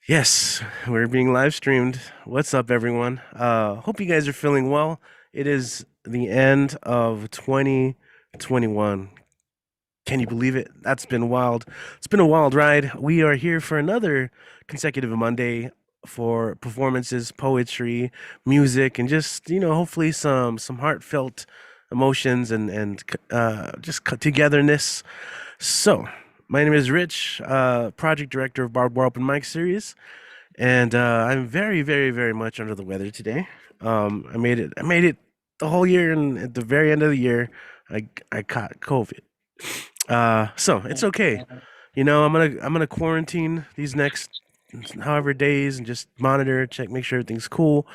Yes, we're being live streamed. What's up, everyone? Hope you guys are feeling well. It is the end of 2021. Can you believe it? That's been wild. It's been a wild ride. We are here for another consecutive Monday for performances, poetry, music, and just hopefully some heartfelt emotions and just togetherness. So, my name is Rich, project director of Barbed Open Mic series. And I'm very, very, very much under the weather today. I made it. I made it the whole year, and at the very end of the year, I caught COVID. So it's okay. I'm gonna quarantine these next however days and just monitor, check, make sure everything's cool.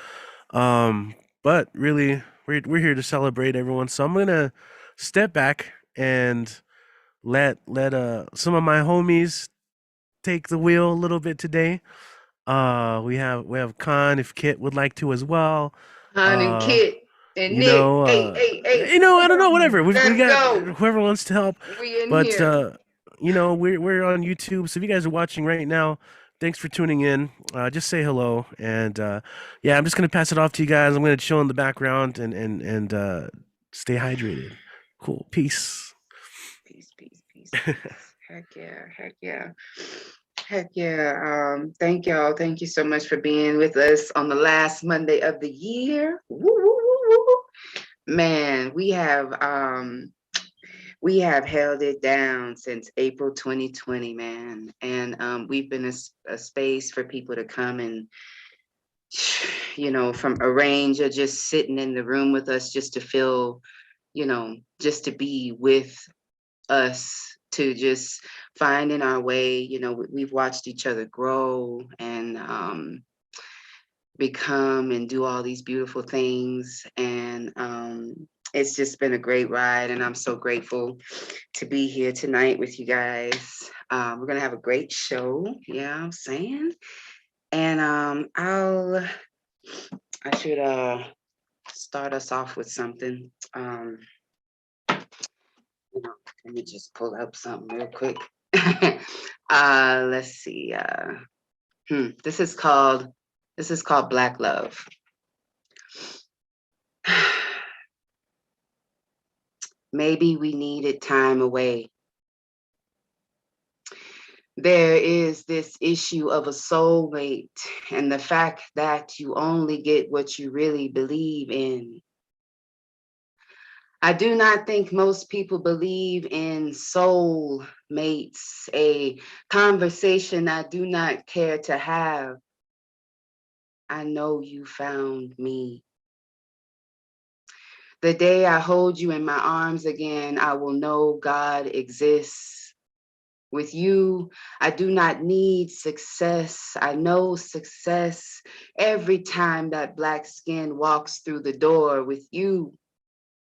Um, but really, we're here to celebrate everyone. So I'm gonna step back and let some of my homies take the wheel a little bit today. We have Khan if Kit would like to as well. Han and Uh, Kit and Nick. Hey, hey, hey. I don't know, whatever. We Let's got go. whoever wants to help, We in but here. we're on YouTube. So if you guys are watching right now, thanks for tuning in. Just say hello, and yeah, I'm just gonna pass it off to you guys. I'm gonna chill in the background and stay hydrated. Cool. Peace. Peace, peace, peace, peace. Heck yeah, heck yeah. Heck yeah. Thank y'all. Thank you so much for being with us on the last Monday of the year. Woo, woo, woo, woo. Man, we have held it down since April 2020, man. And we've been a space for people to come and from a range of just sitting in the room with us just to feel, just to be with us, to just finding our way. We've watched each other grow and become and do all these beautiful things. And it's just been a great ride. And I'm so grateful to be here tonight with you guys. We're going to have a great show. Yeah, I'm saying. And I should start us off with something. Let me just pull up something real quick. Let's see. This is called Black Love. Maybe we needed time away. There is this issue of a soulmate and the fact that you only get what you really believe in. I do not think most people believe in soul mates, a conversation I do not care to have. I know you found me. The day I hold you in my arms again, I will know God exists. With you, I do not need success. I know success every time that Black skin walks through the door. With you,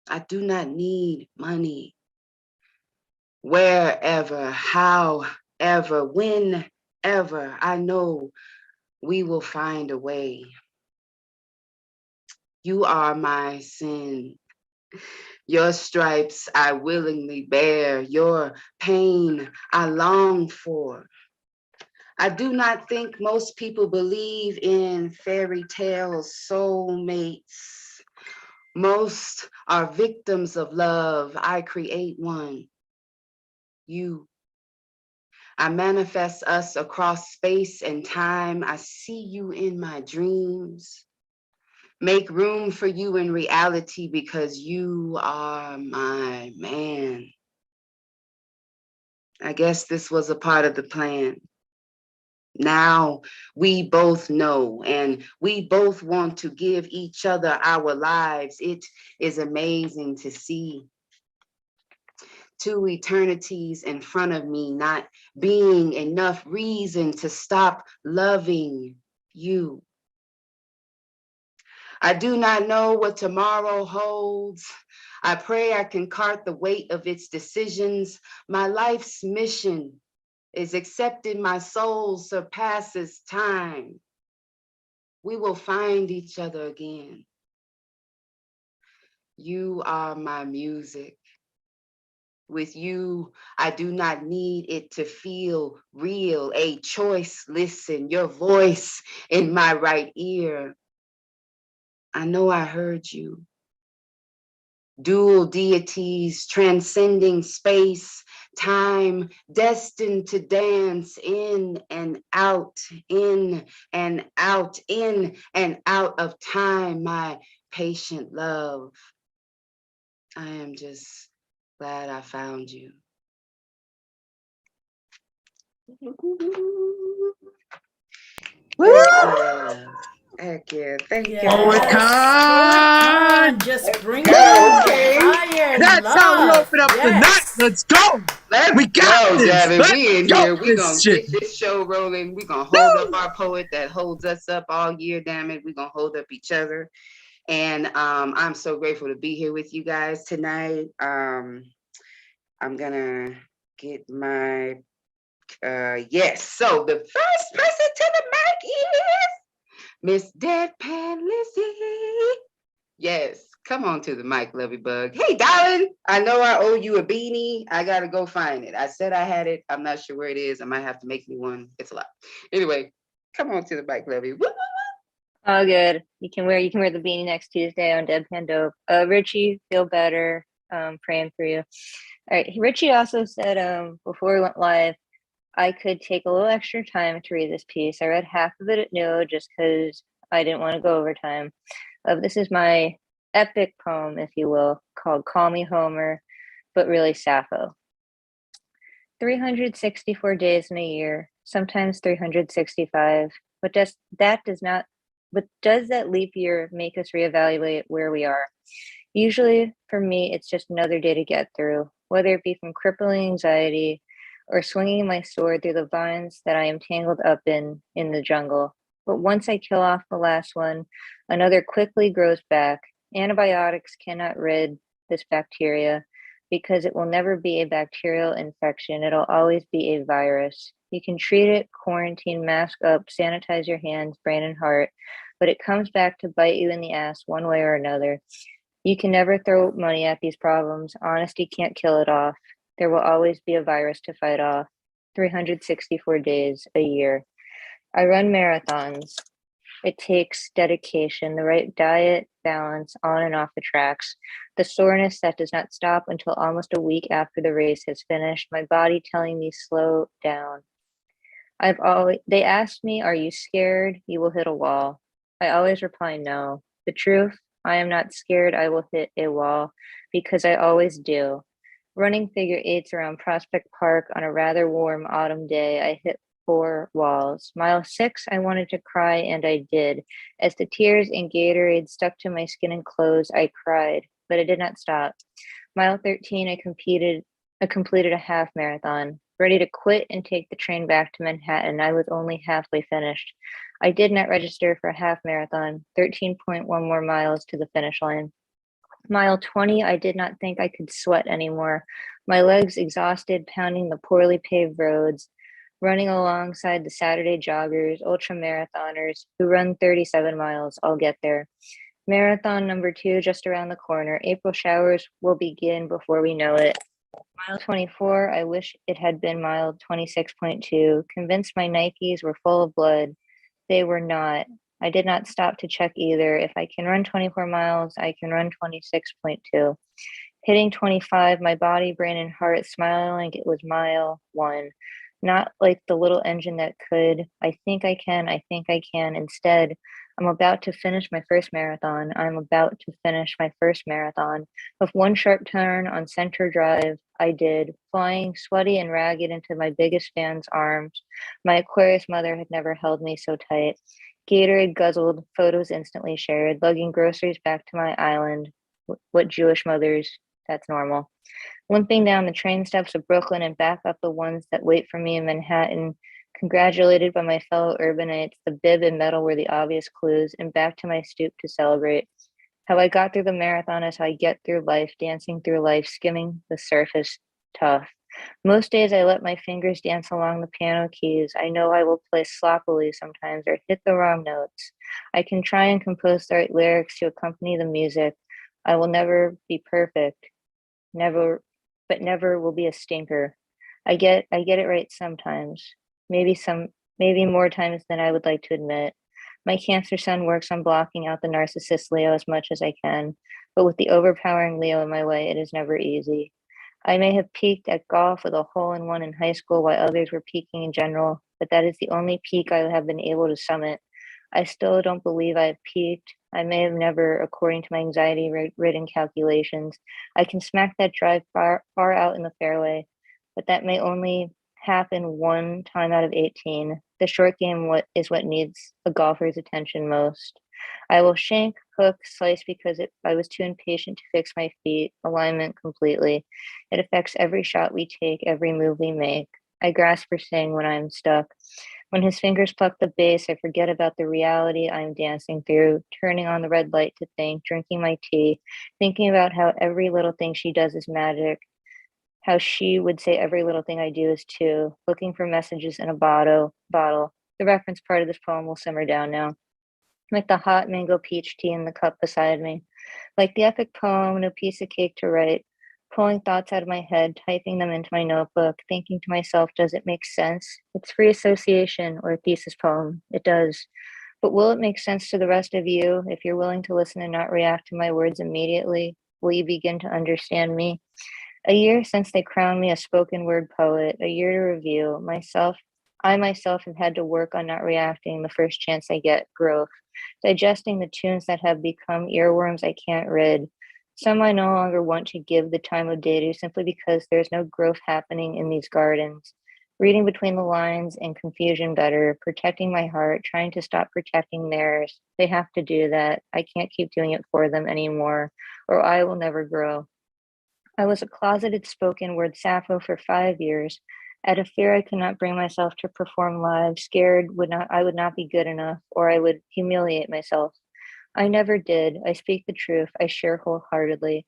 I do not need money. Wherever, however, whenever, I know we will find a way. You are my sin. Your stripes I willingly bear. Your pain I long for. I do not think most people believe in fairy tales, soulmates. Most are victims of love. I create one. You. I manifest us across space and time. I see you in my dreams. Make room for you in reality because you are my man. I guess this was a part of the plan. Now we both know and we both want to give each other our lives. It is amazing to see two eternities in front of me, not being enough reason to stop loving you. I do not know what tomorrow holds. I pray I can cart the weight of its decisions. My life's mission is accepting my soul surpasses time. We will find each other again. You are my music. With you, I do not need it to feel real. A choice, listen, your voice in my right ear. I know I heard you. Dual deities transcending space, time, destined to dance in and out, in and out, in and out of time, my patient love. I am just glad I found you. Woo! Heck yeah. Thank you. Poet Just bring Go, on the okay. fire. That's how we Love. open up the Yes. night. Let's go. Let's We got go, this. Devin. Let's We in go here. We this gonna shit. get this show rolling. We gonna hold up our poet that holds us up all year. Damn it, we gonna hold up each other. And I'm so grateful to be here with you guys tonight. I'm gonna get my yes. So the first person to the mic is Miss Deadpan Lizzie. Yes, come on to the mic, Lovey Bug. Hey, darling, I know I owe you a beanie. I gotta go find it. I said I had it. I'm not sure where it is. I might have to make me one. It's a lot. Anyway, come on to the mic, Lovey. Woo, woo, woo. Oh, good. You can wear the beanie next Tuesday on Deadpan Dope. Richie, feel better. Praying for you. All right. Richie also said before we went live, I could take a little extra time to read this piece. I read half of it at noon just because I didn't want to go overtime. This is my epic poem, if you will, called Call Me Homer, but really Sappho. 364 days in a year, sometimes 365, but does that leap year make us reevaluate where we are? Usually, for me, it's just another day to get through, whether it be from crippling anxiety or swinging my sword through the vines that I am tangled up in the jungle. But once I kill off the last one, another quickly grows back. Antibiotics cannot rid this bacteria because it will never be a bacterial infection. It'll always be a virus. You can treat it, quarantine, mask up, sanitize your hands, brain, and heart, but it comes back to bite you in the ass one way or another. You can never throw money at these problems. Honesty can't kill it off. There will always be a virus to fight off. 364 days a year. I run marathons. It takes dedication, the right diet, balance, on and off the tracks, the soreness that does not stop until almost a week after the race has finished, my body telling me slow down. They ask me, are you scared? You will hit a wall. I always reply no. The truth, I am not scared I will hit a wall because I always do. Running figure eights around Prospect Park on a rather warm autumn day, I hit 4 walls. Mile 6, I wanted to cry, and I did. As the tears and Gatorade stuck to my skin and clothes, I cried, but it did not stop. Mile 13, I completed a half marathon. Ready to quit and take the train back to Manhattan, I was only halfway finished. I did not register for a half marathon, 13.1 more miles to the finish line. Mile 20, I did not think I could sweat anymore. My legs exhausted, pounding the poorly paved roads, running alongside the Saturday joggers, ultra marathoners who run 37 miles. I'll get there. Marathon number 2 just around the corner. April showers will begin before we know it. Mile 24, I wish it had been mile 26.2. Convinced my Nikes were full of blood. They were not. I did not stop to check either. If I can run 24 miles, I can run 26.2. Hitting 25, my body, brain, and heart smiling like it was mile 1. Not like the little engine that could. I think I can. I think I can. Instead, I'm about to finish my first marathon. I'm about to finish my first marathon. With one sharp turn on Center Drive, I did, flying sweaty and ragged into my biggest fan's arms. My Aquarius mother had never held me so tight. Gatorade guzzled, photos instantly shared, lugging groceries back to my island. What Jewish mothers, that's normal. Limping down the train steps of Brooklyn and back up the ones that wait for me in Manhattan, congratulated by my fellow urbanites, the bib and medal were the obvious clues, and back to my stoop to celebrate. How I got through the marathon is how I get through life, dancing through life, skimming the surface, tough. Most days I let my fingers dance along the piano keys. I know I will play sloppily sometimes or hit the wrong notes. I can try and compose the right lyrics to accompany the music. I will never be perfect, never but never will be a stinker. I get it right sometimes. Maybe more times than I would like to admit. My Cancer sun works on blocking out the narcissist Leo as much as I can, but with the overpowering Leo in my way, it is never easy. I may have peaked at golf with a hole-in-one in high school while others were peaking in general, but that is the only peak I have been able to summit. I still don't believe I have peaked. I may have never, according to my anxiety-ridden calculations. I can smack that drive far out in the fairway, but that may only happen one time out of 18. The short game is what needs a golfer's attention most. I will shank, hook, slice because I was too impatient to fix my feet, alignment completely. It affects every shot we take, every move we make. I grasp for Sing when I am stuck. When his fingers pluck the bass, I forget about the reality I am dancing through, turning on the red light to think, drinking my tea, thinking about how every little thing she does is magic, how she would say every little thing I do is too, looking for messages in a bottle. The reference part of this poem will simmer down now, like the hot mango peach tea in the cup beside me, like the epic poem, no piece of cake to write, pulling thoughts out of my head, typing them into my notebook, thinking to myself, does it make sense? It's free association or a thesis poem. It does. But will it make sense to the rest of you if you're willing to listen and not react to my words immediately? Will you begin to understand me? A year since they crowned me a spoken word poet, a year to review myself. I myself have had to work on not reacting the first chance I get, growth, digesting the tunes that have become earworms I can't rid. Some I no longer want to give the time of day to simply because there's no growth happening in these gardens. Reading between the lines and confusion better, protecting my heart, trying to stop protecting theirs. They have to do that. I can't keep doing it for them anymore, or I will never grow. I was a closeted spoken word Sappho for 5 years. Out of fear I could not bring myself to perform live, scared I would not be good enough, or I would humiliate myself. I never did. I speak the truth. I share wholeheartedly.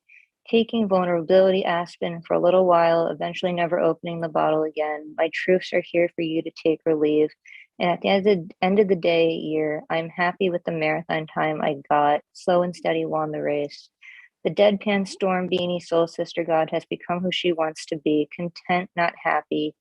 Taking vulnerability aspen for a little while, eventually never opening the bottle again. My truths are here for you to take or leave. And at the end of the day, year, I'm happy with the marathon time I got. Slow and steady won the race. The deadpan storm beanie soul sister god has become who she wants to be, content, not happy.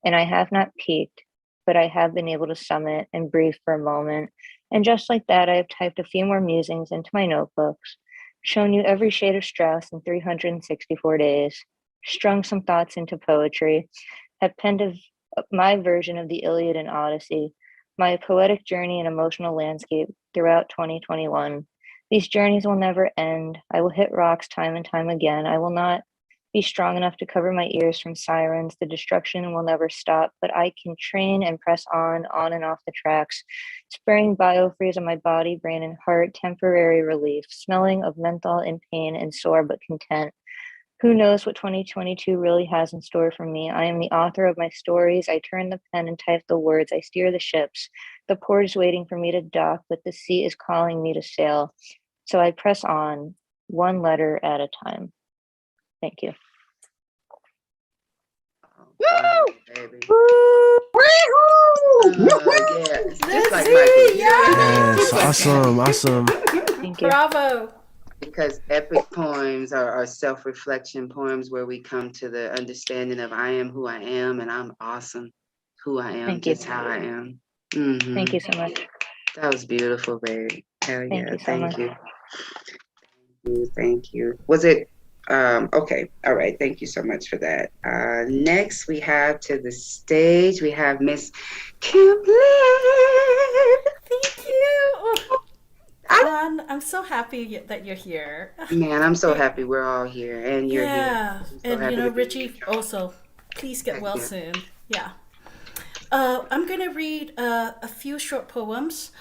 And I have not peaked, but I have been able to summit and breathe for a moment. And just like that, I have typed a few more musings into my notebooks, shown you every shade of Strauss in 364 days, strung some thoughts into poetry, have penned my version of the Iliad and Odyssey, my poetic journey and emotional landscape throughout 2021. These journeys will never end. I will hit rocks time and time again. I will not be strong enough to cover my ears from sirens. The destruction will never stop, but I can train and press on and off the tracks, spraying biofreeze on my body, brain, and heart, temporary relief, smelling of menthol in pain and sore but content. Who knows what 2022 really has in store for me? I am the author of my stories. I turn the pen and type the words. I steer the ships. The port is waiting for me to dock, but the sea is calling me to sail. So I press on, one letter at a time. Thank you. Wow, baby. Yeah, it's just like Lizzie, Michael. Yes, awesome. Thank you. Bravo. Because epic poems are self-reflection poems where we come to the understanding of I am who I am and I'm awesome who I am, Thank you. just how I am. Mhm. Thank you so much. That was beautiful, baby. Hell Thank yeah. you so Thank much. you. Thank you. Was it okay. All right. Thank you so much for that. Next we have to the stage, we have Miss Campbell. Thank you. I'm so happy that you're here. Man, I'm so happy we're all here and you're here. Yeah, I'm so and happy to be Richie here. also. Please get Thank well you. soon. Yeah. I'm gonna read a few short poems.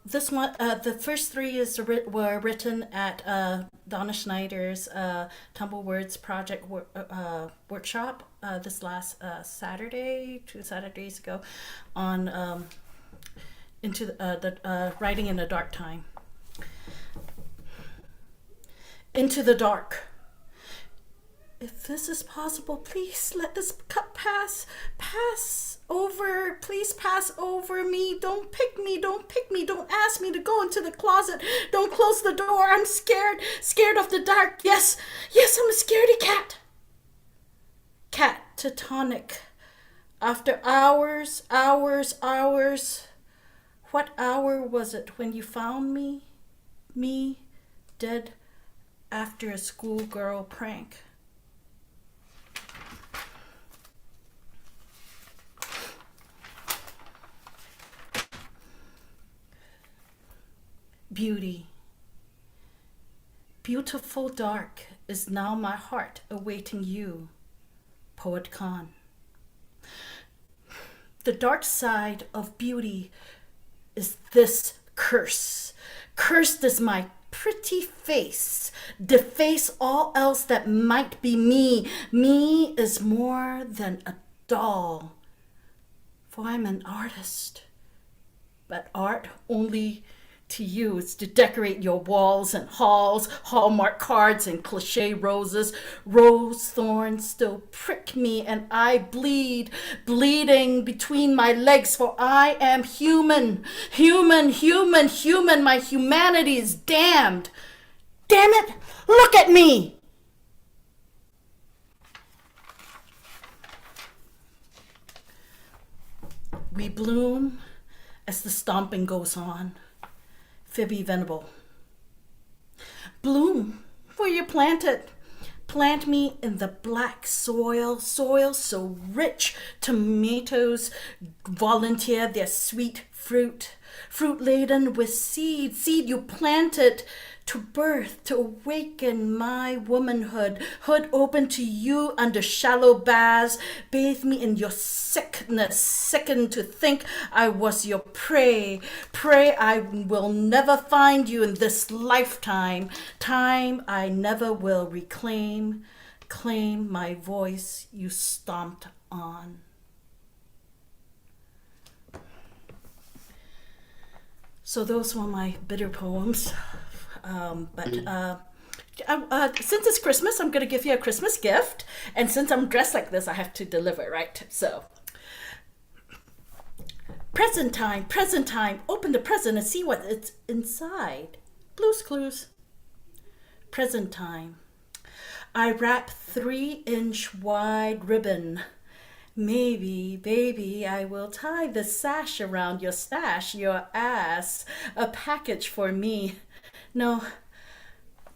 This one, the first three were written at Donna Schneider's Tumble Words Project workshop this last Saturday, 2 Saturdays ago, on into the writing in a dark time. Into the dark. If this is possible, please let this cup pass over. Please pass over me. Don't pick me. Don't ask me to go into the closet. Don't close the door. I'm scared of the dark. Yes, I'm a scaredy cat. catatonic. After hours, hours, hours. What hour was it when you found me? Me, dead after a schoolgirl prank. Beauty. Beautiful dark is now my heart awaiting you, Poet Khan. The dark side of beauty is this curse. Cursed is my pretty face. Deface all else that might be me. Me is more than a doll. For I'm an artist. But art only to you is to decorate your walls and halls, Hallmark cards and cliche roses. Rose thorns still prick me and I bleed, bleeding between my legs, for I am human, human, human, human. My humanity is damned. Damn it, look at me. We bloom as the stomping goes on. Phoebe Venable. Bloom where you're planted. Plant me in the black soil, soil so rich. Tomatoes volunteer their sweet fruit, fruit laden with seed, seed you planted to birth, to awaken my womanhood, hood open to you under shallow baths. Bathe me in your sickness, sickened to think I was your prey. Pray I will never find you in this lifetime, time I never will reclaim. Claim my voice you stomped on. So those were my bitter poems. Since it's Christmas, I'm going to give you a Christmas gift. And since I'm dressed like this, I have to deliver, right? So, present time, open the present and see what it's inside. Blue's Clues. Present time. I wrap 3-inch wide ribbon. Maybe, baby, I will tie the sash around your stash, your ass, a package for me. No,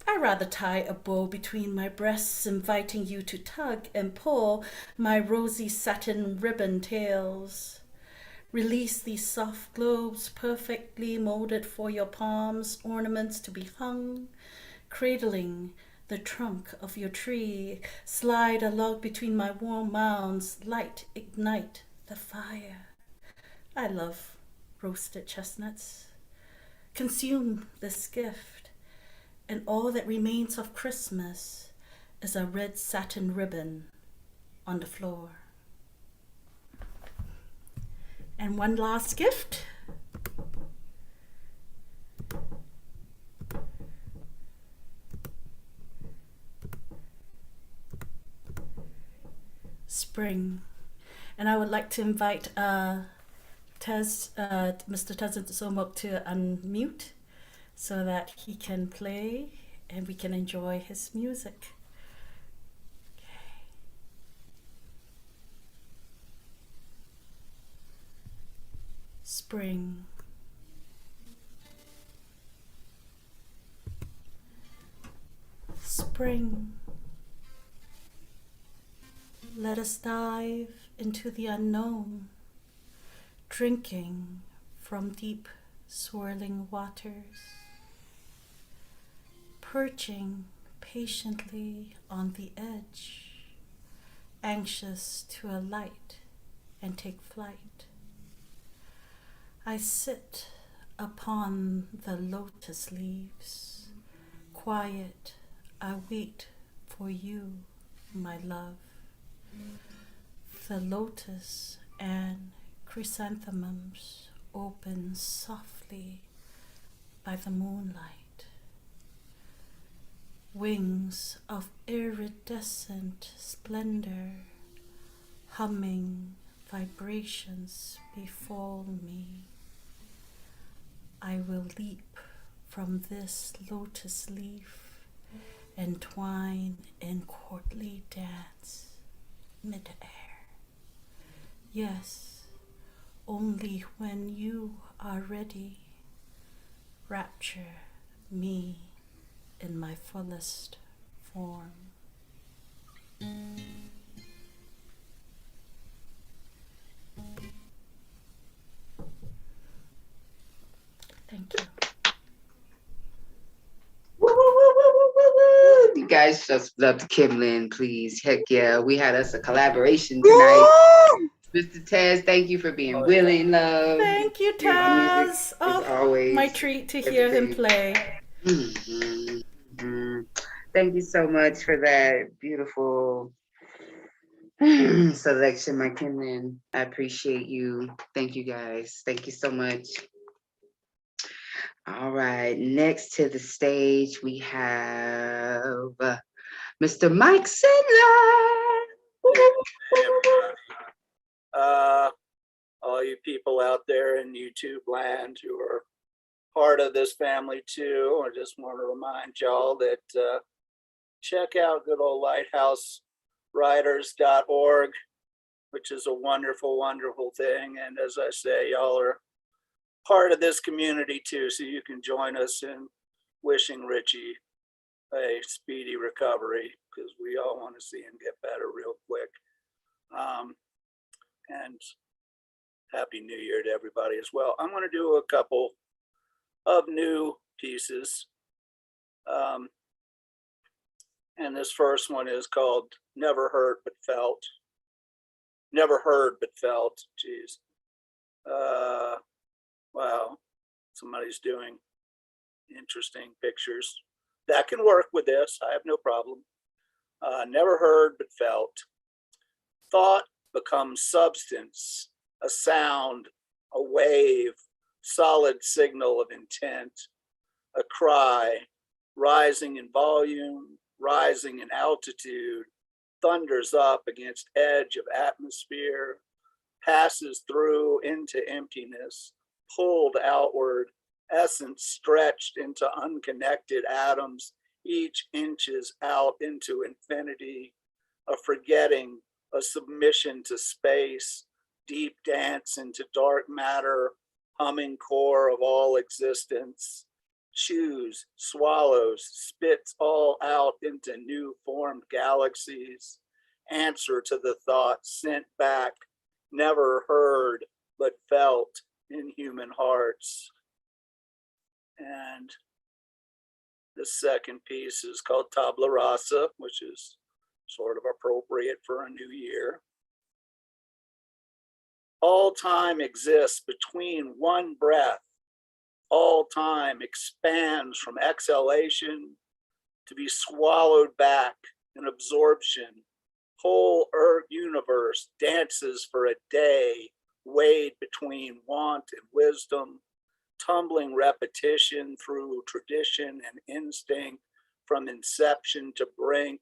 I'd rather tie a bow between my breasts, inviting you to tug and pull my rosy satin ribbon tails. Release these soft globes perfectly molded for your palms, ornaments to be hung, cradling the trunk of your tree. Slide a log between my warm mounds, light ignite the fire. I love roasted chestnuts. Consume this gift, and all that remains of Christmas is a red satin ribbon on the floor. And one last gift. Spring. And I would like to invite Mr. Tezin to unmute so that he can play and we can enjoy his music. Okay. Spring. Spring. Let us dive into the unknown, drinking from deep swirling waters, perching patiently on the edge, anxious to alight and take flight. I sit upon the lotus leaves, quiet, I wait for you, my love. The lotus and chrysanthemums open softly by the moonlight. Wings of iridescent splendor, humming vibrations befall me. I will leap from this lotus leaf and twine in courtly dance. midair. Yes, only when you are ready, rapture me in my fullest form. Thank you. Woo, woo, woo, woo, woo, woo, woo. You guys just loved Kimlin, please. Heck yeah. We had us a collaboration tonight. Mr. Taz, thank you for being Oh, yeah. willing, love. Thank you, Your music Taz. is Oh, my always treat to hear him everything. play. Mhm, mhm. Thank you so much for that beautiful selection, my Kimlin. I appreciate you. Thank you guys. Thank you so much. All right, next to the stage we have Mr. Mike Sindler. All you people out there in YouTube land who are part of this family too, I just want to remind y'all that check out good old lighthousewriters.org, which is a wonderful, wonderful thing. And as I say, y'all are part of this community too, so you can join us in wishing Richie a speedy recovery, because we all want to see him get better real quick. And Happy New Year to everybody as well. I'm going to do a couple of new pieces. And this first one is called Never Heard But Felt. Never Heard But Felt. Geez. Wow. Somebody's doing interesting pictures. That can work with this. I have no problem. Never heard but felt. Thought becomes substance, a sound, a wave, solid signal of intent, a cry, rising in volume, rising in altitude, thunders up against edge of atmosphere, passes through into emptiness, pulled outward, essence stretched into unconnected atoms, each inches out into infinity, a forgetting, a submission to space, deep dance into dark matter, humming core of all existence, chews, swallows, spits all out into new formed galaxies, answer to the thought sent back, never heard but felt in human hearts. And the second piece is called Tabla Rasa, which is sort of appropriate for a new year. All time exists between one breath. All time expands from exhalation to be swallowed back in absorption. Whole earth universe dances for a day, weighed between want and wisdom, tumbling repetition through tradition and instinct, from inception to brink.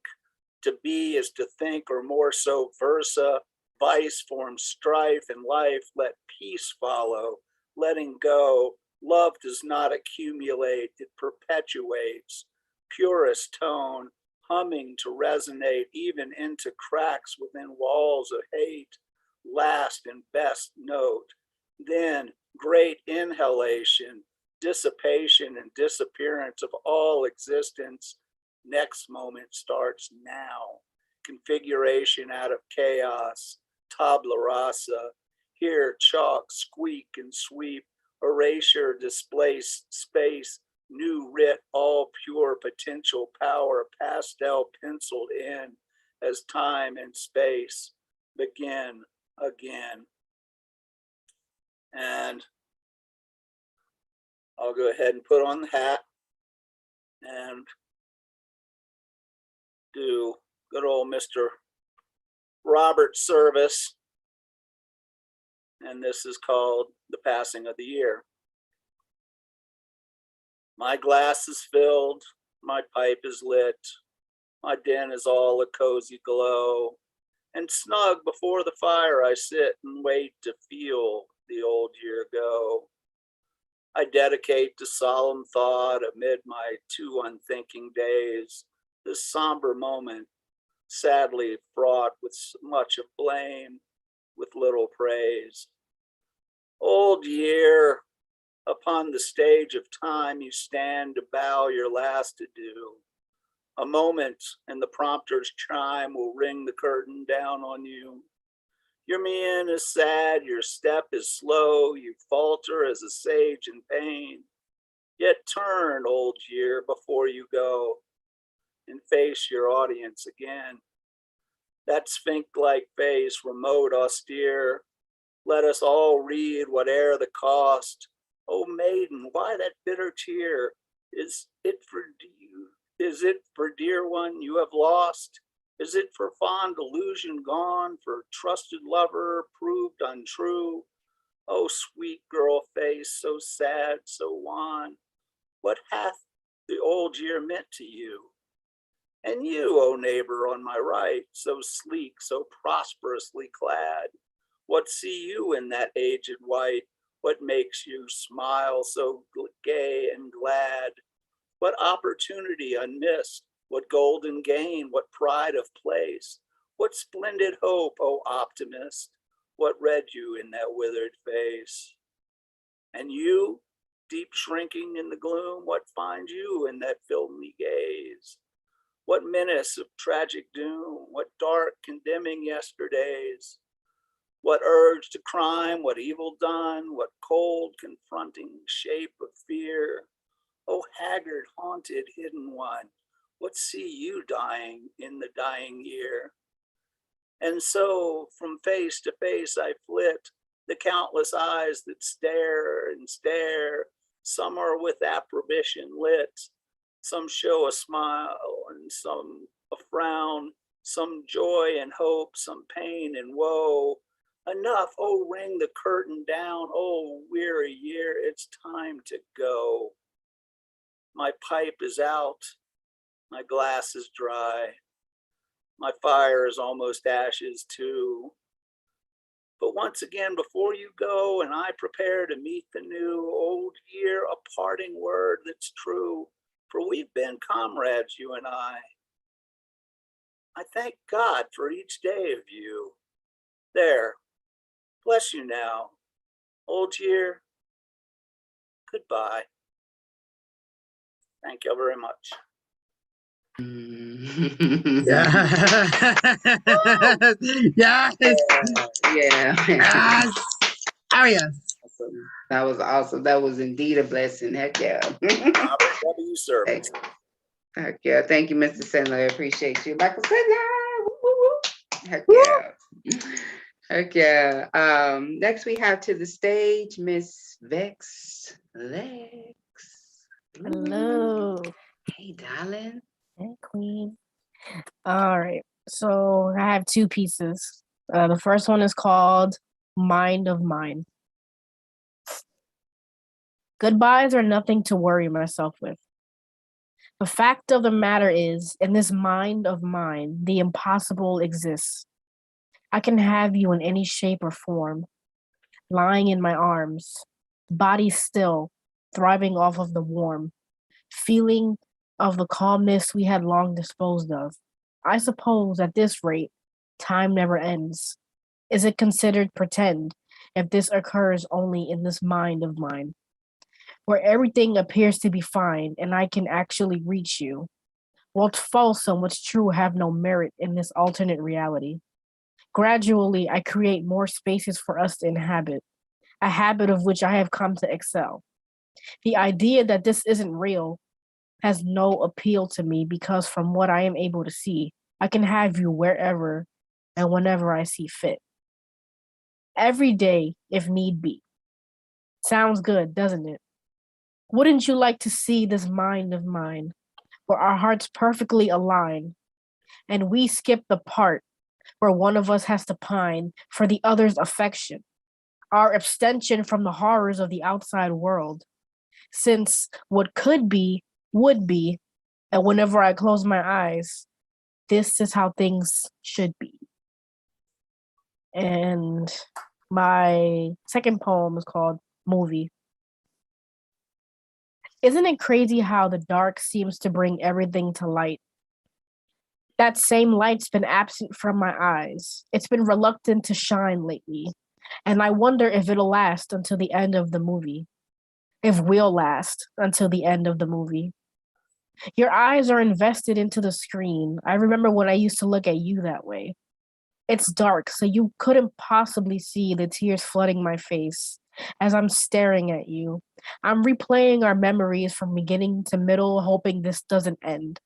To be is to think, or more so versa. Vice forms strife, and life let peace follow. Letting go, love does not accumulate, it perpetuates. Purest tone, humming to resonate even into cracks within walls of hate. Last and best note. Then great inhalation, dissipation and disappearance of all existence. Next moment starts now. Configuration out of chaos, tabla rasa. Here chalk, squeak and sweep, erasure, displace space, new writ, all pure potential power, pastel penciled in as time and space begin again. And I'll go ahead and put on the hat and do good old Mr. Robert Service. And this is called The Passing of the Year. My glass is filled, my pipe is lit, my den is all a cozy glow, and snug before the fire I sit and wait to feel the old year go. I dedicate to solemn thought amid my too unthinking days, this somber moment, sadly fraught with much of blame, with little praise. Old year, upon the stage of time you stand to bow your last adieu. A moment and the prompter's chime will ring the curtain down on you. Your mien is sad, your step is slow, you falter as a sage in pain. Yet turn, old year, before you go and face your audience again. That sphinx-like face, remote, austere, let us all read whate'er the cost. Oh maiden, why that bitter tear? Is it for you? Is it for dear one you have lost? Is it for fond illusion gone, for trusted lover proved untrue? Oh sweet girl face, so sad, so wan, what hath the old year meant to you? And you, O neighbor on my right, so sleek, so prosperously clad, what see you in that aged white? What makes you smile so gay and glad? What opportunity unmissed? What golden gain? What pride of place? What splendid hope, O optimist? What read you in that withered face? And you, deep shrinking in the gloom, what finds you in that filmy gaze? What menace of tragic doom? What dark condemning yesterdays? What urge to crime? What evil done? What cold confronting shape of fear? Oh haggard, haunted, hidden one, what see you dying in the dying year? And so from face to face I flit, the countless eyes that stare and stare. Some are with approbation lit, some show a smile and some a frown, some joy and hope, some pain and woe. Enough, oh ring the curtain down, oh weary year, it's time to go. My pipe is out, my glass is dry, my fire is almost ashes too. But once again, before you go and I prepare to meet the new old year, a parting word that's true, for we've been comrades, you and I. I thank God for each day of you. There, bless you now, old year, goodbye. Thank you very much. Yes. Yes. Yeah. Yes. Oh yes. Awesome. That was awesome. That was indeed a blessing. Heck yeah. Robert W. Service. Heck yeah. Thank you, Mr. Sandler. I appreciate you. Michael Sandler. Woo, woo, woo. Heck yeah. Heck yeah. Next we have to the stage Miss Vex Lex. Hello. Hey, darling. Hey, Queen. All right. So I have two pieces. The first one is called Mind of Mine. Goodbyes are nothing to worry myself with. The fact of the matter is, in this mind of mine, the impossible exists. I can have you in any shape or form, lying in my arms, body still, thriving off of the warm, feeling of the calmness we had long disposed of. I suppose at this rate, time never ends. Is it considered pretend if this occurs only in this mind of mine, where everything appears to be fine and I can actually reach you? What's false and what's true have no merit in this alternate reality. Gradually, I create more spaces for us to inhabit, a habit of which I have come to excel. The idea that this isn't real has no appeal to me because from what I am able to see, I can have you wherever and whenever I see fit. Every day, if need be. Sounds good, doesn't it? Wouldn't you like to see this mind of mine, where our hearts perfectly align, and we skip the part where one of us has to pine for the other's affection, our abstention from the horrors of the outside world, since what could be would be, and whenever I close my eyes, this is how things should be. And my second poem is called Movie. Isn't it crazy how the dark seems to bring everything to light? That same light's been absent from my eyes. It's been reluctant to shine lately. And I wonder if it'll last until the end of the movie. If we'll last until the end of the movie. Your eyes are invested into the screen. I remember when I used to look at you that way. It's dark, so you couldn't possibly see the tears flooding my face as I'm staring at you. I'm replaying our memories from beginning to middle, hoping this doesn't end.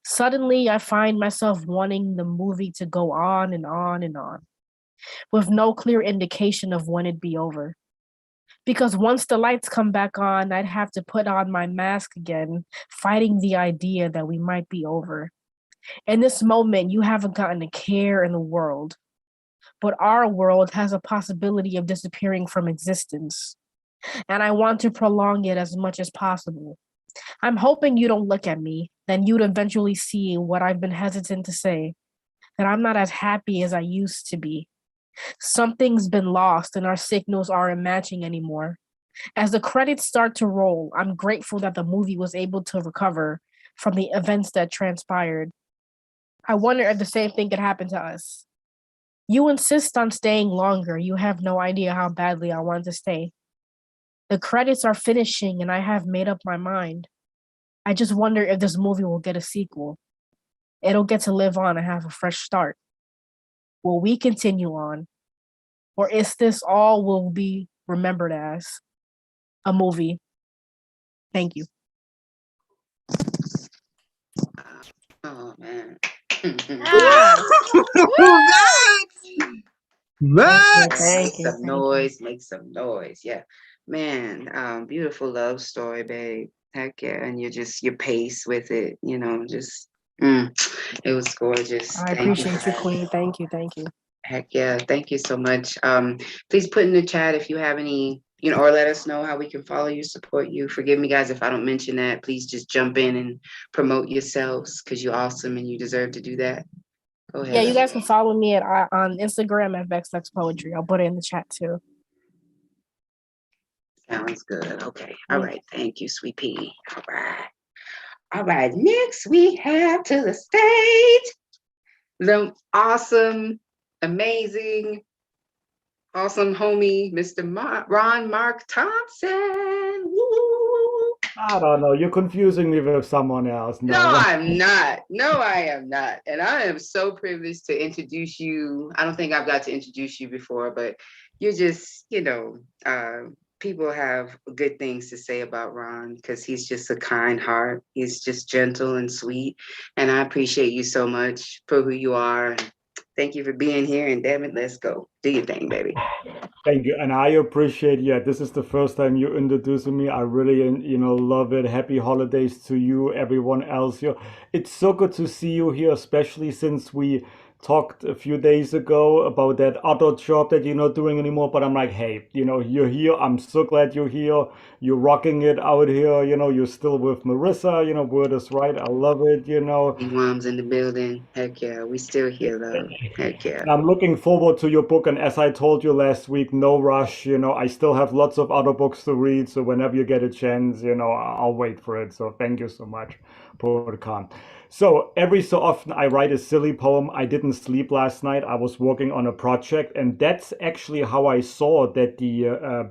Suddenly, I find myself wanting the movie to go on and on and on, with no clear indication of when it'd be over. Because once the lights come back on, I'd have to put on my mask again, fighting the idea that we might be over. In this moment, you haven't gotten a care in the world, but our world has a possibility of disappearing from existence, and I want to prolong it as much as possible. I'm hoping you don't look at me, then you'd eventually see what I've been hesitant to say, that I'm not as happy as I used to be. Something's been lost and our signals aren't matching anymore. As the credits start to roll, I'm grateful that the movie was able to recover from the events that transpired. I wonder if the same thing could happen to us. You insist on staying longer. You have no idea how badly I want to stay. The credits are finishing and I have made up my mind. I just wonder if this movie will get a sequel. It'll get to live on and have a fresh start. Will we continue on? Or is this all will be remembered as? A movie. Thank you. Oh man. Ah, Max! Make some noise, make some noise. Yeah. Man, beautiful love story, babe. Heck yeah. And your pace with it, just it was gorgeous. I Thank you appreciate for you, that. Queen. Thank you. Thank you. Heck yeah. Thank you so much. Please put in the chat if you have any, or let us know how we can follow you, support you. Forgive me, guys, if I don't mention that. Please just jump in and promote yourselves because you're awesome and you deserve to do that. Go ahead. Yeah, you guys can follow me on Instagram at VexLex Poetry. I'll put it in the chat too. Sounds good. Okay. All right. Thank you, sweet pea. All right. All right. Next, we have to the stage the awesome, amazing, awesome homie, Mr. Ron Mark Thompson. Woo! I don't know. You're confusing me with someone else. No, I'm not. No, I am not. And I am so privileged to introduce you. I don't think I've got to introduce you before, but you're just, people have good things to say about Ron because he's just a kind heart. He's just gentle and sweet. And I appreciate you so much for who you are. Thank you for being here. And damn it, let's go. Do your thing, baby. Thank you. And I appreciate, this is the first time you're introducing me. I really, love it. Happy holidays to you, everyone else here. It's so good to see you here, especially since we talked a few days ago about that other job that you're not doing anymore. But I'm like, hey, you're here. I'm so glad you're here. You're rocking it out here. You're still with Marissa. Word is right. I love it. Mom's in the building. Heck yeah. We still here, though. Heck yeah. And I'm looking forward to your book. And as I told you last week, no rush. I still have lots of other books to read. So whenever you get a chance, I'll wait for it. So thank you so much for the con. So every so often I write a silly poem. I didn't sleep last night. I was working on a project, and that's actually how I saw that the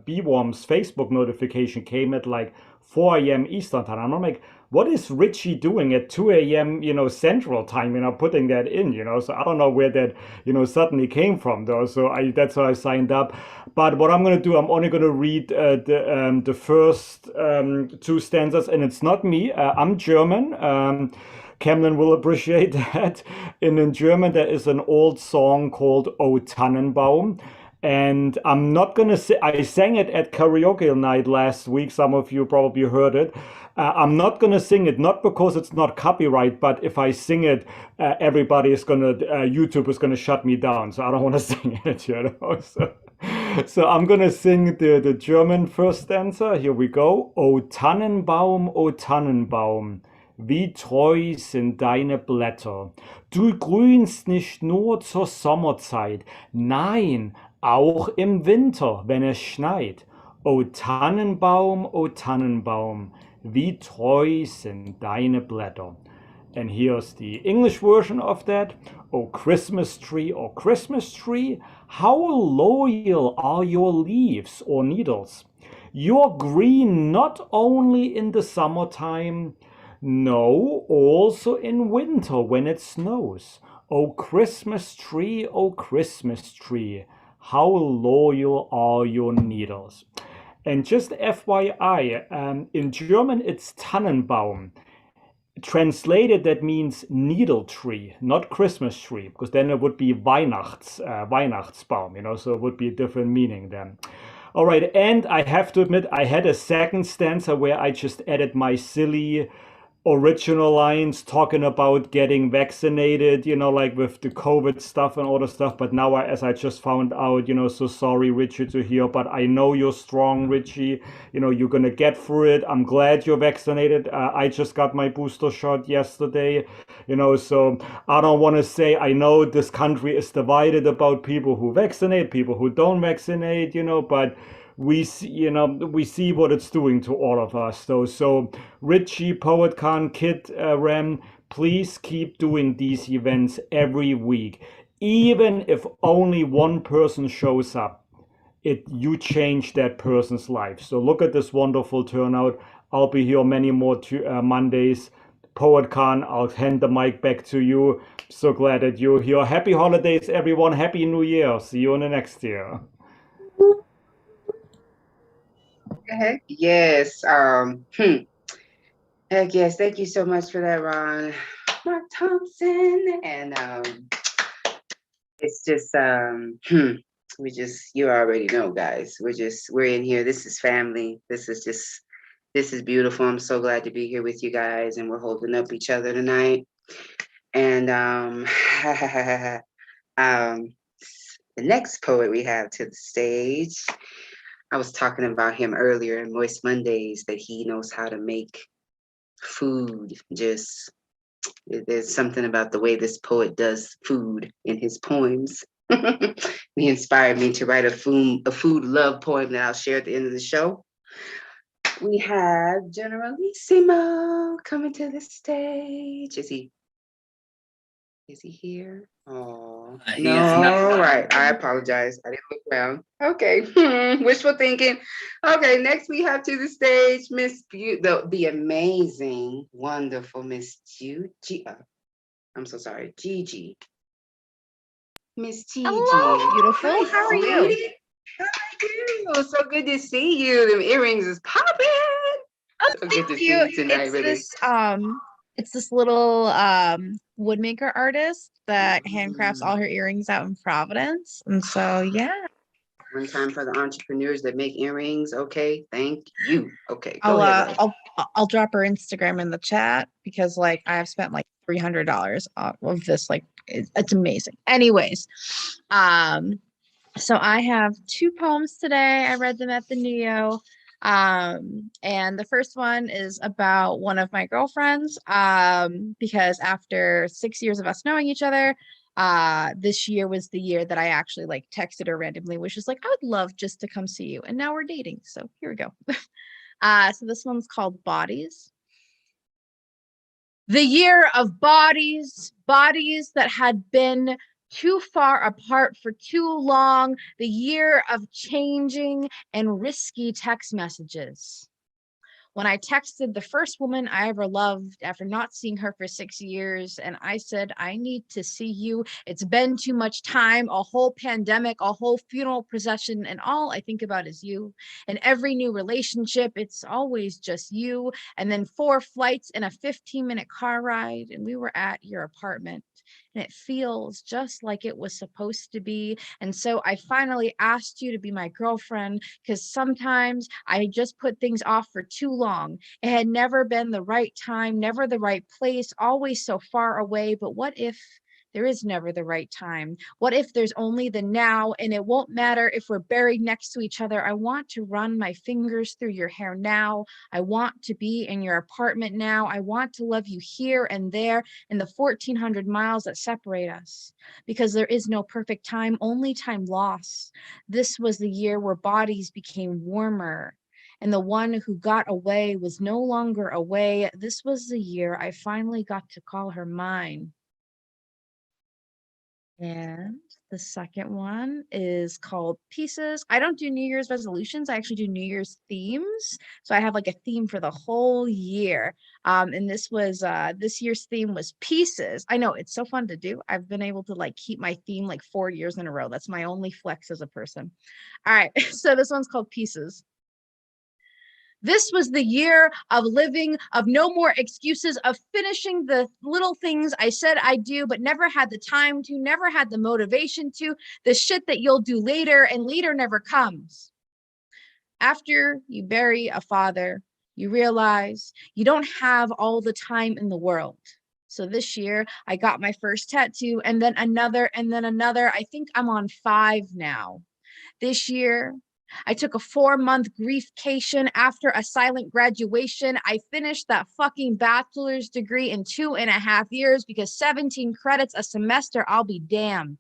BWOMS Facebook notification came at like 4 a.m. Eastern time. I'm like, what is Richie doing at 2 a.m. Central time? Putting that in. So I don't know where that suddenly came from though. So that's how I signed up. But what I'm gonna do, I'm only gonna read the first two stanzas, and it's not me. I'm German. Campbell will appreciate that. In German, there is an old song called O Tannenbaum. And I'm not going to say, I sang it at karaoke night last week. Some of you probably heard it. I'm not going to sing it, not because it's not copyright, but if I sing it, everybody is going to, YouTube is going to shut me down. So I don't want to sing it, So I'm going to sing the German first stanza. Here we go. O Tannenbaum. Wie treu sind deine Blätter. Du grünst nicht nur zur Sommerzeit, nein, auch im Winter, wenn es schneit. O Tannenbaum, wie treu sind deine Blätter. And here's the English version of that. Oh Christmas tree, how loyal are your leaves or needles? You're green not only in the summertime, no, also in winter when it snows. Oh Christmas tree, how loyal are your needles? And just FYI, in German it's Tannenbaum. Translated, that means needle tree, not Christmas tree, because then it would be Weihnachtsbaum, so it would be a different meaning then. All right, and I have to admit, I had a second stanza where I just added my silly original lines talking about getting vaccinated, like with the COVID stuff and all the stuff. But now, as I just found out, so sorry, Richie, to hear, but I know you're strong, Richie. You're going to get through it. I'm glad you're vaccinated. I just got my booster shot yesterday, so I don't want to say, I know this country is divided about people who vaccinate, people who don't vaccinate, but we see what it's doing to all of us though. So Richie, PoetCon, Kid, Ram, please keep doing these events every week. Even if only one person shows up, you change that person's life. So look at this wonderful turnout. I'll be here many more Mondays. PoetCon, I'll hand the mic back to you. So glad that you're here. Happy holidays, everyone. Happy New Year. See you in the next year. Heck yes. Heck yes. Thank you so much for that, Ron. Mark Thompson. And it's just you already know, guys. We're in here. This is family. This is beautiful. I'm so glad to be here with you guys, and we're holding up each other tonight. And the next poet we have to the stage, I was talking about him earlier in Moist Mondays, that he knows how to make food. There's something about the way this poet does food in his poems. He inspired me to write a food love poem that I'll share at the end of the show. We have Generalissimo coming to the stage. Is he here? Oh, no. All right. I apologize. I didn't look around. Okay. Wishful thinking. Okay. Next, we have to the stage Miss the amazing, wonderful Miss Gigi. I'm so sorry, Gigi. Miss Gigi. Hello, beautiful. Hi, How are you? sweetie. How are you? So good to see you. Them earrings is popping. Oh, So good thank to see you. you tonight, It's really. this little woodmaker artist that handcrafts all her earrings out in Providence. And so yeah. One time for the entrepreneurs that make earrings. Okay, thank you. Okay, go ahead. I'll drop her Instagram in the chat because I have spent like $300 of this. It's amazing. Anyways, so I have 2 poems today. I read them at the Neo. And the first one is about one of my girlfriends, because after 6 years of us knowing each other, this year was the year that I actually texted her randomly, which is I would love just to come see you. And now we're dating. So here we go. So this one's called Bodies. The year of bodies that had been too far apart for too long, the year of changing and risky text messages. When I texted the first woman I ever loved after not seeing her for 6 years, and I said, I need to see you. It's been too much time, a whole pandemic, a whole funeral procession, and all I think about is you. And every new relationship, it's always just you. And then 4 flights and a 15-minute car ride, and we were at your apartment. And it feels just like it was supposed to be. And so I finally asked you to be my girlfriend, because sometimes I just put things off for too long. It had never been the right time, never the right place, always so far away. But what if there is never the right time? What if there's only the now, and it won't matter if we're buried next to each other? I want to run my fingers through your hair now. I want to be in your apartment now. I want to love you here and there in the 1,400 miles that separate us, because there is no perfect time, only time lost. This was the year where bodies became warmer and the one who got away was no longer away. This was the year I finally got to call her mine. And the second one is called Pieces. I don't do New Year's resolutions. I actually do New Year's themes. So I have like a theme for the whole year. And this year's theme was Pieces. I know it's so fun to do. I've been able to like keep my theme like 4 years in a row. That's my only flex as a person. All right. So this one's called Pieces. This was the year of living, of no more excuses, of finishing the little things I said I'd do, but never had the time to, never had the motivation to, the shit that you'll do later, and later never comes. After you bury a father, you realize you don't have all the time in the world. So this year I got my first tattoo, and then another, and then another. I think I'm on 5 now. This year, I took a 4-month griefcation after a silent graduation. I finished that fucking bachelor's degree in 2.5 years because 17 credits a semester, I'll be damned.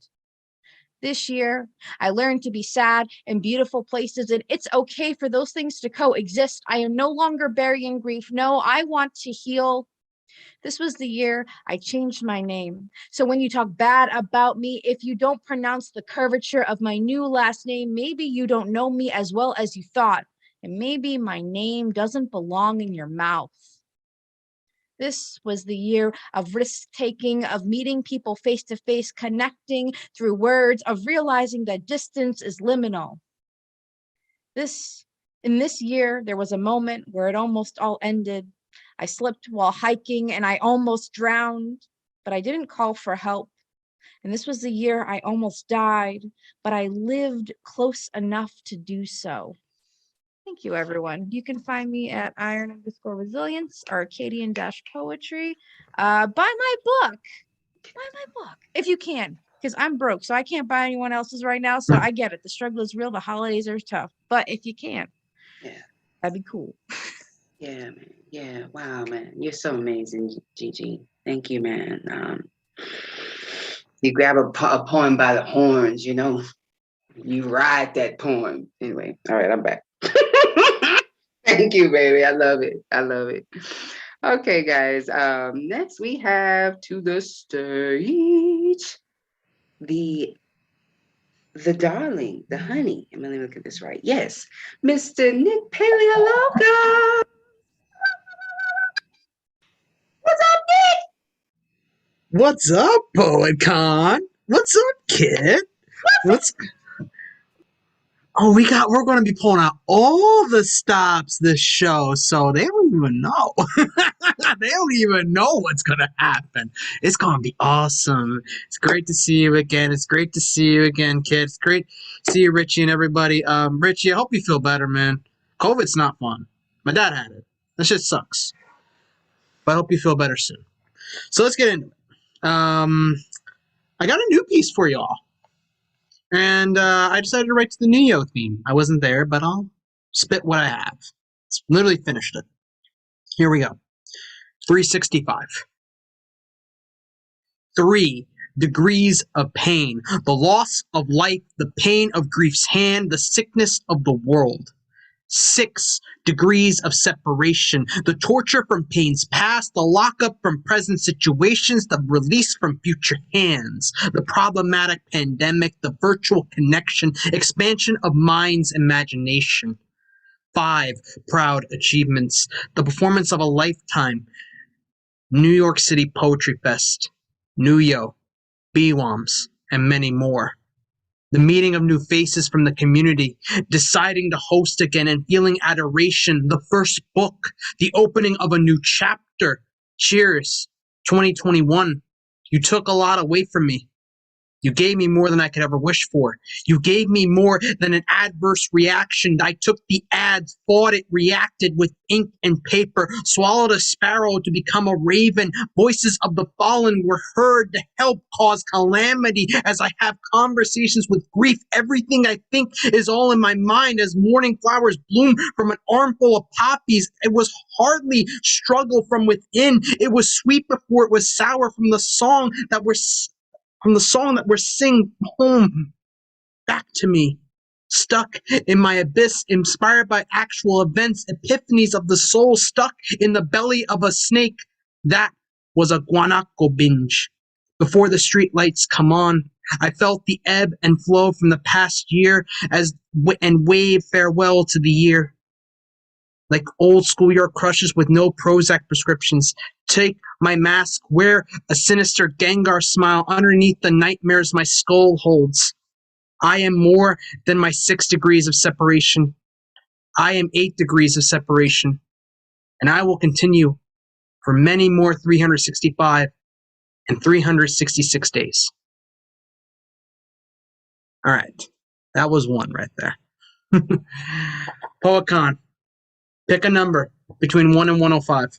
This year, I learned to be sad in beautiful places, and it's okay for those things to coexist. I am no longer burying grief. No, I want to heal. This was the year I changed my name. So when you talk bad about me, if you don't pronounce the curvature of my new last name, maybe you don't know me as well as you thought. And maybe my name doesn't belong in your mouth. This was the year of risk-taking, of meeting people face-to-face, connecting through words, of realizing that distance is liminal. In this year, there was a moment where it almost all ended. I slipped while hiking and I almost drowned, but I didn't call for help. And this was the year I almost died, but I lived close enough to do so. Thank you, everyone. You can find me at iron_resilience or Acadian-poetry. Buy my book. Buy my book if you can, because I'm broke, so I can't buy anyone else's right now. So I get it. The struggle is real. The holidays are tough, but if you can, that'd be cool. Yeah, man. Yeah. Wow, man. You're so amazing, Gigi. Thank you, man. You grab a poem by the horns, you know. You ride that poem. Anyway, all right, I'm back. Thank you, baby. I love it. I love it. Okay, guys. Next we have to the stage the darling, the honey. Let me look at this right. Yes, Mr. Nick Paleoloco. What's up, Nick? What's up, Poet Con? What's up, kid? What's we're gonna be pulling out all the stops this show, so they don't even know. They don't even know what's gonna happen. It's gonna be awesome. It's great to see you again. It's great to see you again, kid. It's great to see you, Richie, and everybody. Richie, I hope you feel better, man. COVID's not fun. My dad had it. That shit sucks. But I hope you feel better soon. So let's get into it. I got a new piece for y'all. And I decided to write to the New Yo theme. I wasn't there, but I'll spit what I have. It's literally finished it. Here we go. 365. 3 degrees of pain. The loss of life, the pain of grief's hand, the sickness of the world. 6 degrees of separation, the torture from pain's past, the lockup from present situations, the release from future hands, the problematic pandemic, the virtual connection, expansion of mind's imagination. 5 proud achievements, the performance of a lifetime, New York City Poetry Fest, New Yo, BWOMS, and many more. The meeting of new faces from the community, deciding to host again and feeling adoration, the first book, the opening of a new chapter. Cheers, 2021. You took a lot away from me. You gave me more than I could ever wish for. You gave me more than an adverse reaction. I took the ads, fought it, reacted with ink and paper, swallowed a sparrow to become a raven. Voices of the fallen were heard to help cause calamity as I have conversations with grief. Everything I think is all in my mind as morning flowers bloom from an armful of poppies. It was hardly struggle from within. It was sweet before it was sour from the song that we're singing home back to me. stuck in my abyss, inspired by actual events, epiphanies of the soul, stuck in the belly of a snake. That was a guanaco binge. Before the streetlights come on, I felt the ebb and flow from the past year and wave farewell to the year. Like old schoolyard crushes with no Prozac prescriptions. Take my mask, wear a sinister Gengar smile underneath the nightmares my skull holds. I am more than my 6 degrees of separation. I am 8 degrees of separation. And I will continue for many more 365 and 366 days. All right. That was one right there. Poetcon, pick a number between 1 and 105.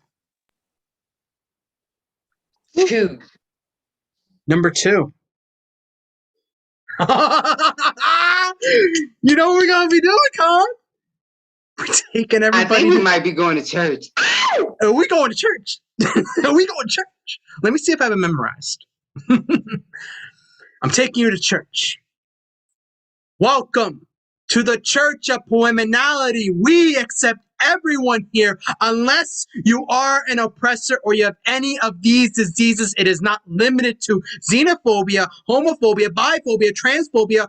2. Number 2. You know what we're going to be doing, Con? We're taking I everybody. think we might be going to church. Are we going to church? Are we going to church? Let me see if I have it memorized. I'm taking you to church. Welcome to the Church of Poeminality. We accept everyone here unless you are an oppressor or you have any of these diseases. It is not limited to xenophobia, homophobia, biphobia, transphobia,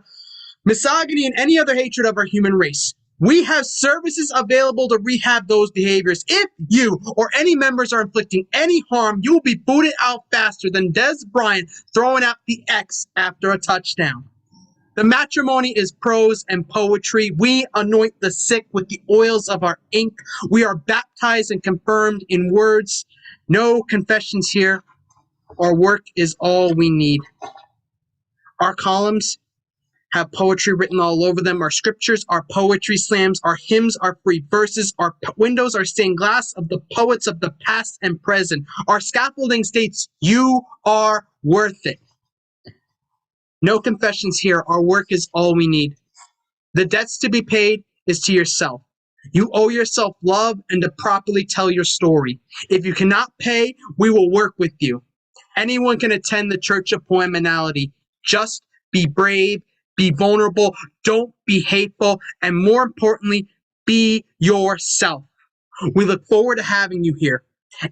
misogyny, and any other hatred of our human race. We have services available to rehab those behaviors. If you or any members are inflicting any harm, you will be booted out faster than Des Bryant throwing out the X after a touchdown. The matrimony is prose and poetry. We anoint the sick with the oils of our ink. We are baptized and confirmed in words. No confessions here. Our work is all we need. Our columns have poetry written all over them. Our scriptures are poetry slams. Our hymns are free verses. Our windows are stained glass of the poets of the past and present. Our scaffolding states, you are worth it. No confessions here. Our work is all we need. The debts to be paid is to yourself. You owe yourself love and to properly tell your story. If you cannot pay, we will work with you. Anyone can attend the Church of Poeminality. Just be brave, be vulnerable, don't be hateful, and more importantly, be yourself. We look forward to having you here.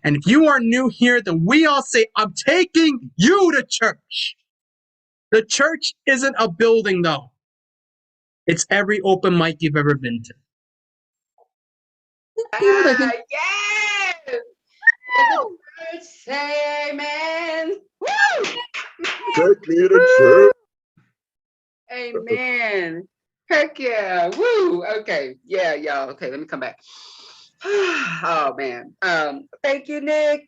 And if you are new here, then we all say, I'm taking you to church. The church isn't a building, though. It's every open mic you've ever been to. Yes! Woo! Church, say amen. Woo! Take me to church. Amen. Heck yeah. Woo. Okay. Yeah, y'all. Okay, let me come back. Oh man. Thank you, Nick.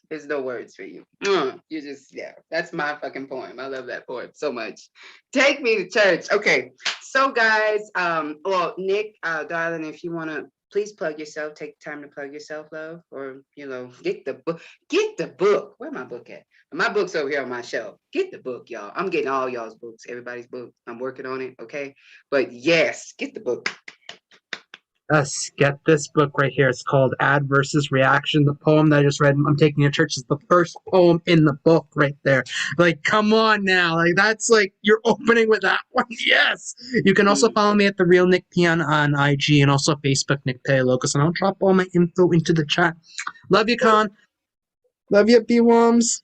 There's no words for you. You just, yeah, that's my fucking poem. I love that poem so much. Take me to church. Okay. So guys, well, Nick, darling, if you want to please plug yourself, take time to plug yourself, love, or get the book. Get the book. Where my book at? My book's over here on my shelf. Get the book, y'all. I'm getting all y'all's books, everybody's book. I'm working on it, okay? But yes, get the book. Yes, get this book right here. It's called Ad versus Reaction. The poem that I just read, I'm taking to church, is the first poem in the book right there. Like, come on now. Like, that's like, you're opening with that one. Yes. You can also follow me at The Real Nick P on IG and also Facebook, Nick Paleolocus. And I'll drop all my info into the chat. Love you, Con. Love you, BWOMS.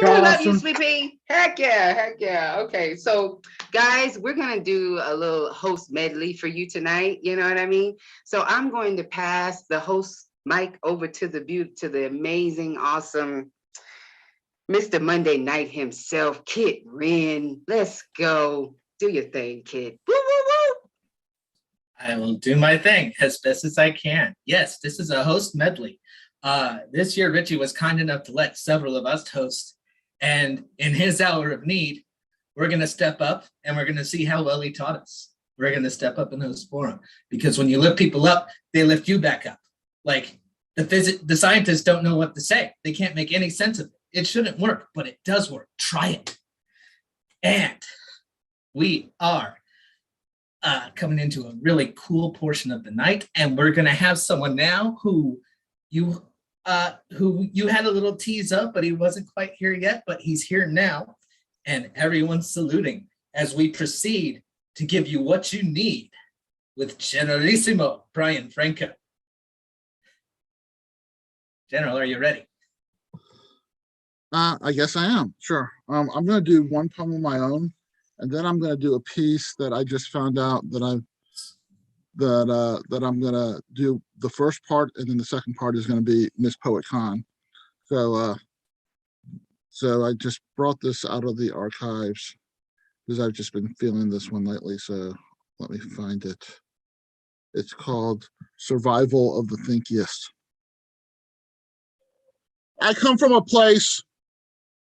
Love you, Sleepy. Heck yeah. Okay, so guys, we're gonna do a little host medley for you tonight. You know what I mean? So I'm going to pass the host mic over to the amazing, awesome Mr. Monday Night himself, Kid Ren. Let's go. Do your thing, kid. Woo, woo, woo. I will do my thing as best as I can. Yes, this is a host medley. This year, Richie was kind enough to let several of us host. And in his hour of need, we're going to step up and we're going to see how well he taught us. We're going to step up and host for him. Because when you lift people up, they lift you back up. Like the scientists don't know what to say. They can't make any sense of it. It shouldn't work, but it does work. Try it. And we are coming into a really cool portion of the night. And we're going to have someone now who you had a little tease up, but he wasn't quite here yet, but he's here now. And everyone's saluting as we proceed to give you what you need with Generalissimo Brian Franco. General, are you ready? I guess I am. Sure. I'm going to do one poem of my own, and then I'm going to do a piece that I just found out that I'm going to do the first part, and then the second part is going to be Miss Poet Con. So I just brought this out of the archives because I've just been feeling this one lately. So let me find it. It's called Survival of the Thinkiest. I come from a place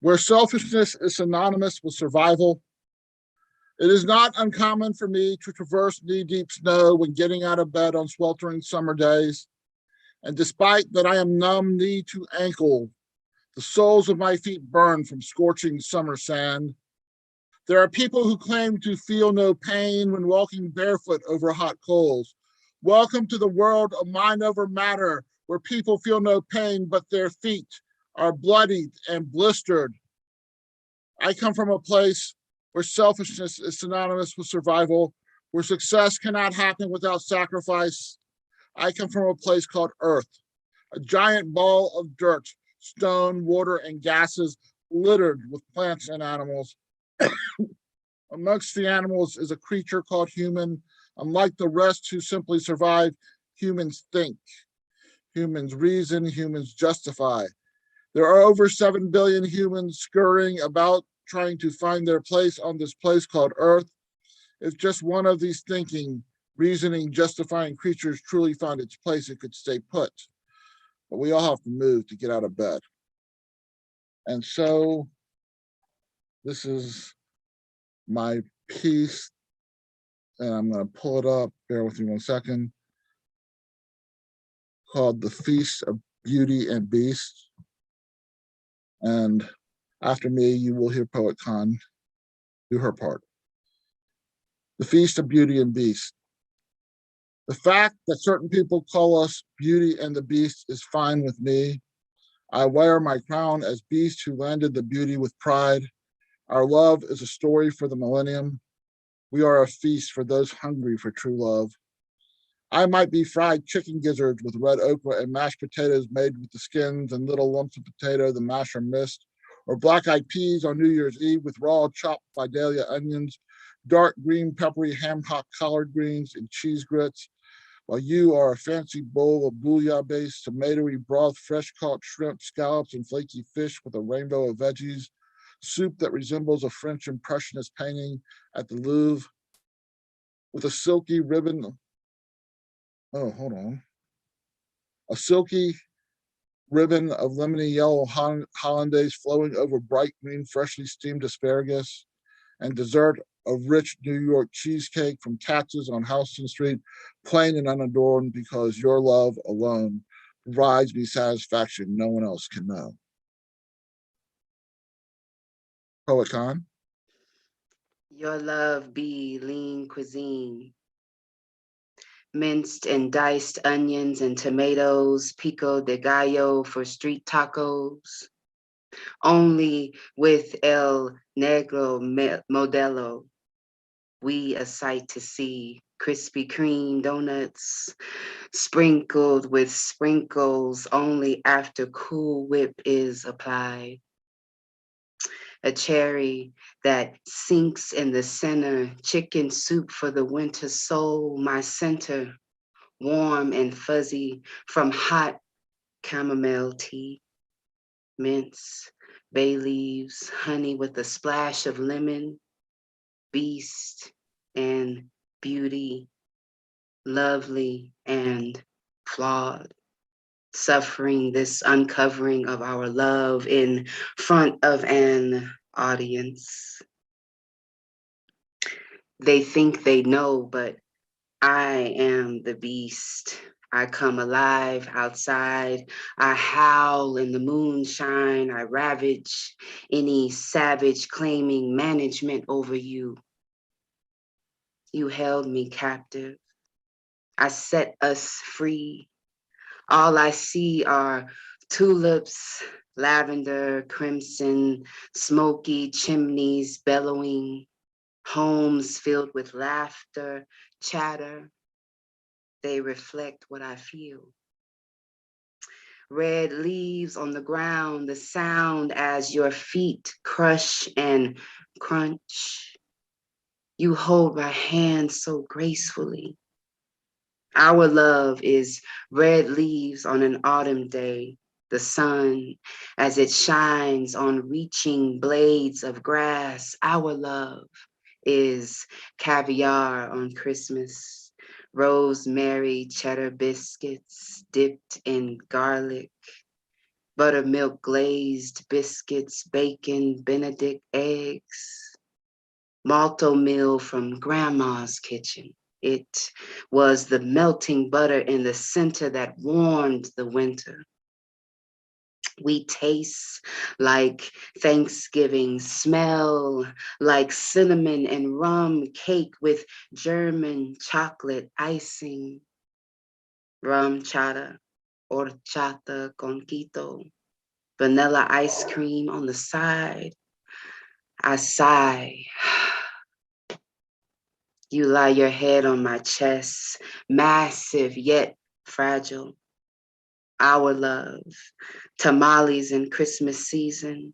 where selfishness is synonymous with survival. It is not uncommon for me to traverse knee-deep snow when getting out of bed on sweltering summer days. And despite that I am numb knee to ankle, the soles of my feet burn from scorching summer sand. There are people who claim to feel no pain when walking barefoot over hot coals. Welcome to the world of mind over matter, where people feel no pain, but their feet are bloodied and blistered. I come from a place where selfishness is synonymous with survival, where success cannot happen without sacrifice. I come from a place called Earth, a giant ball of dirt, stone, water, and gases littered with plants and animals. Amongst the animals is a creature called human. Unlike the rest who simply survive, humans think. Humans reason, humans justify. There are over 7 billion humans scurrying about trying to find their place on this place called Earth. If just one of these thinking, reasoning, justifying creatures truly found its place, it could stay put. But we all have to move to get out of bed. And so this is my piece, and I'm going to pull it up. Bear with me 1 second. Called The Feast of Beauty and Beast. And after me, you will hear Poet Con do her part. The Feast of Beauty and Beast. The fact that certain people call us Beauty and the Beast is fine with me. I wear my crown as Beast who landed the beauty with pride. Our love is a story for the millennium. We are a feast for those hungry for true love. I might be fried chicken gizzards with red okra and mashed potatoes made with the skins and little lumps of potato the masher missed, or black-eyed peas on New Year's Eve with raw chopped Vidalia onions, dark green peppery ham hock collard greens, and cheese grits, while you are a fancy bowl of bouillon-based tomatoey broth, fresh-caught shrimp, scallops, and flaky fish with a rainbow of veggies, soup that resembles a French Impressionist painting at the Louvre, with a silky ribbon. Oh, hold on. A silky ribbon of lemony yellow hollandaise flowing over bright green, freshly steamed asparagus, and dessert of rich New York cheesecake from Katz's on Houston Street, plain and unadorned because your love alone provides me satisfaction no one else can know. Poet Con. Your love be lean cuisine. Minced and diced onions and tomatoes, pico de gallo for street tacos. Only with El Negro Modelo, we a sight to see. Krispy Kreme donuts, sprinkled with sprinkles only after Cool Whip is applied. A cherry that sinks in the center, chicken soup for the winter soul, my center, warm and fuzzy from hot chamomile tea, mints, bay leaves, honey with a splash of lemon, beast and beauty, lovely and flawed, suffering this uncovering of our love in front of an audience. They think they know, but I am the beast. I come alive outside. I howl in the moonshine. I ravage any savage claiming management over you. You held me captive. I set us free. All I see are tulips, lavender, crimson, smoky chimneys bellowing, Homes filled with laughter, chatter. They reflect what I feel. Red leaves on the ground, the sound as your feet crush and crunch. You hold my hand so gracefully. Our love is red leaves on an autumn day, the sun as it shines on reaching blades of grass. Our love is caviar on Christmas, rosemary cheddar biscuits dipped in garlic, buttermilk glazed biscuits, bacon, Benedict eggs, malto meal from grandma's kitchen. It was the melting butter in the center that warmed the winter. We taste like Thanksgiving, smell like cinnamon and rum cake with German chocolate icing, rum chata, horchata con quito, vanilla ice cream on the side. I sigh. You lie your head on my chest, massive yet fragile. Our love, tamales in Christmas season,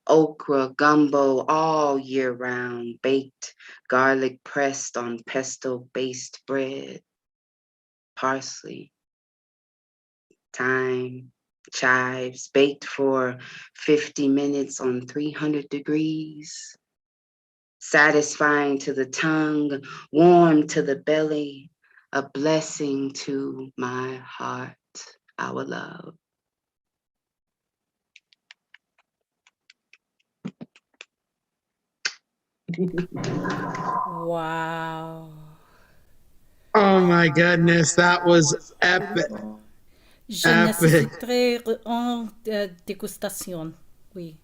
okra, gumbo all year round, baked, garlic pressed on pesto-based bread, parsley, thyme, chives, baked for 50 minutes on 300 degrees, satisfying to the tongue, warm to the belly, a blessing to my heart, our love. Wow. Oh my goodness, that was epic. Je Epic. nécessiterai en dégustation. Oui.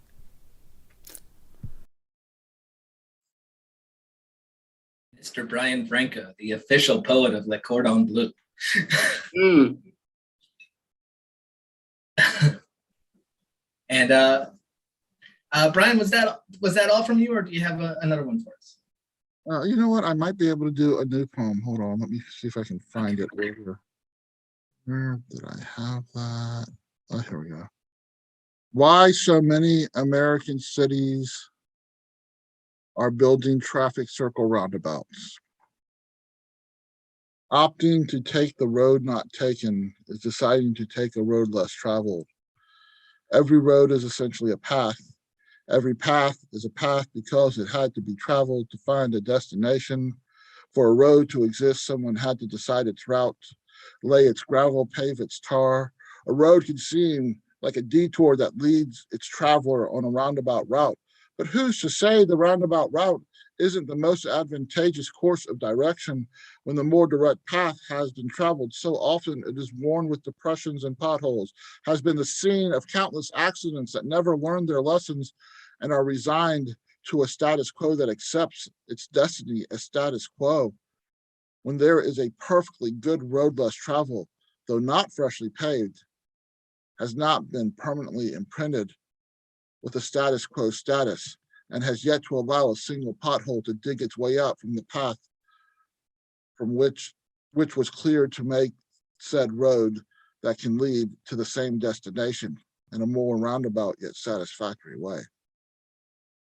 Mr. Brian Franco, the official poet of Le Cordon Bleu. And Brian, was that all from you, or do you have another one for us? You know what? I might be able to do a new poem. Hold on. Let me see if I can find it later. Where did I have that? Oh, here we go. Why so many American cities are building traffic circle roundabouts. Opting to take the road not taken is deciding to take a road less traveled. Every road is essentially a path. Every path is a path because it had to be traveled to find a destination. For a road to exist, someone had to decide its route, lay its gravel, pave its tar. A road can seem like a detour that leads its traveler on a roundabout route. But who's to say the roundabout route isn't the most advantageous course of direction when the more direct path has been traveled? So often it is worn with depressions and potholes, has been the scene of countless accidents that never learned their lessons and are resigned to a status quo that accepts its destiny as status quo. When there is a perfectly good road less traveled, though not freshly paved, has not been permanently imprinted with a status quo status, and has yet to allow a single pothole to dig its way out from the path from which was cleared to make said road that can lead to the same destination in a more roundabout yet satisfactory way.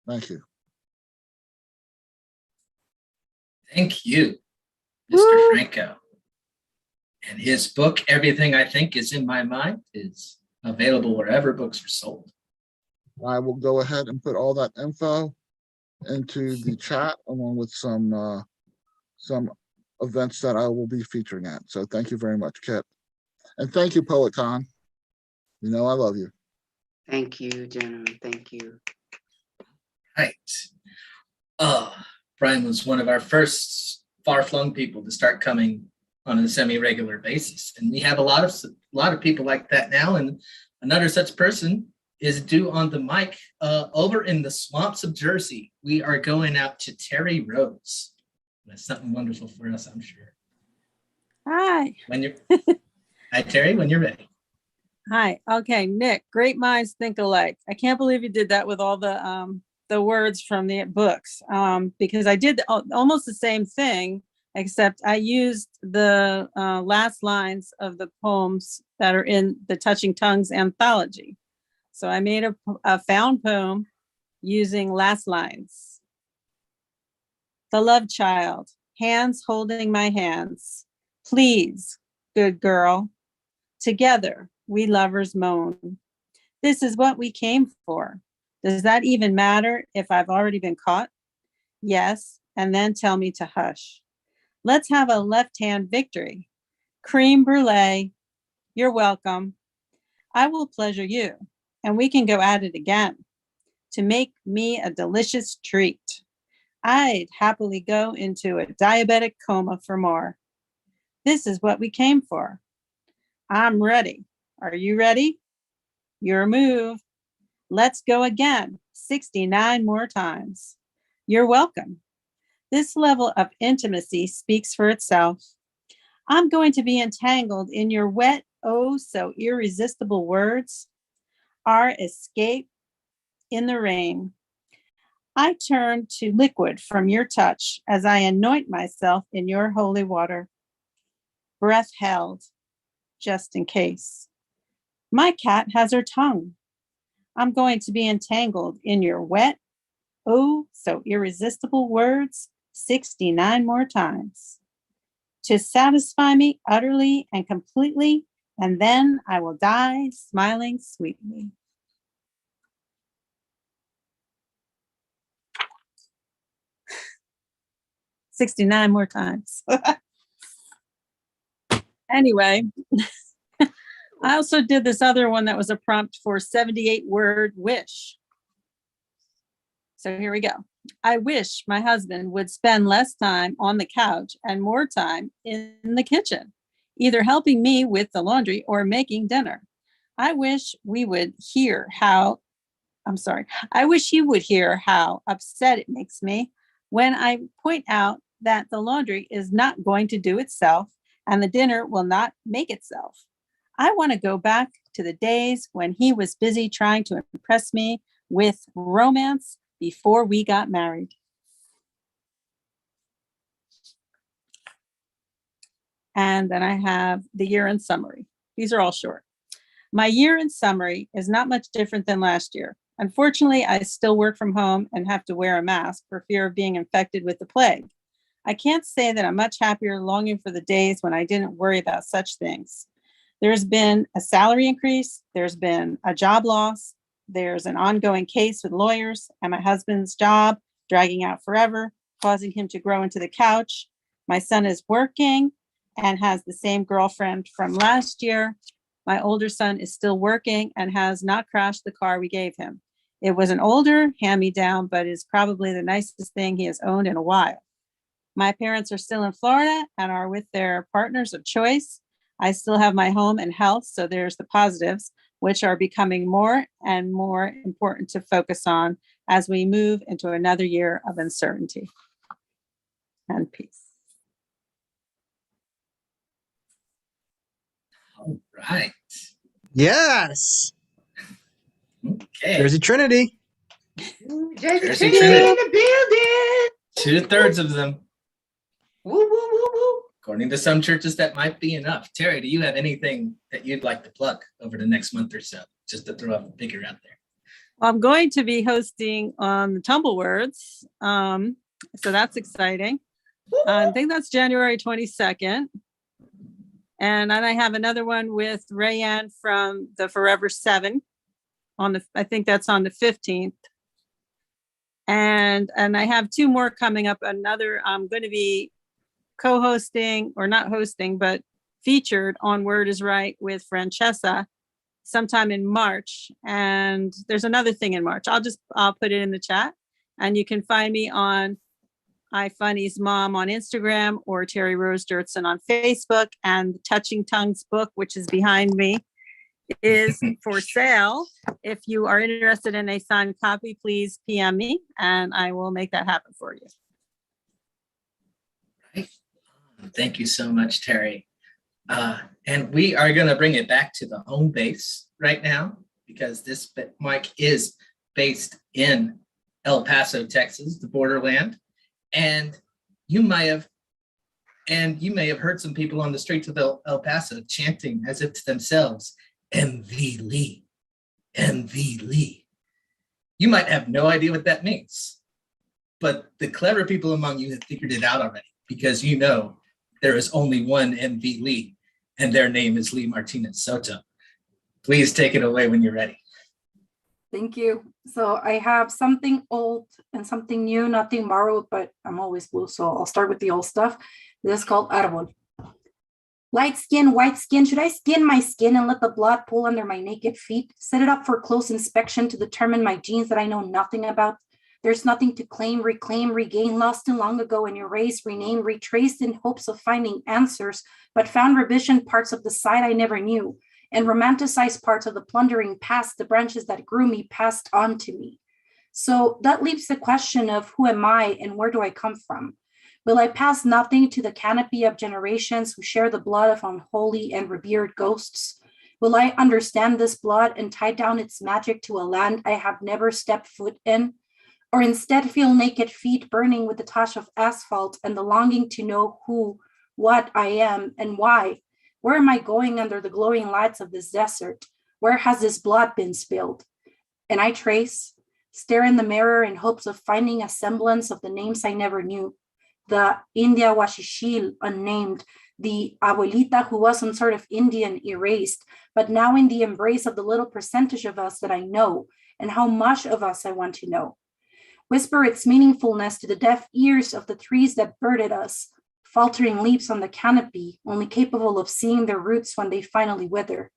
Thank you. Thank you, Mr. Franco. And his book, Everything I Think Is in My Mind, is available wherever books are sold. I will go ahead and put all that info into the chat along with some events that I will be featuring at. So thank you very much, Kit. And thank you, Poet Con. You know I love you. Thank you, gentlemen. Thank you. Right. Brian was one of our first far-flung people to start coming on a semi-regular basis. And we have a lot of people like that now. And another such person is due on the mic over in the swamps of Jersey. We are going out to Terry Rose. That's something wonderful for us, I'm sure. Hi. Hi, Terry, when you're ready. Hi. Okay, Nick, great minds think alike. I can't believe you did that with all the the words from the books because I did almost the same thing, except I used the last lines of the poems that are in the Touching Tongues anthology. So I made a found poem using last lines. The love child, hands holding my hands. Please, good girl. Together, we lovers moan. This is what we came for. Does that even matter if I've already been caught? Yes, and then tell me to hush. Let's have a left-hand victory. Cream brulee, you're welcome. I will pleasure you, and we can go at it again to make me a delicious treat. I'd happily go into a diabetic coma for more. This is what we came for. I'm ready. Are you ready? Your move. Let's go again, 69 more times. You're welcome. This level of intimacy speaks for itself. I'm going to be entangled in your wet, oh so irresistible words. Our escape in the rain. I turn to liquid from your touch as I anoint myself in your holy water. Breath held, just in case. My cat has her tongue. I'm going to be entangled in your wet, oh so irresistible words 69 more times. To satisfy me utterly and completely, and then I will die smiling sweetly. "69 more times." Anyway, I also did this other one that was a prompt for 78-word wish. So here we go. I wish my husband would spend less time on the couch and more time in the kitchen, either helping me with the laundry or making dinner. I wish he would hear how upset it makes me when I point out that the laundry is not going to do itself and the dinner will not make itself. I want to go back to the days when he was busy trying to impress me with romance before we got married. And then I have the year in summary. These are all short. My year in summary is not much different than last year. Unfortunately, I still work from home and have to wear a mask for fear of being infected with the plague. I can't say that I'm much happier longing for the days when I didn't worry about such things. There's been a salary increase, there's been a job loss, there's an ongoing case with lawyers, and my husband's job dragging out forever, causing him to grow into the couch. My son is working and has the same girlfriend from last year. My older son is still working and has not crashed the car we gave him. It was an older hand-me-down, but is probably the nicest thing he has owned in a while. My parents are still in Florida and are with their partners of choice. I still have my home and health, so there's the positives, which are becoming more and more important to focus on as we move into another year of uncertainty and peace. All right. Yes. Okay. Jersey Trinity. Jersey Trinity in the building. 2/3 of them. Woo, woo, woo, woo. According to some churches, that might be enough. Terry, do you have anything that you'd like to plug over the next month or so, just to throw a figure out there? I'm going to be hosting on the Tumblewords, so that's exciting. I think that's January 22nd. And then I have another one with Rayanne from the Forever 7 I think that's on the 15th. And I have two more coming up. Another, I'm going to be co-hosting, or not hosting, but featured on Word is Right with Francesca sometime in March. And there's another thing in March. I'll put it in the chat, and you can find me on iFunny's mom on Instagram or Terry Rose Dirtson on Facebook. And the Touching Tongues book, which is behind me, is for sale. If you are interested in a signed copy, please PM me and I will make that happen for you. Right. Thank you so much, Terry. And we are going to bring it back to the home base right now, because this mic is based in El Paso, Texas, the borderland. And you may have heard some people on the streets of El Paso chanting as if to themselves, MV Lee, MV Lee. You might have no idea what that means, but the clever people among you have figured it out already, because you know there is only one MV Lee, and their name is Lee Martinez Soto. Please take it away when you're ready. Thank you. So I have something old and something new, nothing borrowed, but I'm always blue, so I'll start with the old stuff. This is called Arbol. Light skin, white skin, should I skin my skin and let the blood pool under my naked feet? Set it up for close inspection to determine my genes that I know nothing about? There's nothing to claim, reclaim, regain, lost and long ago, and erase, rename, retraced in hopes of finding answers, but found revision parts of the side I never knew, and romanticized parts of the plundering past, the branches that grew me passed on to me. So that leaves the question of who am I and where do I come from? Will I pass nothing to the canopy of generations who share the blood of unholy and revered ghosts? Will I understand this blood and tie down its magic to a land I have never stepped foot in? Or instead feel naked feet burning with the touch of asphalt and the longing to know who, what I am, and why? Where am I going under the glowing lights of this desert? Where has this blood been spilled? And I trace, stare in the mirror in hopes of finding a semblance of the names I never knew. The India Washishil, unnamed, the abuelita who was some sort of Indian erased, but now in the embrace of the little percentage of us that I know, and how much of us I want to know. Whisper its meaningfulness to the deaf ears of the trees that birded us, faltering leaves on the canopy, only capable of seeing their roots when they finally wither.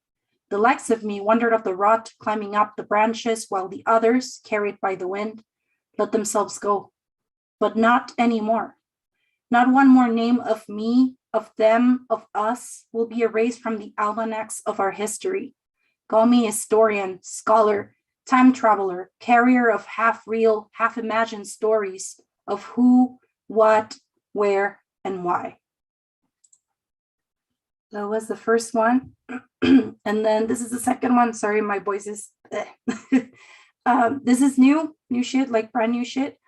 The likes of me wondered of the rot climbing up the branches while the others, carried by the wind, let themselves go. But not anymore. Not one more name of me, of them, of us will be erased from the almanacs of our history. Call me historian, scholar, time traveler, carrier of half-real, half-imagined stories of who, what, where, and why. That was the first one. And then this is the second one. Sorry, my voice is this is new shit, like brand new shit.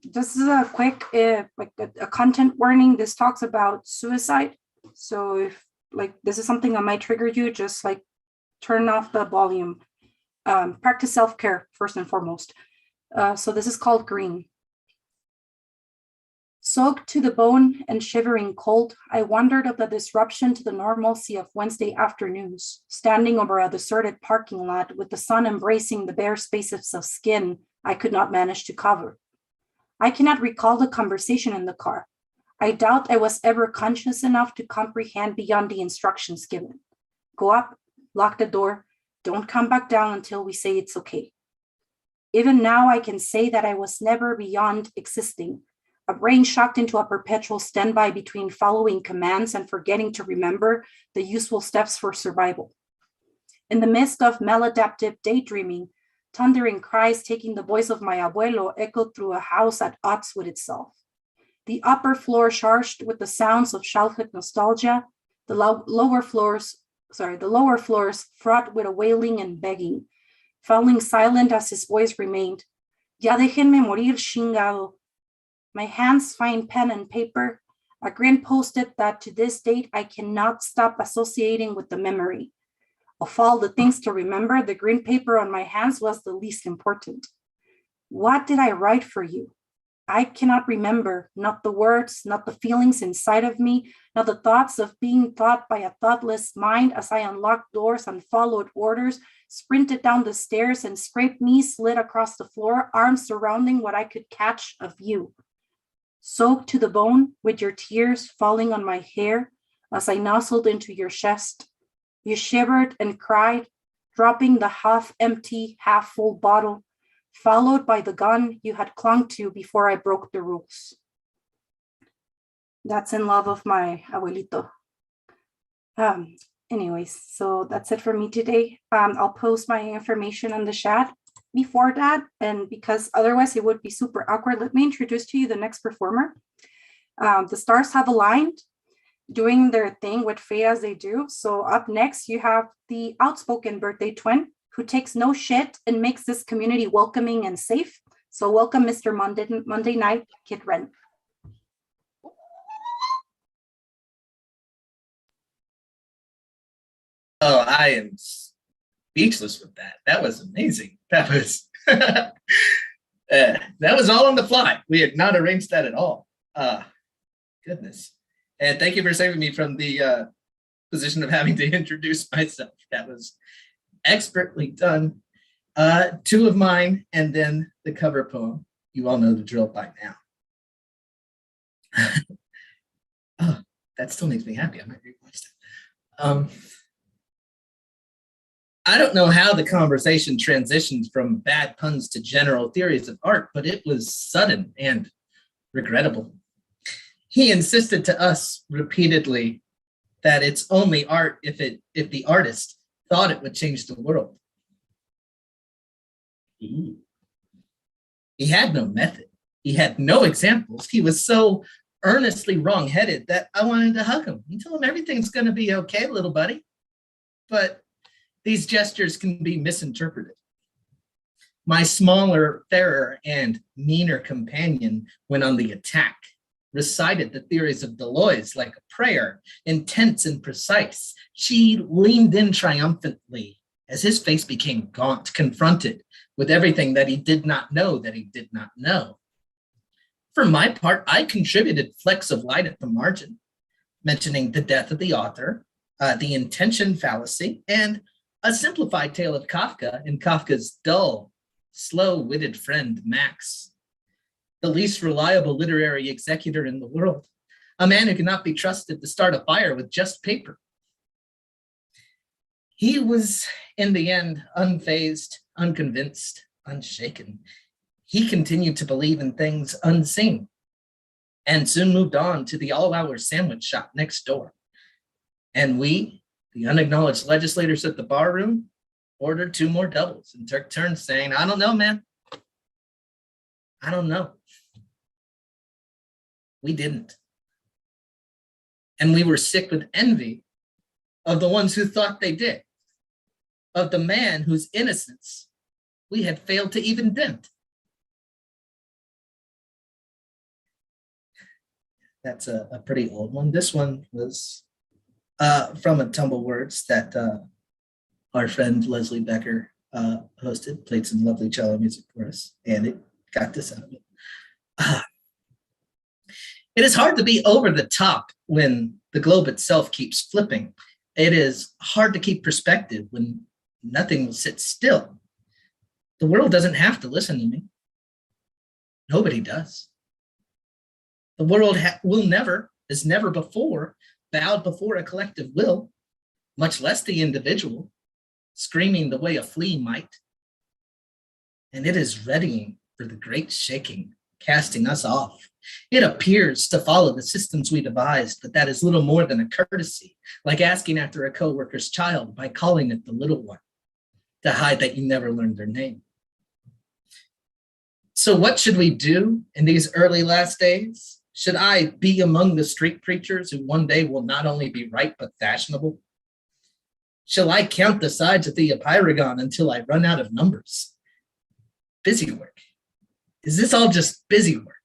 This is a quick like a content warning. This talks about suicide. So if like this is something that might trigger you, just like turn off the volume. Practice self-care first and foremost. So this is called Green. Soaked to the bone and shivering cold, I wondered of the disruption to the normalcy of Wednesday afternoons, standing over a deserted parking lot with the sun embracing the bare spaces of skin I could not manage to cover. I cannot recall the conversation in the car. I doubt I was ever conscious enough to comprehend beyond the instructions given. Go up, lock the door, don't come back down until we say it's okay. Even now I can say that I was never beyond existing, a brain shocked into a perpetual standby between following commands and forgetting to remember the useful steps for survival. In the midst of maladaptive daydreaming, thundering cries taking the voice of my abuelo echoed through a house at odds with itself. The upper floor charged with the sounds of childhood nostalgia, the lower floors fraught with a wailing and begging, falling silent as his voice remained. Ya déjenme morir, chingado. My hands find pen and paper. A grin posted that to this date I cannot stop associating with the memory. Of all the things to remember, the green paper on my hands was the least important. What did I write for you? I cannot remember, not the words, not the feelings inside of me, not the thoughts of being thought by a thoughtless mind as I unlocked doors and followed orders, sprinted down the stairs and scraped knees slid across the floor, arms surrounding what I could catch of you. Soaked to the bone with your tears falling on my hair as I nuzzled into your chest. You shivered and cried, dropping the half-empty, half-full bottle, followed by the gun you had clung to before I broke the rules. That's in love of my abuelito. Anyways, so that's it for me today. I'll post my information in the chat before that, and because otherwise it would be super awkward, let me introduce to you the next performer. The stars have aligned, doing their thing with fate as they do. So up next, you have the outspoken birthday twin who takes no shit and makes this community welcoming and safe. So welcome, Mr. Monday Night, Kid Ren. Oh, I am speechless with that. That was amazing. That was that was all on the fly. We had not arranged that at all. Goodness. And thank you for saving me from the position of having to introduce myself. That was expertly done. Two of mine, and then the cover poem. You all know the drill by now. Oh, that still makes me happy. I might rewatch that. I don't know how the conversation transitioned from bad puns to general theories of art, but it was sudden and regrettable. He insisted to us repeatedly that it's only art if the artist thought it would change the world. Ooh. He had no method. He had no examples. He was so earnestly wrong-headed that I wanted to hug him and tell him everything's going to be okay, little buddy. But these gestures can be misinterpreted. My smaller, fairer, and meaner companion went on the attack, recited the theories of Deleuze like a prayer, intense and precise. She leaned in triumphantly as his face became gaunt, confronted with everything that he did not know that he did not know. For my part, I contributed flecks of light at the margin, mentioning the death of the author, the intention fallacy, and a simplified tale of Kafka and Kafka's dull, slow-witted friend, Max, the least reliable literary executor in the world, a man who cannot be trusted to start a fire with just paper. He was, in the end, unfazed, unconvinced, unshaken. He continued to believe in things unseen and soon moved on to the all-hour sandwich shop next door. And we, the unacknowledged legislators at the bar room, ordered 2 more doubles and took turns saying, I don't know, man. I don't know. We didn't. And we were sick with envy of the ones who thought they did, of the man whose innocence we had failed to even dent. That's a pretty old one. This one was from a Tumble Words that our friend Leslie Becker hosted, played some lovely cello music for us, and it got this out of it. It is hard to be over the top when the globe itself keeps flipping. It is hard to keep perspective when nothing will sit still. The world doesn't have to listen to me. Nobody does. The world will never, as never before, bowed before a collective will, much less the individual, screaming the way a flea might. And it is readying for the great shaking, casting us off. It appears to follow the systems we devised, but that is little more than a courtesy, like asking after a coworker's child by calling it the little one, to hide that you never learned their name. So what should we do in these early last days? Should I be among the street preachers who one day will not only be right but fashionable? Shall I count the sides of the Epiragon until I run out of numbers? Busy work. Is this all just busy work?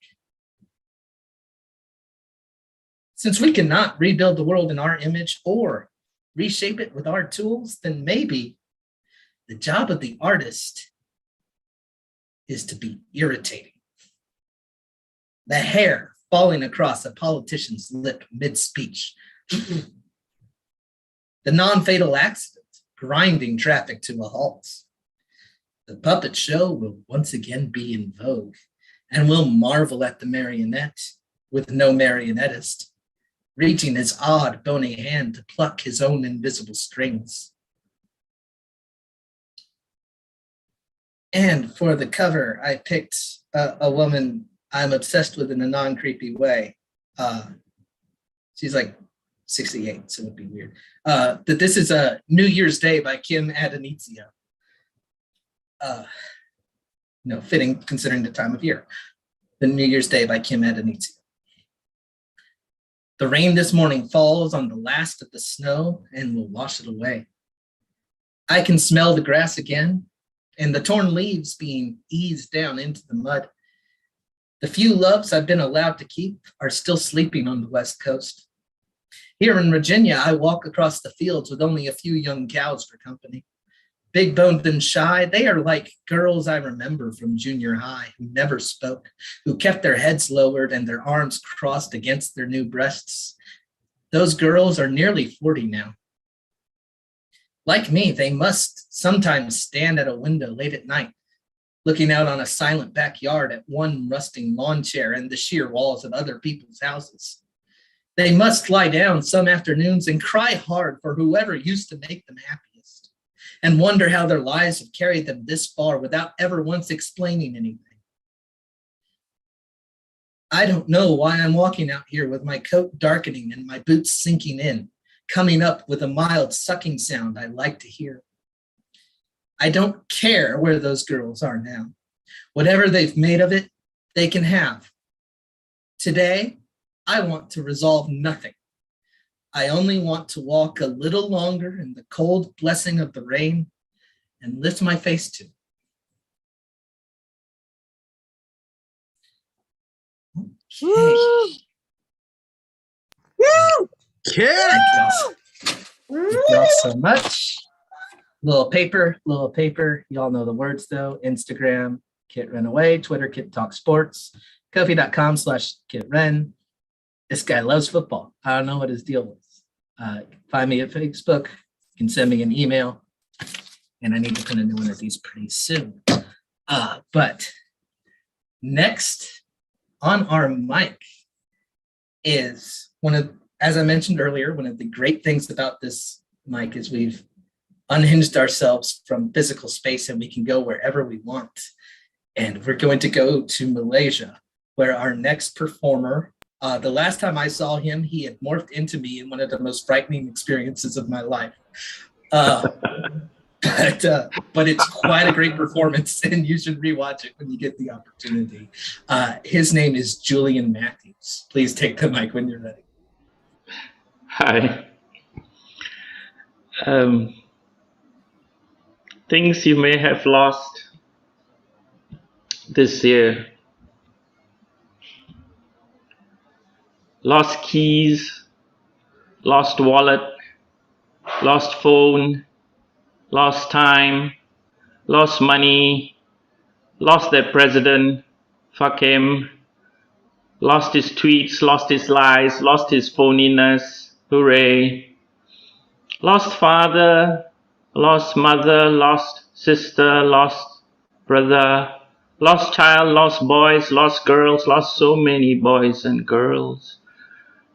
Since we cannot rebuild the world in our image or reshape it with our tools, then maybe the job of the artist is to be irritating. The hair falling across a politician's lip mid-speech. The non-fatal accident, grinding traffic to a halt. The puppet show will once again be in vogue, and we'll marvel at the marionette with no marionettist, reaching his odd bony hand to pluck his own invisible strings. And for the cover, I picked a woman I'm obsessed with in a non-creepy way. She's like 68, so it would be weird. That this is a New Year's Day by Kim Adenizio. Fitting considering the time of year. The New Year's Day by Kim Adenizio. The rain this morning falls on the last of the snow and will wash it away. I can smell the grass again, and the torn leaves being eased down into the mud. The few loves I've been allowed to keep are still sleeping on the West Coast. Here in Virginia, I walk across the fields with only a few young cows for company. Big boned and shy, they are like girls I remember from junior high who never spoke, who kept their heads lowered and their arms crossed against their new breasts. Those girls are nearly 40 now. Like me, they must sometimes stand at a window late at night, looking out on a silent backyard at one rusting lawn chair and the sheer walls of other people's houses. They must lie down some afternoons and cry hard for whoever used to make them happiest, and wonder how their lives have carried them this far without ever once explaining anything. I don't know why I'm walking out here with my coat darkening and my boots sinking in, coming up with a mild sucking sound I like to hear. I don't care where those girls are now. Whatever they've made of it, they can have. Today, I want to resolve nothing. I only want to walk a little longer in the cold blessing of the rain and lift my face to. Okay. Woo! Thank y'all so much. Little paper. Y'all know the words though. Instagram, Kit Ren Away. Twitter, Kit Talk Sports. Kofi.com/KitRen. This guy loves football. I don't know what his deal was. Find me at Facebook. You can send me an email. And I need to print a new one of these pretty soon. But next on our mic is as I mentioned earlier, one of the great things about this mic is we've unhinged ourselves from physical space and we can go wherever we want. And we're going to go to Malaysia, where our next performer, the last time I saw him, he had morphed into me in one of the most frightening experiences of my life. But it's quite a great performance, and you should rewatch it when you get the opportunity. His name is Julian Matthews. Please take the mic when you're ready. Hi. Things you may have lost this year. Lost keys, lost wallet, lost phone, lost time, lost money, lost their president, fuck him, lost his tweets, lost his lies, lost his phoniness, hooray. Lost father, lost mother, lost sister, lost brother, lost child, lost boys, lost girls, lost so many boys and girls.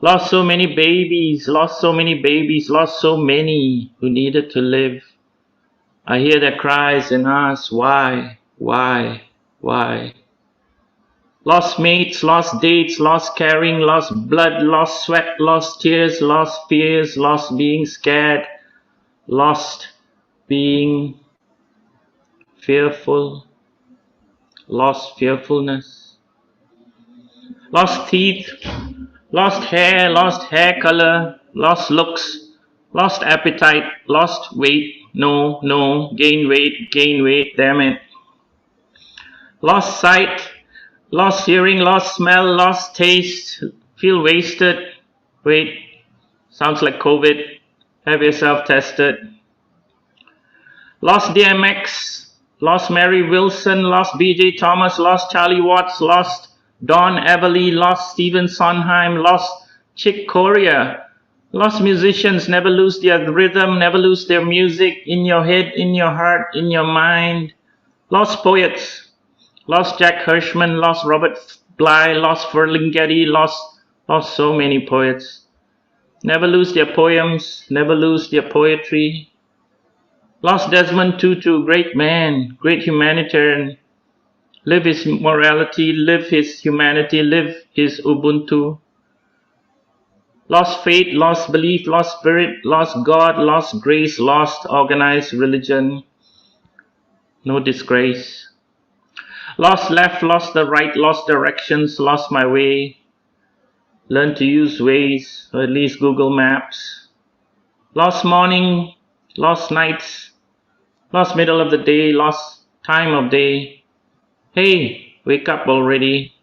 Lost so many babies, lost so many babies, lost so many who needed to live. I hear their cries and ask, why? Lost mates, lost dates, lost caring, lost blood, lost sweat, lost tears, lost fears, lost being scared, lost being fearful, lost fearfulness. Lost teeth, lost hair color, lost looks, lost appetite, lost weight, no, gain weight, damn it. Lost sight, lost hearing, lost smell, lost taste, feel wasted. Wait, sounds like COVID. Have yourself tested. Lost DMX, lost Mary Wilson, lost BJ Thomas, lost Charlie Watts, lost Don Everly, lost Stephen Sondheim, lost Chick Corea. Lost musicians never lose their rhythm, never lose their music in your head, in your heart, in your mind. Lost poets, lost Jack Hirschman, lost Robert Bly, lost Ferlinghetti, lost so many poets. Never lose their poems, never lose their poetry. Lost Desmond Tutu, great man, great humanitarian. Live his morality, live his humanity, live his Ubuntu. Lost faith, lost belief, lost spirit, lost God, lost grace, lost organized religion. No disgrace. Lost left, lost the right, lost directions, lost my way. Learn to use Waze, or at least Google Maps. Lost morning, lost nights, lost middle of the day, lost time of day. Hey, wake up already.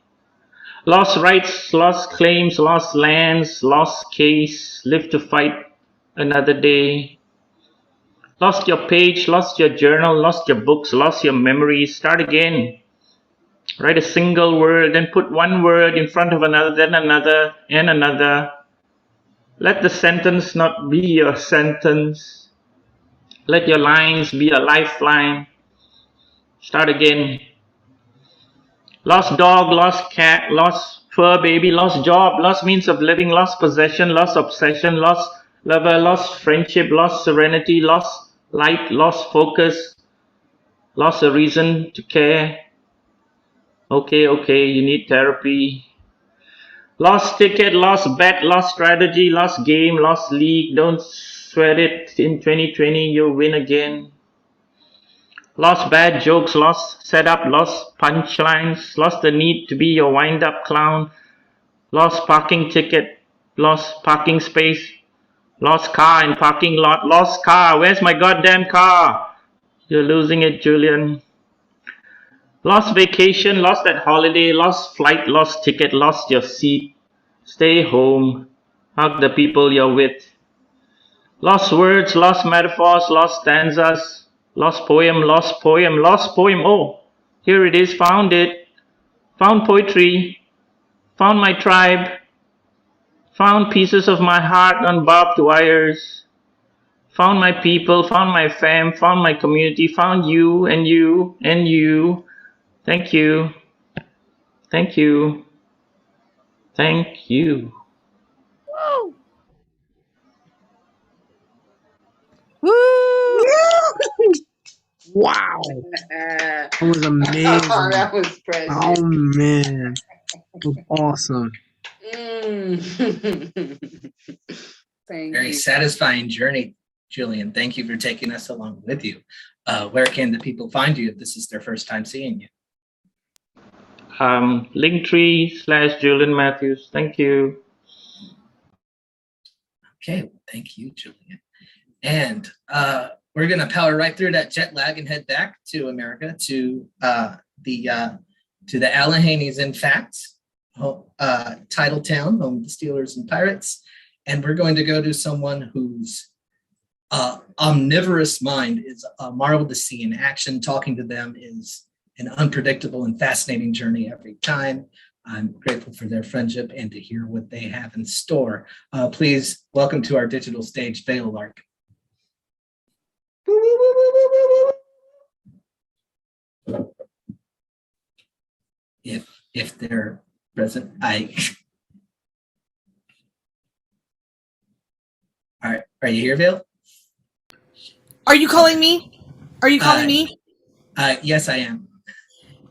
Lost rights, lost claims, lost lands, lost case, live to fight another day. Lost your page, lost your journal, lost your books, lost your memories. Start again. Write a single word, then put one word in front of another, then another, and another. Let the sentence not be your sentence. Let your lines be a lifeline. Start again. Lost dog, lost cat, lost fur baby, lost job, lost means of living, lost possession, lost obsession, lost lover, lost friendship, lost serenity, lost light, lost focus, lost a reason to care. Okay, you need therapy. Lost ticket, lost bet, lost strategy, lost game, lost league. Don't sweat it. In 2020, you'll win again. Lost bad jokes, lost setup, lost punchlines, lost the need to be your wind-up clown, lost parking ticket, lost parking space, lost car in parking lot, lost car. Where's my goddamn car? You're losing it, Julian. Lost vacation, lost that holiday, lost flight, lost ticket, lost your seat. Stay home. Hug the people you're with. Lost words, lost metaphors, lost stanzas, lost poem, lost poem, lost poem. Oh, here it is, found it. Found poetry. Found my tribe. Found pieces of my heart on barbed wires. Found my people, found my fam, found my community, found you and you and you. Thank you. Thank you. Thank you. Woo! Woo! Wow, that was amazing. Oh, that was precious. Oh man, that was awesome. Thank Very you. satisfying journey, Julian. Thank you for taking us along with you. Where can the people find you if this is their first time seeing you? Linktree/Julian Matthews. Thank you. Okay, well, thank you, Julian. And we're gonna power right through that jet lag and head back to America to the Alleghenies, in fact, title town, home of the Steelers and Pirates. And we're going to go to someone whose omnivorous mind is a marvel to see in action. Talking to them is an unpredictable and fascinating journey every time. I'm grateful for their friendship and to hear what they have in store. Please welcome to our digital stage, Vale Lark. If they're present, All right, are you here, Vale? Are you calling me? Are you calling me? Yes, I am.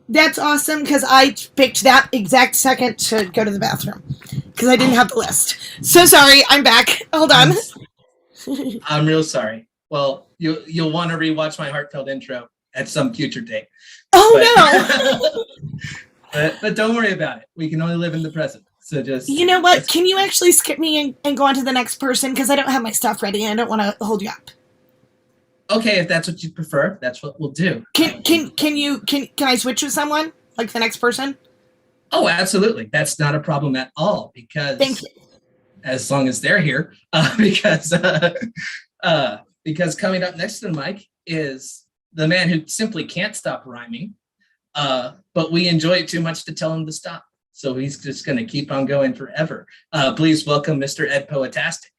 That's awesome because I picked that exact second to go to the bathroom because I didn't have the list. So sorry, I'm back. Hold on. I'm real sorry. Well, you'll want to rewatch my heartfelt intro at some future date. Oh no! but don't worry about it. We can only live in the present. So just you know what? Can you actually skip me and go on to the next person because I don't have my stuff ready and I don't want to hold you up. Okay, if that's what you prefer, that's what we'll do. Can I switch with someone like the next person? Oh, absolutely. That's not a problem at all because thank you. As long as they're here, because coming up next to the mic is the man who simply can't stop rhyming, but we enjoy it too much to tell him to stop. So he's just going to keep on going forever. Please welcome Mr. Ed Poetastic.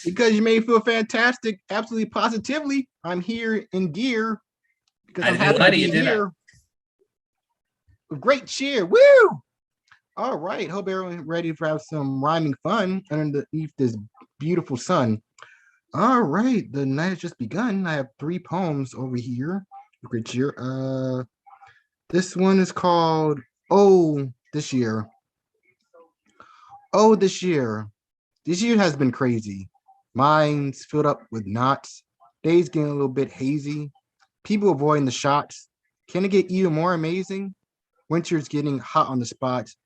Because you made me feel fantastic, absolutely positively. I'm here in gear because I'm happy to be here. With great cheer, woo! All right, hope everyone's ready to have some rhyming fun underneath this beautiful sun. All right, the night has just begun. I have 3 poems over here. Great cheer. This one is called "Oh This Year." Oh, this year. This year has been crazy. Minds filled up with knots, days getting a little bit hazy, people avoiding the shots. Can it get even more amazing? Winter's getting hot on the spots.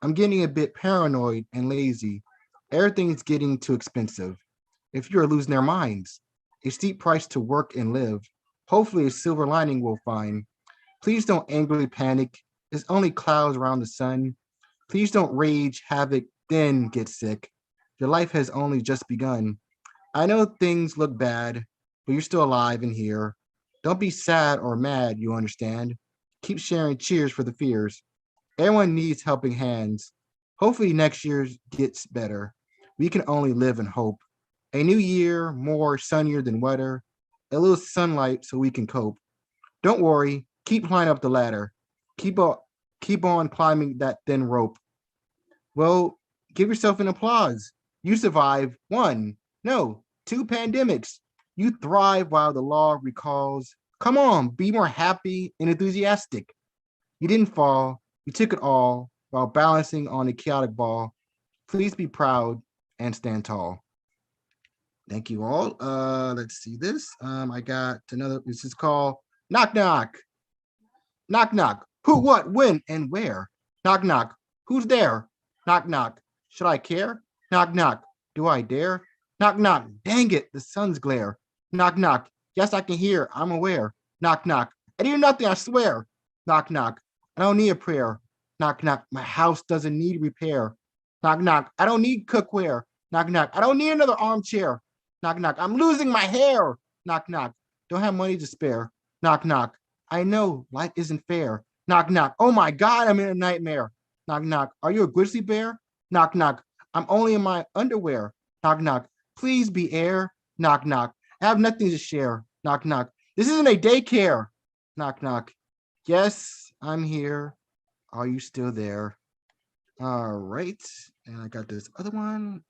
I'm getting a bit paranoid and lazy. Everything's getting too expensive. If you are losing their minds, a steep price to work and live. Hopefully a silver lining we'll find. Please don't angrily panic. It's only clouds around the sun. Please don't rage havoc, then get sick. Your life has only just begun. I know things look bad, but you're still alive and here. Don't be sad or mad, you understand. Keep sharing cheers for the fears. Everyone needs helping hands. Hopefully next year gets better. We can only live in hope. A new year, more sunnier than weather. A little sunlight so we can cope. Don't worry, keep climbing up the ladder. Keep on climbing that thin rope. Well, give yourself an applause. You survived one, no, two pandemics. You thrive while the law recalls. Come on, be more happy and enthusiastic. You didn't fall, you took it all while balancing on a chaotic ball. Please be proud and stand tall. Thank you all. Let's see this. I got another, this is called Knock Knock. Knock knock. Who, what, when, and where? Knock knock. Who's there? Knock knock. Should I care? Knock knock. Do I dare? Knock knock. Dang it, the sun's glare. Knock knock. Yes, I can hear. I'm aware. Knock knock. I do nothing, I swear. Knock knock. I don't need a prayer. Knock knock. My house doesn't need repair. Knock knock. I don't need cookware. Knock knock. I don't need another armchair. Knock knock. I'm losing my hair. Knock knock. Don't have money to spare. Knock knock. I know life isn't fair. Knock knock. Oh my God, I'm in a nightmare. Knock knock. Are you a grizzly bear? Knock knock. I'm only in my underwear. Knock knock. Please be air. Knock knock. I have nothing to share. Knock knock. This isn't a daycare. Knock knock. Yes, I'm here. Are you still there? All right. And I got this other one.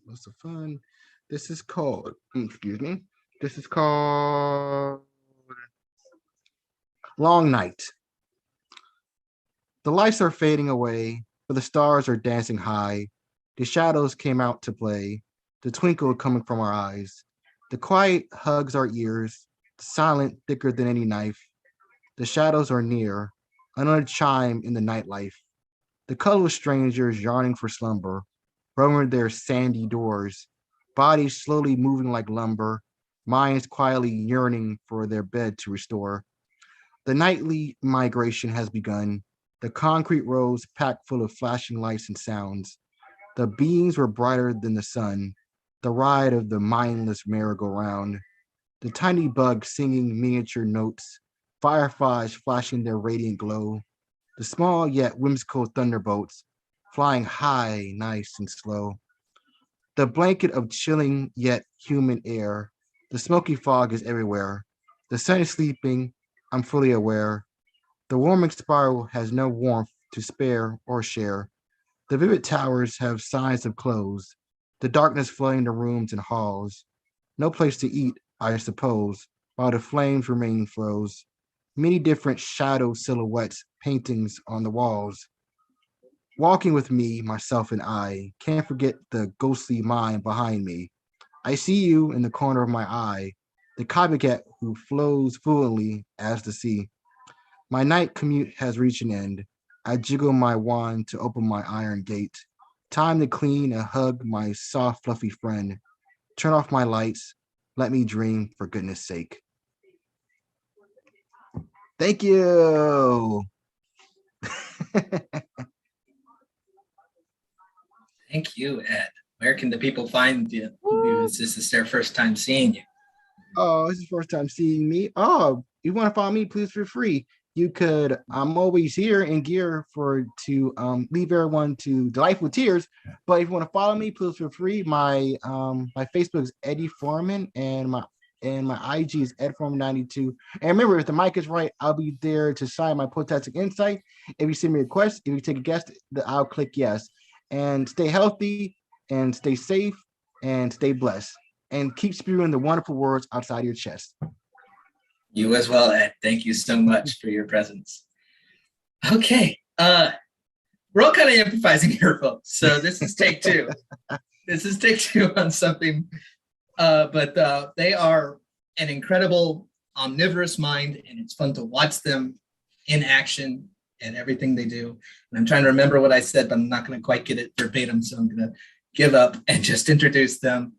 Lots of fun. This is called, excuse me. This is called Long Night. The lights are fading away, but the stars are dancing high. The shadows came out to play, the twinkle coming from our eyes. The quiet hugs our ears, silent thicker than any knife. The shadows are near, another chime in the nightlife. The colorless strangers yearning for slumber, roaming their sandy doors, bodies slowly moving like lumber, minds quietly yearning for their bed to restore. The nightly migration has begun, the concrete roads packed full of flashing lights and sounds. The beams were brighter than the sun, the ride of the mindless merry-go-round. The tiny bugs singing miniature notes, fireflies flashing their radiant glow. The small yet whimsical thunderbolts flying high, nice and slow. The blanket of chilling yet human air, the smoky fog is everywhere. The sun is sleeping, I'm fully aware. The warming spiral has no warmth to spare or share. The vivid towers have signs of close, the darkness flooding the rooms and halls. No place to eat, I suppose, while the flames remain froze. Many different shadow silhouettes, paintings on the walls. Walking with me, myself and I, can't forget the ghostly mind behind me. I see you in the corner of my eye, the copycat who flows fluently as the sea. My night commute has reached an end. I jiggle my wand to open my iron gate. Time to clean and hug my soft, fluffy friend. Turn off my lights. Let me dream for goodness sake. Thank you. Thank you, Ed. Where can the people find you? This is their first time seeing you. Oh, this is the first time seeing me. Oh, you want to follow me? Please feel free. You could. I'm always here in gear to leave everyone to delightful tears. But if you want to follow me, please feel free. My Facebook is Eddie Foreman, and my IG is edforeman92. And remember, if the mic is right, I'll be there to sign my Poetic Insight. If you send me a request, if you take a guest, I'll click yes. And stay healthy, and stay safe, and stay blessed, and keep spewing the wonderful words outside your chest. You as well, Ed. Thank you so much for your presence. Okay, we're all kind of improvising here, folks. So this is take two. This is take two on something, but they are an incredible omnivorous mind, and it's fun to watch them in action and everything they do. And I'm trying to remember what I said, but I'm not going to quite get it verbatim, so I'm going to give up and just introduce them.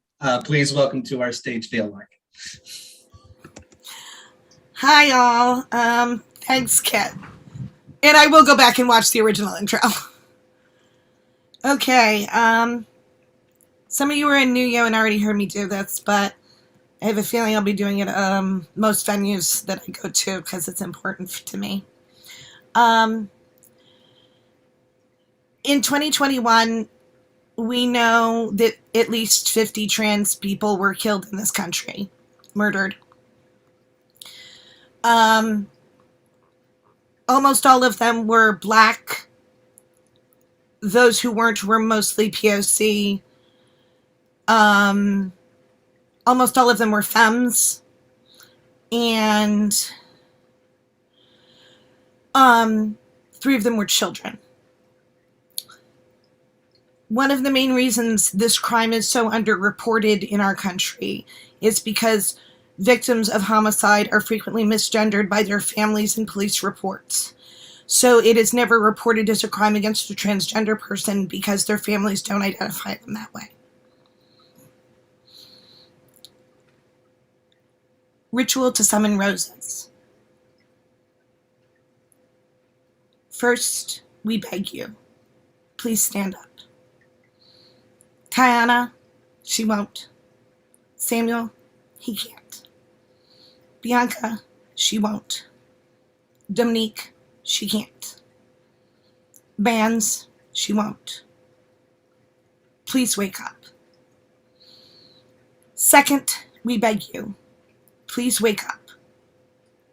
Please welcome to our stage, Dale Lark. Hi, all. Thanks, Kit. And I will go back and watch the original intro. Okay, some of you are in New Yo and already heard me do this, but I have a feeling I'll be doing it most venues that I go to because it's important to me. In 2021, we know that at least 50 trans people were killed in this country, murdered. Almost all of them were Black. Those who weren't were mostly POC. Almost all of them were femmes. And 3 of them were children. One of the main reasons this crime is so underreported in our country is because victims of homicide are frequently misgendered by their families in police reports. So it is never reported as a crime against a transgender person because their families don't identify them that way. Ritual to summon roses. First, we beg you, please stand up. Tiana, she won't. Samuel, he can't. Bianca, she won't. Dominique, she can't. Bands, she won't. Please wake up. Second, we beg you, please wake up.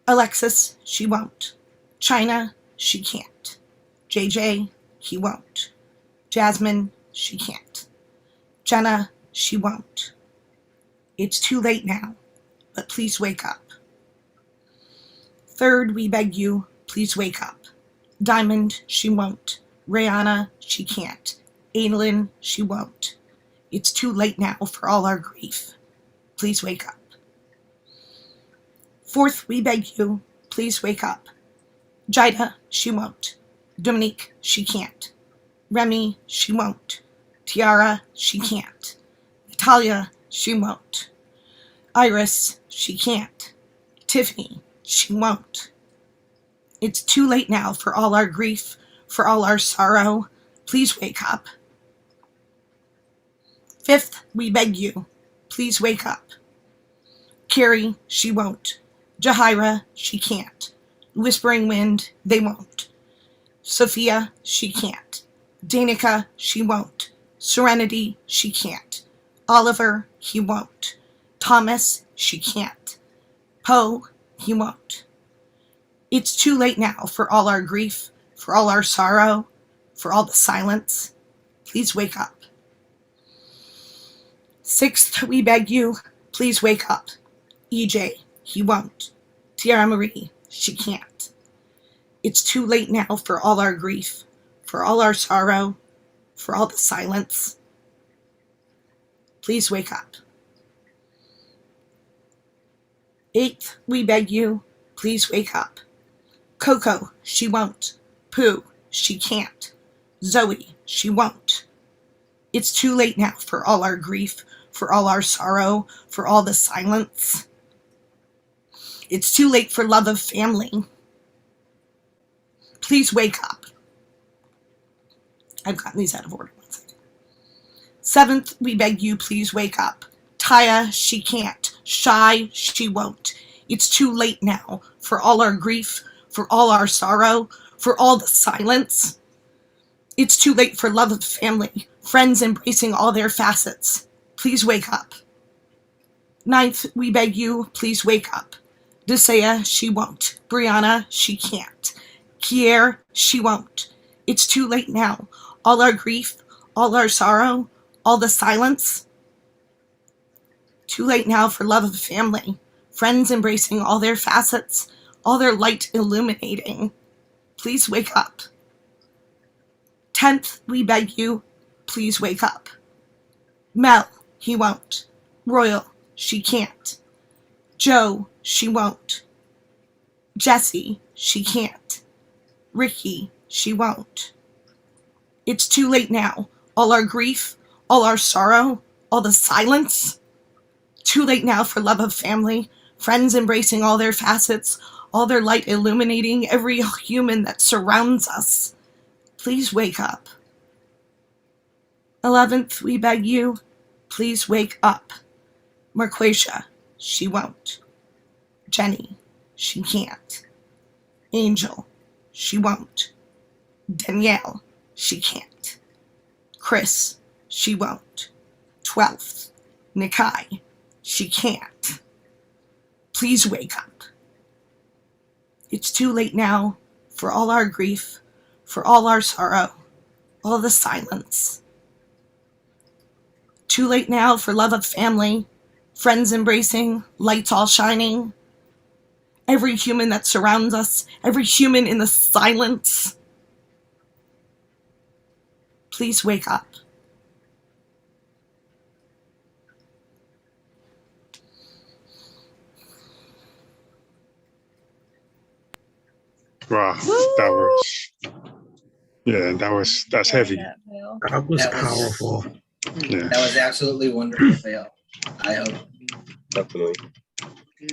Alexis, she won't. China, she can't. JJ, he won't. Jasmine, she can't. Jenna, she won't. It's too late now, but please wake up. Third, we beg you, please wake up. Diamond, she won't. Rihanna, she can't. Adeline, she won't. It's too late now for all our grief. Please wake up. Fourth, we beg you, please wake up. Jida, she won't. Dominique, she can't. Remy, she won't. Tiara, she can't. Natalia, she won't. Iris, she can't. Tiffany, she won't. It's too late now for all our grief, for all our sorrow. Please wake up. Fifth, we beg you, please wake up. Carrie, she won't. Jahira, she can't. Whispering Wind, they won't. Sophia, she can't. Danica, she won't. Serenity, she can't. Oliver, he won't. Thomas, she can't. Poe, he won't. It's too late now for all our grief, for all our sorrow, for all the silence. Please wake up. Sixth, we beg you, please wake up. EJ, he won't. Tiara Marie, she can't. It's too late now for all our grief, for all our sorrow, for all the silence. Please wake up. Eighth, we beg you, please wake up. Coco, she won't. Pooh, she can't. Zoe, she won't. It's too late now for all our grief, for all our sorrow, for all the silence. It's too late for love of family. Please wake up. I've gotten these out of order. 1 second. Seventh, we beg you, please wake up. Taya, she can't. Shy, she won't. It's too late now for all our grief, for all our sorrow, for all the silence. It's too late for love of family, friends embracing all their facets. Please wake up. Ninth, we beg you, please wake up. Desea, she won't. Brianna, she can't. Kier, she won't. It's too late now. All our grief, all our sorrow, all the silence. Too late now for love of family, friends embracing all their facets, all their light illuminating. Please wake up. 10th, we beg you, please wake up. Mel, he won't. Royal, she can't. Joe, she won't. Jessie, she can't. Ricky, she won't. It's too late now. All our grief, all our sorrow, all the silence. Too late now for love of family, friends embracing all their facets, all their light illuminating every human that surrounds us. Please wake up. 11th, we beg you, please wake up. Marquasia, she won't. Jenny, she can't. Angel, she won't. Danielle, she can't. Chris, she won't. 12th, Nikai, she can't. Please wake up. It's too late now for all our grief, for all our sorrow, all the silence. Too late now for love of family, friends embracing, lights all shining. Every human that surrounds us, every human in the silence. Please wake up. Wow, that's heavy. That was That was powerful. Yeah. That was absolutely wonderful, Vale. Definitely.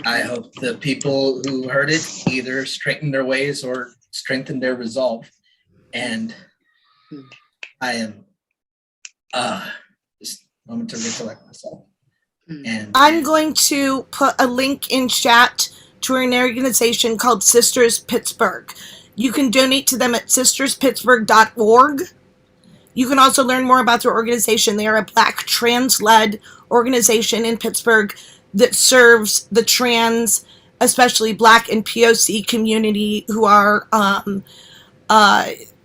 I hope the people who heard it either straightened their ways or strengthened their resolve. And I am just a moment to recollect myself. And I'm going to put a link in chat to an organization called Sisters Pittsburgh. You can donate to them at sisterspittsburgh.org. You can also learn more about their organization. They are a Black trans-led organization in Pittsburgh that serves the trans, especially Black and POC community who are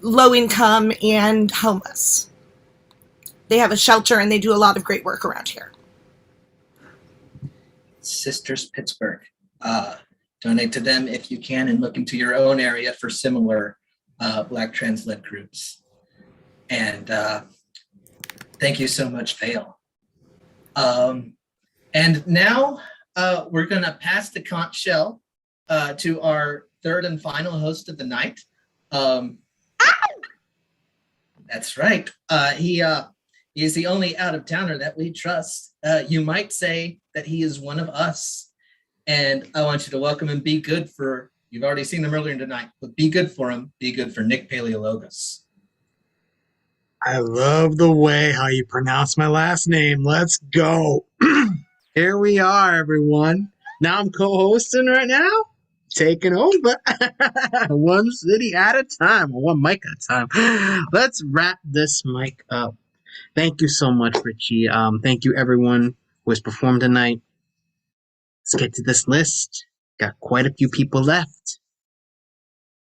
low income and homeless. They have a shelter and they do a lot of great work around here. Sisters Pittsburgh. Donate to them if you can and look into your own area for similar Black trans-led groups. And thank you so much, Vale. And now we're going to pass the conch shell to our third and final host of the night. That's right. He is the only out-of-towner that we trust. You might say that he is one of us. And I want you to welcome him. Be good for, you've already seen him earlier tonight, but be good for him. Be good for Nick Paleologos. I love the way how you pronounce my last name. Let's go. Here we are, everyone. Now I'm co-hosting right now, taking over. One city at a time, or one mic at a time. Let's wrap this mic up. Thank you so much, Richie. Thank you, everyone who has performed tonight. Let's get to this list. Got quite a few people left.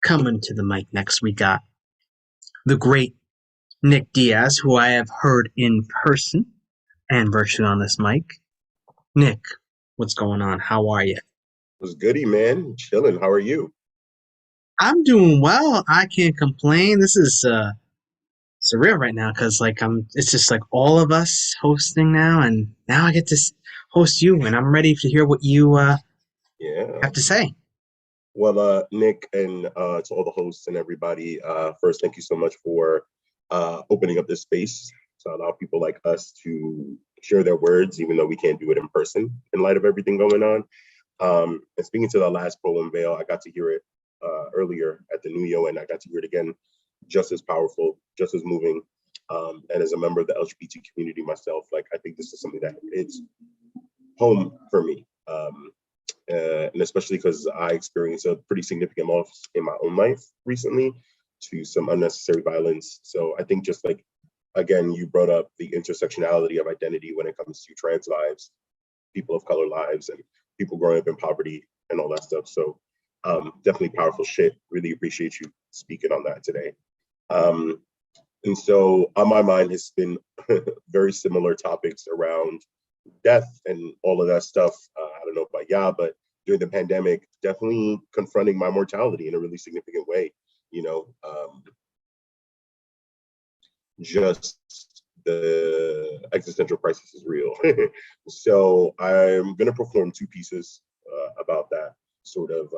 Coming to the mic next, we got the great Nick Diaz, who I have heard in person and virtually on this mic. Nick, what's going on? How are you? What's goody, man? Chilling. How are you? I'm doing well. I can't complain. This is surreal right now because it's just like all of us hosting now, and now I get to host you, and I'm ready to hear what you have to say. Well, Nick, and to all the hosts and everybody, first, thank you so much for opening up this space to allow people like us to share their words, even though we can't do it in person in light of everything going on. And speaking to the last poem, Vale, I got to hear it earlier at the New Year, and I got to hear it again, just as powerful, just as moving. And as a member of the LGBT community myself, I think this is something that hits home for me. And especially because I experienced a pretty significant loss in my own life recently to some unnecessary violence. So I think just again, you brought up the intersectionality of identity when it comes to trans lives, people of color lives, and people growing up in poverty and all that stuff. So definitely powerful shit. Really appreciate you speaking on that today. And so on my mind has been very similar topics around death and all of that stuff. I don't know about y'all, but during the pandemic, definitely confronting my mortality in a really significant way. Just the existential crisis is real. So I'm going to perform two pieces about that, sort of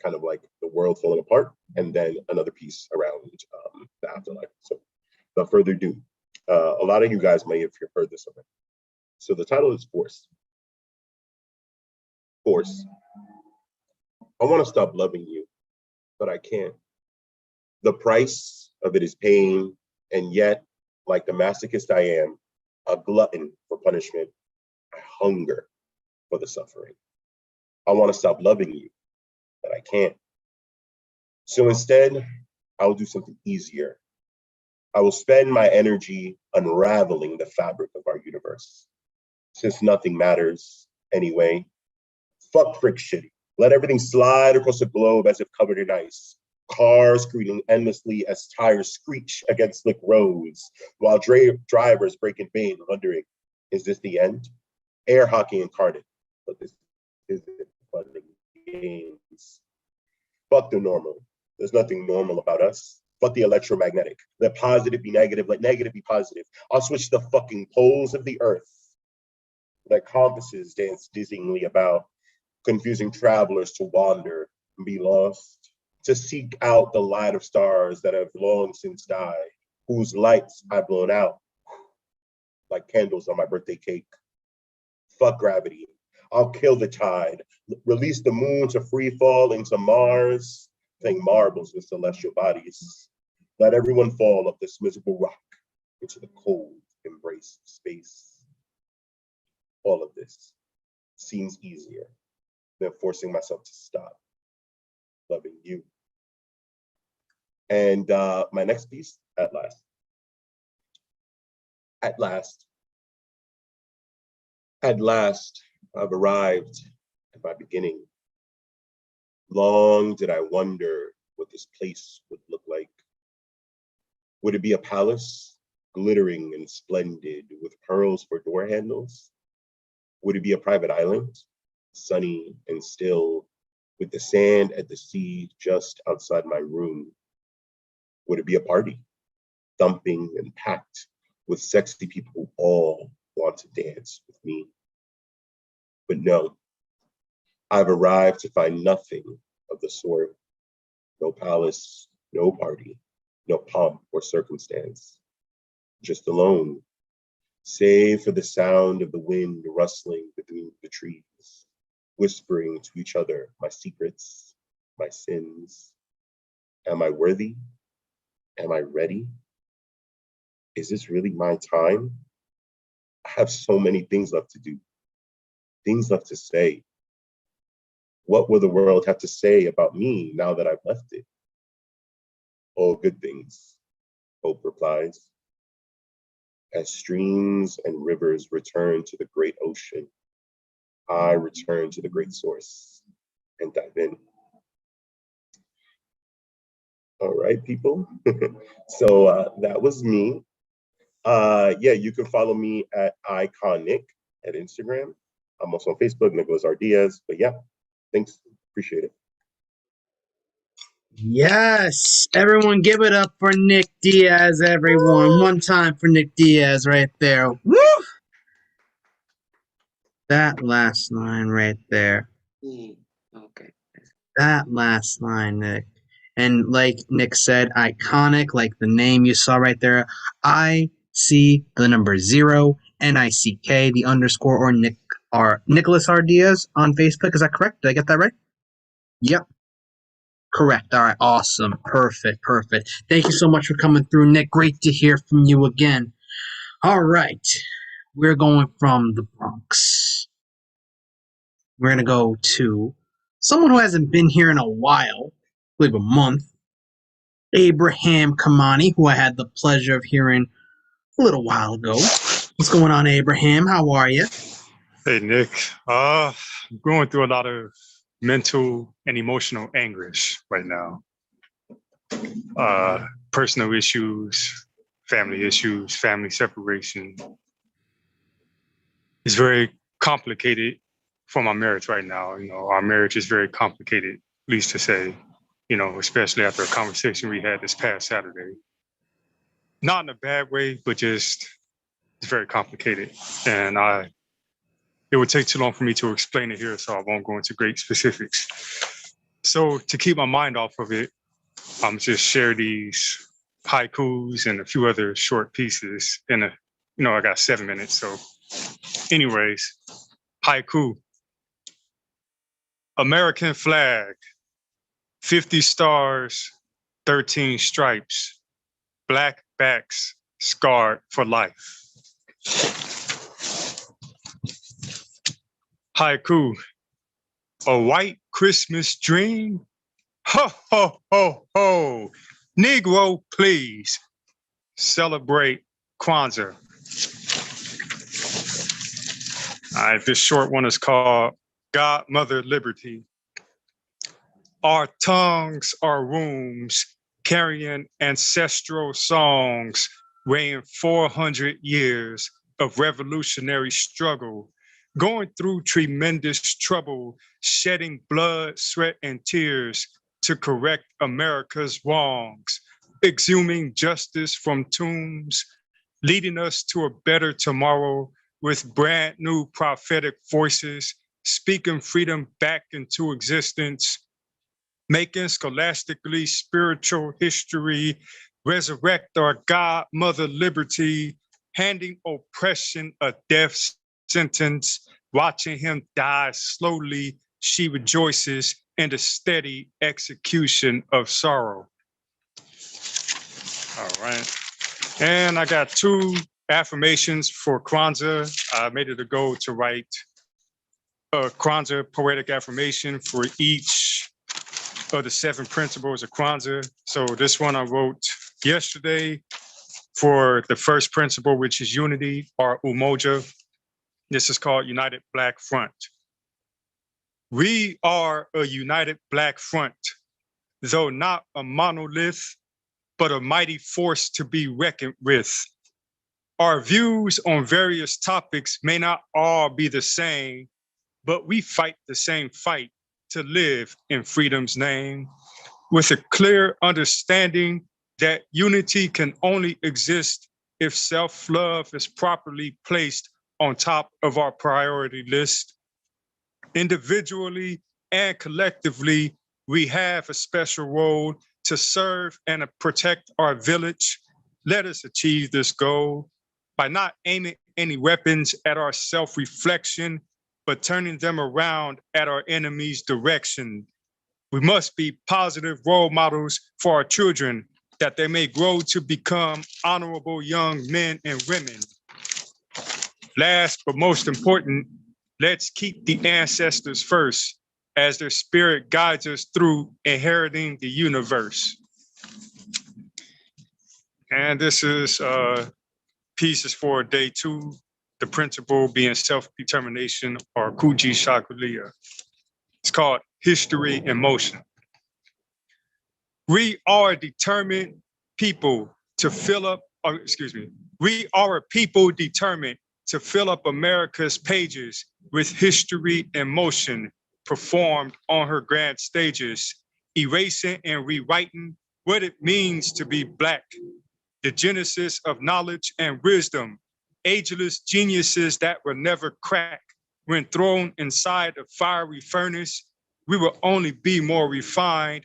kind of like the world falling apart, and then another piece around the afterlife. So without further ado, a lot of you guys may have heard this already. So the title is Force. course. I want to stop loving you, but I can't. The price of it is pain, and yet, like the masochist I am, a glutton for punishment, I hunger for the suffering. I want to stop loving you, but I can't. So instead, I will do something easier. I will spend my energy unraveling the fabric of our universe. Since nothing matters anyway, fuck frick shitty. Let everything slide across the globe as if covered in ice. Cars screaming endlessly as tires screech against slick roads, while drivers break in vain, wondering, is this the end? Air hockey incarnate, but this isn't fun games. Fuck the normal. There's nothing normal about us. Fuck the electromagnetic. Let positive be negative, let negative be positive. I'll switch the fucking poles of the earth. Let compasses dance dizzyingly about, confusing travelers to wander and be lost, to seek out the light of stars that have long since died, whose lights I've blown out like candles on my birthday cake. Fuck gravity. I'll kill the tide, release the moon to free fall into Mars, playing marbles with celestial bodies. Let everyone fall off this miserable rock into the cold embrace of space. All of this seems easier than forcing myself to stop loving you. And my next piece, at last. At last. At last, I've arrived at my beginning. Long did I wonder what this place would look like. Would it be a palace, glittering and splendid with pearls for door handles? Would it be a private island, sunny and still, with the sand at the sea just outside my room? Would it be a party, thumping and packed with sexy people who all want to dance with me? But no, I've arrived to find nothing of the sort. No palace, no party, no pomp or circumstance. Just alone, save for the sound of the wind rustling between the trees, whispering to each other my secrets, my sins. Am I worthy? Am I ready? Is this really my time? I have so many things left to do, things left to say. What will the world have to say about me now that I've left it? All good things, hope replies. As streams and rivers return to the great ocean, I return to the great source and dive in. All right, people. So that was me. Yeah, you can follow me at iconic at Instagram. I'm also on Facebook, Nicholas R. Diaz. But yeah, thanks. Appreciate it. Yes, everyone give it up for Nick Diaz, everyone. One time for Nick Diaz right there. Woo! That last line right there. Okay. That last line, Nick. And like Nick said, iconic, like the name you saw right there. I see the number 0, NICK, the underscore, or Nick or Nicholas R. Diaz on Facebook. Is that correct? Did I get that right? Yep. Correct. All right. Awesome. Perfect. Perfect. Thank you so much for coming through, Nick. Great to hear from you again. All right. We're going from the Bronx. We're going to go to someone who hasn't been here in a while, I believe a month. Abraham Kamani, who I had the pleasure of hearing a little while ago. What's going on, Abraham? How are you? Hey, Nick. I'm going through a lot of mental and emotional anguish right now. Personal issues, family separation. It's very complicated for my marriage right now. You know, our marriage is very complicated, at least to say, you know, especially after a conversation we had this past Saturday. Not in a bad way, but just it's very complicated. And it would take too long for me to explain it here, so I won't go into great specifics. So to keep my mind off of it, I'm just share these haikus and a few other short pieces in a, you know, I got 7 minutes. So anyways, haiku. American flag, 50 stars, 13 stripes, black backs scarred for life. Haiku, a white Christmas dream? Ho, ho, ho, ho. Negro, please celebrate Kwanzaa. All right, this short one is called God, Mother, Liberty. Our tongues are wombs carrying ancestral songs, weighing 400 years of revolutionary struggle, going through tremendous trouble, shedding blood, sweat, and tears to correct America's wrongs, exhuming justice from tombs, leading us to a better tomorrow with brand new prophetic voices, speaking freedom back into existence, making scholastically spiritual history, resurrect our God, Mother Liberty, handing oppression a death sentence, watching him die slowly, she rejoices in the steady execution of sorrow. All right. And I got 2 affirmations for Kwanzaa. I made it a goal to write a Kwanzaa poetic affirmation for each of the 7 principles of Kwanzaa. So this one I wrote yesterday for the first principle, which is unity, or umoja. This is called United Black Front. We are a united Black front, though not a monolith, but a mighty force to be reckoned with. Our views on various topics may not all be the same, but we fight the same fight to live in freedom's name, with a clear understanding that unity can only exist if self-love is properly placed on top of our priority list. Individually and collectively, we have a special role to serve and protect our village. Let us achieve this goal by not aiming any weapons at our self-reflection, but turning them around at our enemy's direction. We must be positive role models for our children, that they may grow to become honorable young men and women. Last but most important, let's keep the ancestors first, as their spirit guides us through inheriting the universe. And this is pieces for day 2, the principle being self-determination, or Kuji Shakulia. It's called History in Motion. We are a determined people to fill up, we are a people determined to fill up America's pages with history in motion, performed on her grand stages, erasing and rewriting what it means to be Black, the genesis of knowledge and wisdom, ageless geniuses that will never crack. When thrown inside a fiery furnace, we will only be more refined,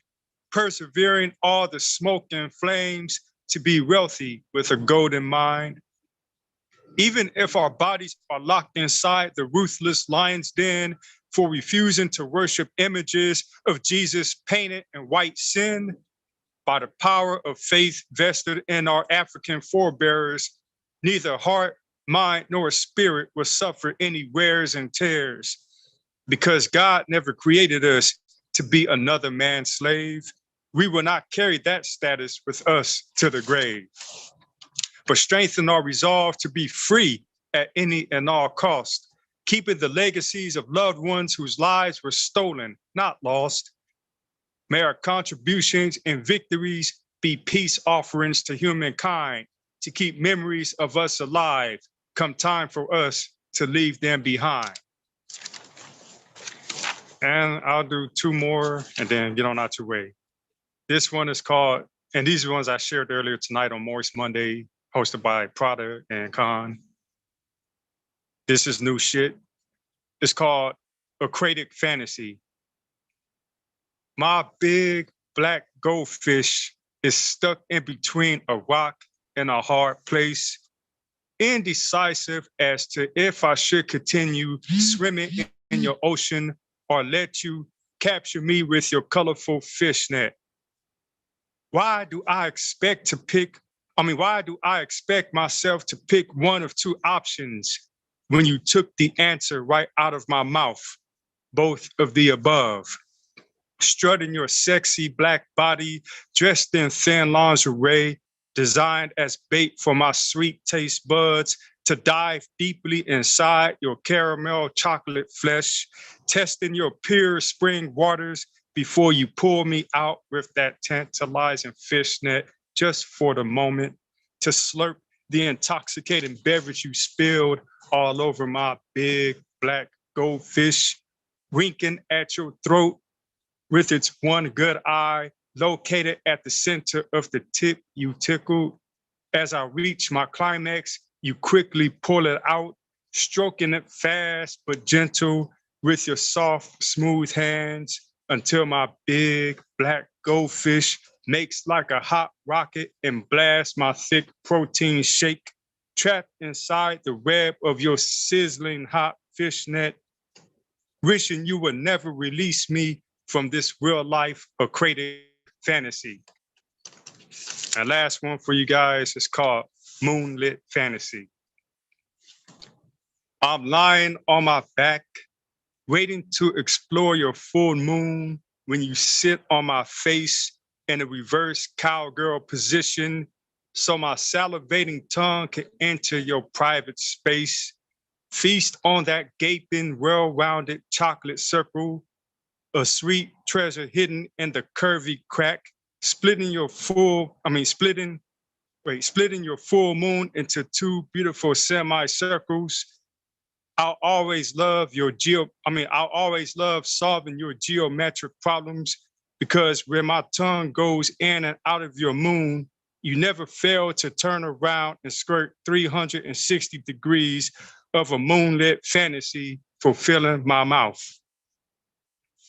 persevering all the smoke and flames to be wealthy with a golden mind. Even if our bodies are locked inside the ruthless lion's den for refusing to worship images of Jesus painted in white sin, by the power of faith vested in our African forebears, neither heart, mind, nor spirit will suffer any wears and tears, because God never created us to be another man's slave. We will not carry that status with us to the grave, but strengthen our resolve to be free at any and all cost, keeping the legacies of loved ones whose lives were stolen, not lost. May our contributions and victories be peace offerings to humankind, to keep memories of us alive, come time for us to leave them behind. And I'll do 2 more and then get on out your way. This one is called, and these are the ones I shared earlier tonight on Moist Monday, hosted by Prada and Khan. This is new shit. It's called Acratic Fantasy. My big Black goldfish is stuck in between a rock and a hard place, indecisive as to if I should continue swimming in your ocean or let you capture me with your colorful fishnet. Why do I expect myself to pick one of two options when you took the answer right out of my mouth? Both of the above. Strutting your sexy black body, dressed in thin lingerie, designed as bait for my sweet taste buds to dive deeply inside your caramel chocolate flesh, testing your pure spring waters before you pull me out with that tantalizing fishnet just for the moment to slurp the intoxicating beverage you spilled all over my big black goldfish, winking at your throat with its one good eye located at the center of the tip you tickled. As I reach my climax, you quickly pull it out, stroking it fast but gentle with your soft, smooth hands until my big black goldfish makes like a hot rocket and blasts my thick protein shake, trapped inside the web of your sizzling hot fishnet, wishing you would never release me from this real life aquatic fantasy. And last one for you guys is called Moonlit Fantasy. I'm lying on my back, waiting to explore your full moon when you sit on my face in a reverse cowgirl position so my salivating tongue can enter your private space. Feast on that gaping, well-rounded chocolate circle, a sweet treasure hidden in the curvy crack, splitting your full moon into two beautiful semicircles. I'll always love solving your geometric problems because where my tongue goes in and out of your moon, you never fail to turn around and skirt 360 degrees of a moonlit fantasy fulfilling my mouth.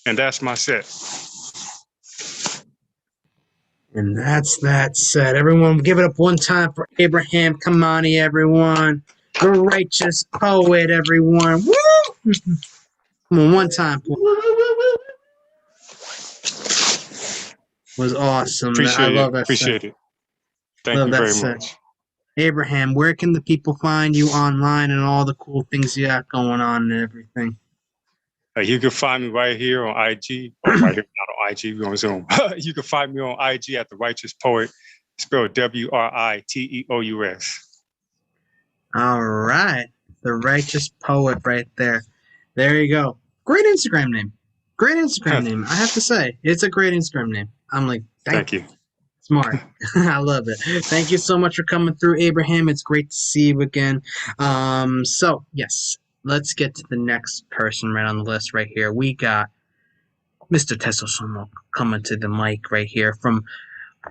And that's my set. And that's that set. Everyone, give it up one time for Abraham Kamani, everyone. The righteous poet, everyone. Woo! Come on, one time. Was awesome. I love that Appreciate set. it. Thank you very much. Abraham, where can the people find you online and all the cool things you got going on and everything? You can find me right here on IG, or right here, not on IG, we're on Zoom. You can find me on IG at The Righteous Poet, spelled WRITEOUS. All right. The Righteous Poet right there. There you go. Great Instagram name. Great Instagram name. I have to say, it's a great Instagram name. I'm like, thank you. Smart. I love it. Thank you so much for coming through, Abraham. It's great to see you again. So, yes, let's get to the next person right on the list right here. We got Mr. Tesso Somo coming to the mic right here from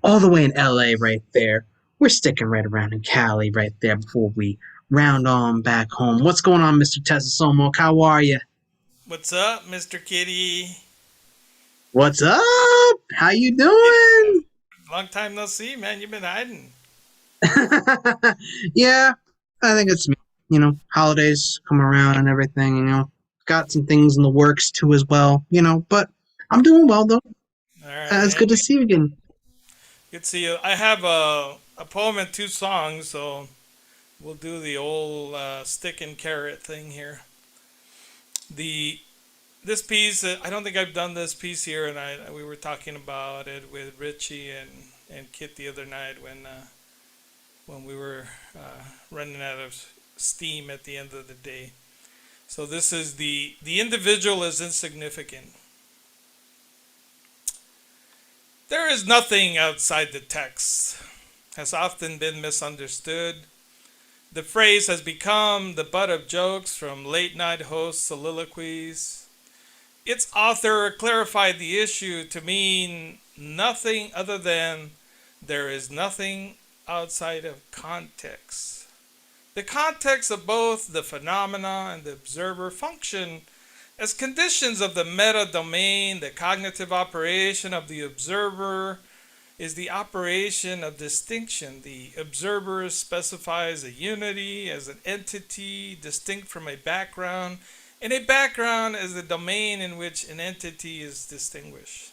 all the way in LA right there. We're sticking right around in Cali right there before we round on back home. What's going on, Mr. Tesso Somo? How are you? What's up, Mr. Kitty? What's up? How you doing? Long time no see, man. You've been hiding. Yeah, I think it's, holidays come around and everything, got some things in the works too as well, but I'm doing well though. All right, It's good to see you again. Good to see you. I have a poem and 2 songs, so we'll do the old stick and carrot thing here. This piece, I don't think I've done this piece here, and we were talking about it with Richie and Kit the other night when we were running out of steam at the end of the day. So this is the individual is insignificant. There is nothing outside the text, has often been misunderstood. The phrase has become the butt of jokes from late night host soliloquies. Its author clarified the issue to mean nothing other than there is nothing outside of context. The context of both the phenomena and the observer function as conditions of the meta domain. The cognitive operation of the observer is the operation of distinction. The observer specifies a unity as an entity distinct from a background and a background as the domain in which an entity is distinguished.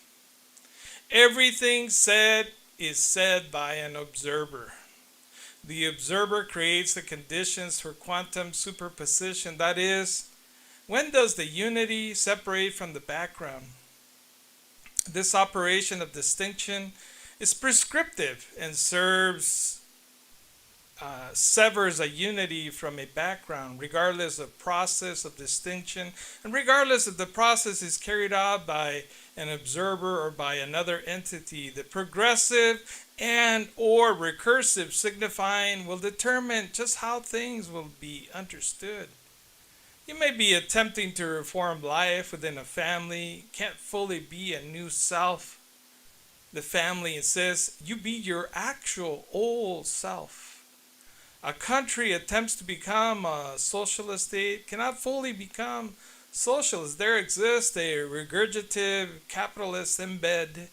Everything said is said by an observer. The observer creates the conditions for quantum superposition. That is, when does the unity separate from the background? This operation of distinction is prescriptive and severs a unity from a background, regardless of process of distinction, and regardless if the process is carried out by an observer or by another entity. The progressive and or recursive signifying will determine just how things will be understood. You may be attempting to reform life within a family, can't fully be a new self. The family insists you be your actual old self. A country attempts to become a socialist state, cannot fully become socialist. There exists a regurgitative capitalist embed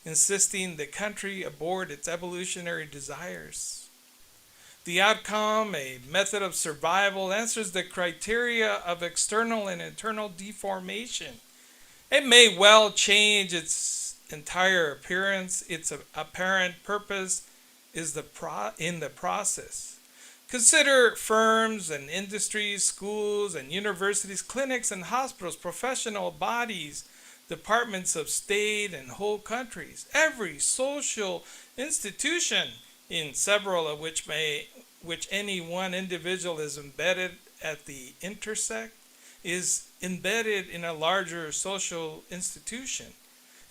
insisting the country abort its evolutionary desires. The outcome, a method of survival, answers the criteria of external and internal deformation. It may well change its entire appearance. Its apparent purpose is in the process. Consider firms and industries, schools and universities, clinics and hospitals, professional bodies, departments of state and whole countries. Every social institution, in several of which any one individual is embedded at the intersect, is embedded in a larger social institution.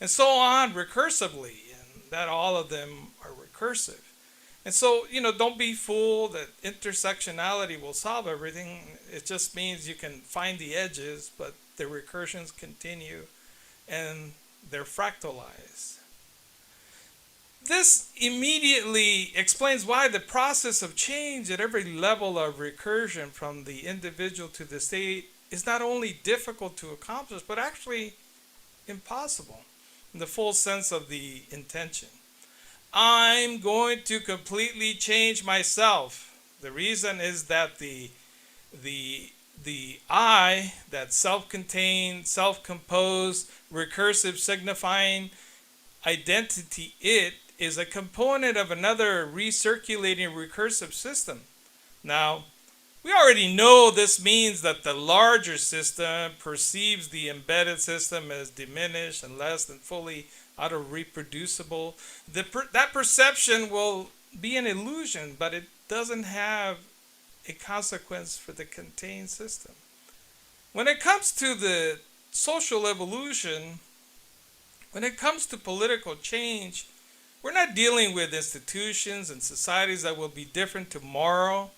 And so on recursively, and that all of them are recursive. And so, don't be fooled that intersectionality will solve everything. It just means you can find the edges, but the recursions continue and they're fractalized. This immediately explains why the process of change at every level of recursion from the individual to the state is not only difficult to accomplish, but actually impossible in the full sense of the intention. I'm going to completely change myself. The reason is that the I, that self-contained, self-composed, recursive signifying identity, it is a component of another recirculating recursive system. Now, we already know this means that the larger system perceives the embedded system as diminished and less than fully auto-reproducible. That perception will be an illusion, but it doesn't have a consequence for the contained system. When it comes to the social evolution, when it comes to political change, we're not dealing with institutions and societies that will be different tomorrow.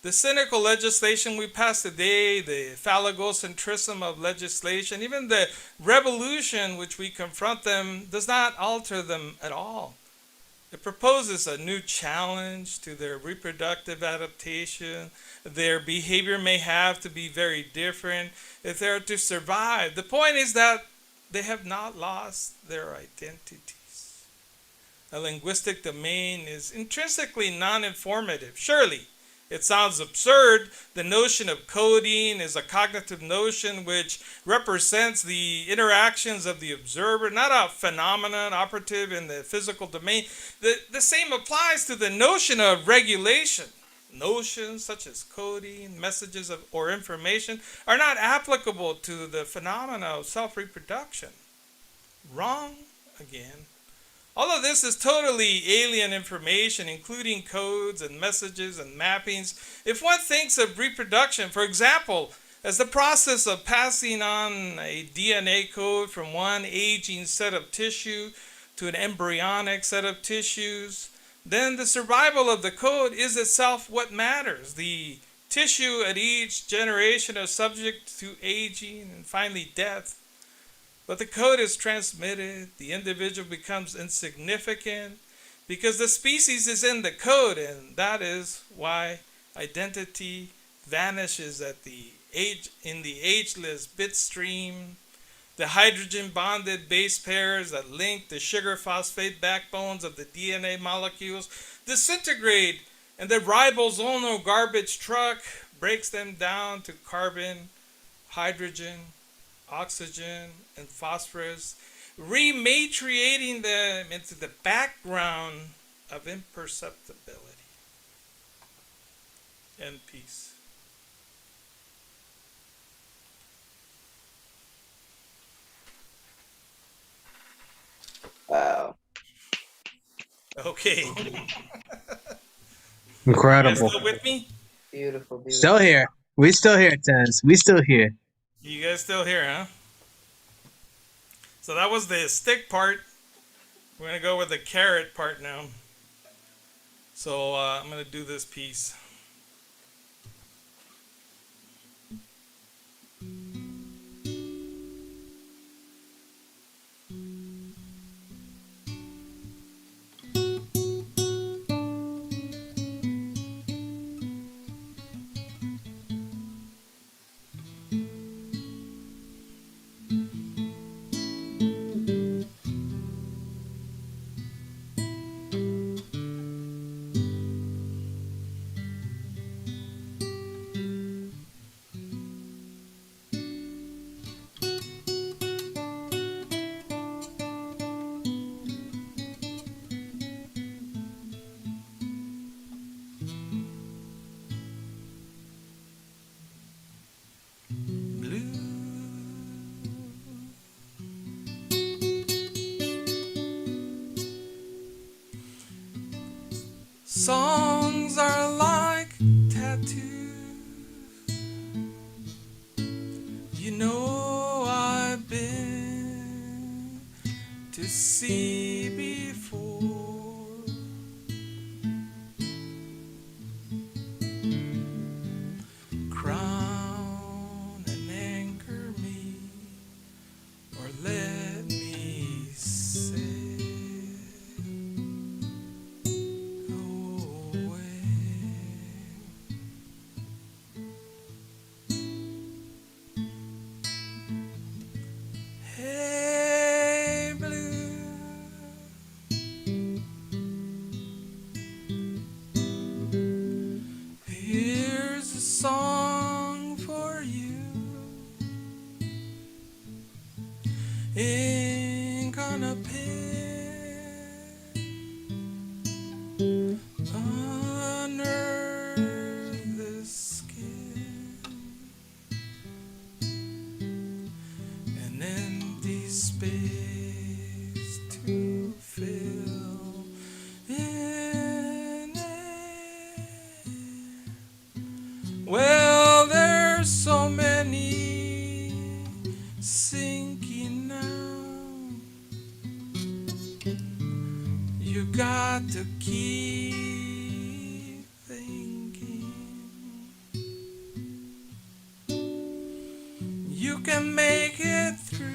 The cynical legislation we pass today, the phallogocentrism of legislation, even the revolution which we confront them, does not alter them at all. It proposes a new challenge to their reproductive adaptation. Their behavior may have to be very different if they are to survive. The point is that they have not lost their identities. A linguistic domain is intrinsically non-informative. Surely, it sounds absurd. The notion of coding is a cognitive notion which represents the interactions of the observer, not a phenomenon operative in the physical domain. The same applies to the notion of regulation. Notions such as coding, messages or information are not applicable to the phenomena of self-reproduction. Wrong again. All of this is totally alien information, including codes and messages and mappings. If one thinks of reproduction, for example, as the process of passing on a DNA code from one aging set of tissue to an embryonic set of tissues, then the survival of the code is itself what matters. The tissue at each generation is subject to aging and finally death. But the code is transmitted, the individual becomes insignificant because the species is in the code, and that is why identity vanishes in the ageless bit stream. The hydrogen bonded base pairs that link the sugar phosphate backbones of the DNA molecules disintegrate, and the ribosomal garbage truck breaks them down to carbon hydrogen, oxygen, and phosphorus, rematriating them into the background of imperceptibility and peace. Wow. Okay. You guys Incredible. still with me? Beautiful, beautiful. Still here. We still here, Tez. We still here. You guys still here, huh? So that was the stick part. We're going to go with the carrot part now. So I'm going to do this piece. Songs are like tattoos. You know I've been to see before. Crown and anchor me, or let me sail away. Hey, blue, here's a song for you. Ink on a pen under the skin, an empty space to fill in it. Well, there's so many sinking now. You got to keep thinking. You can make it through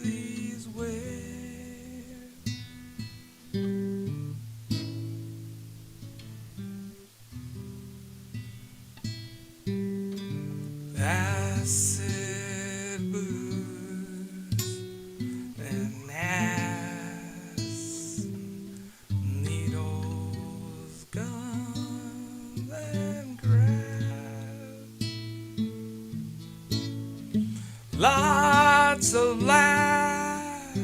these waves. Acid booze and ass, needles, guns, and grass. Lots of laughs,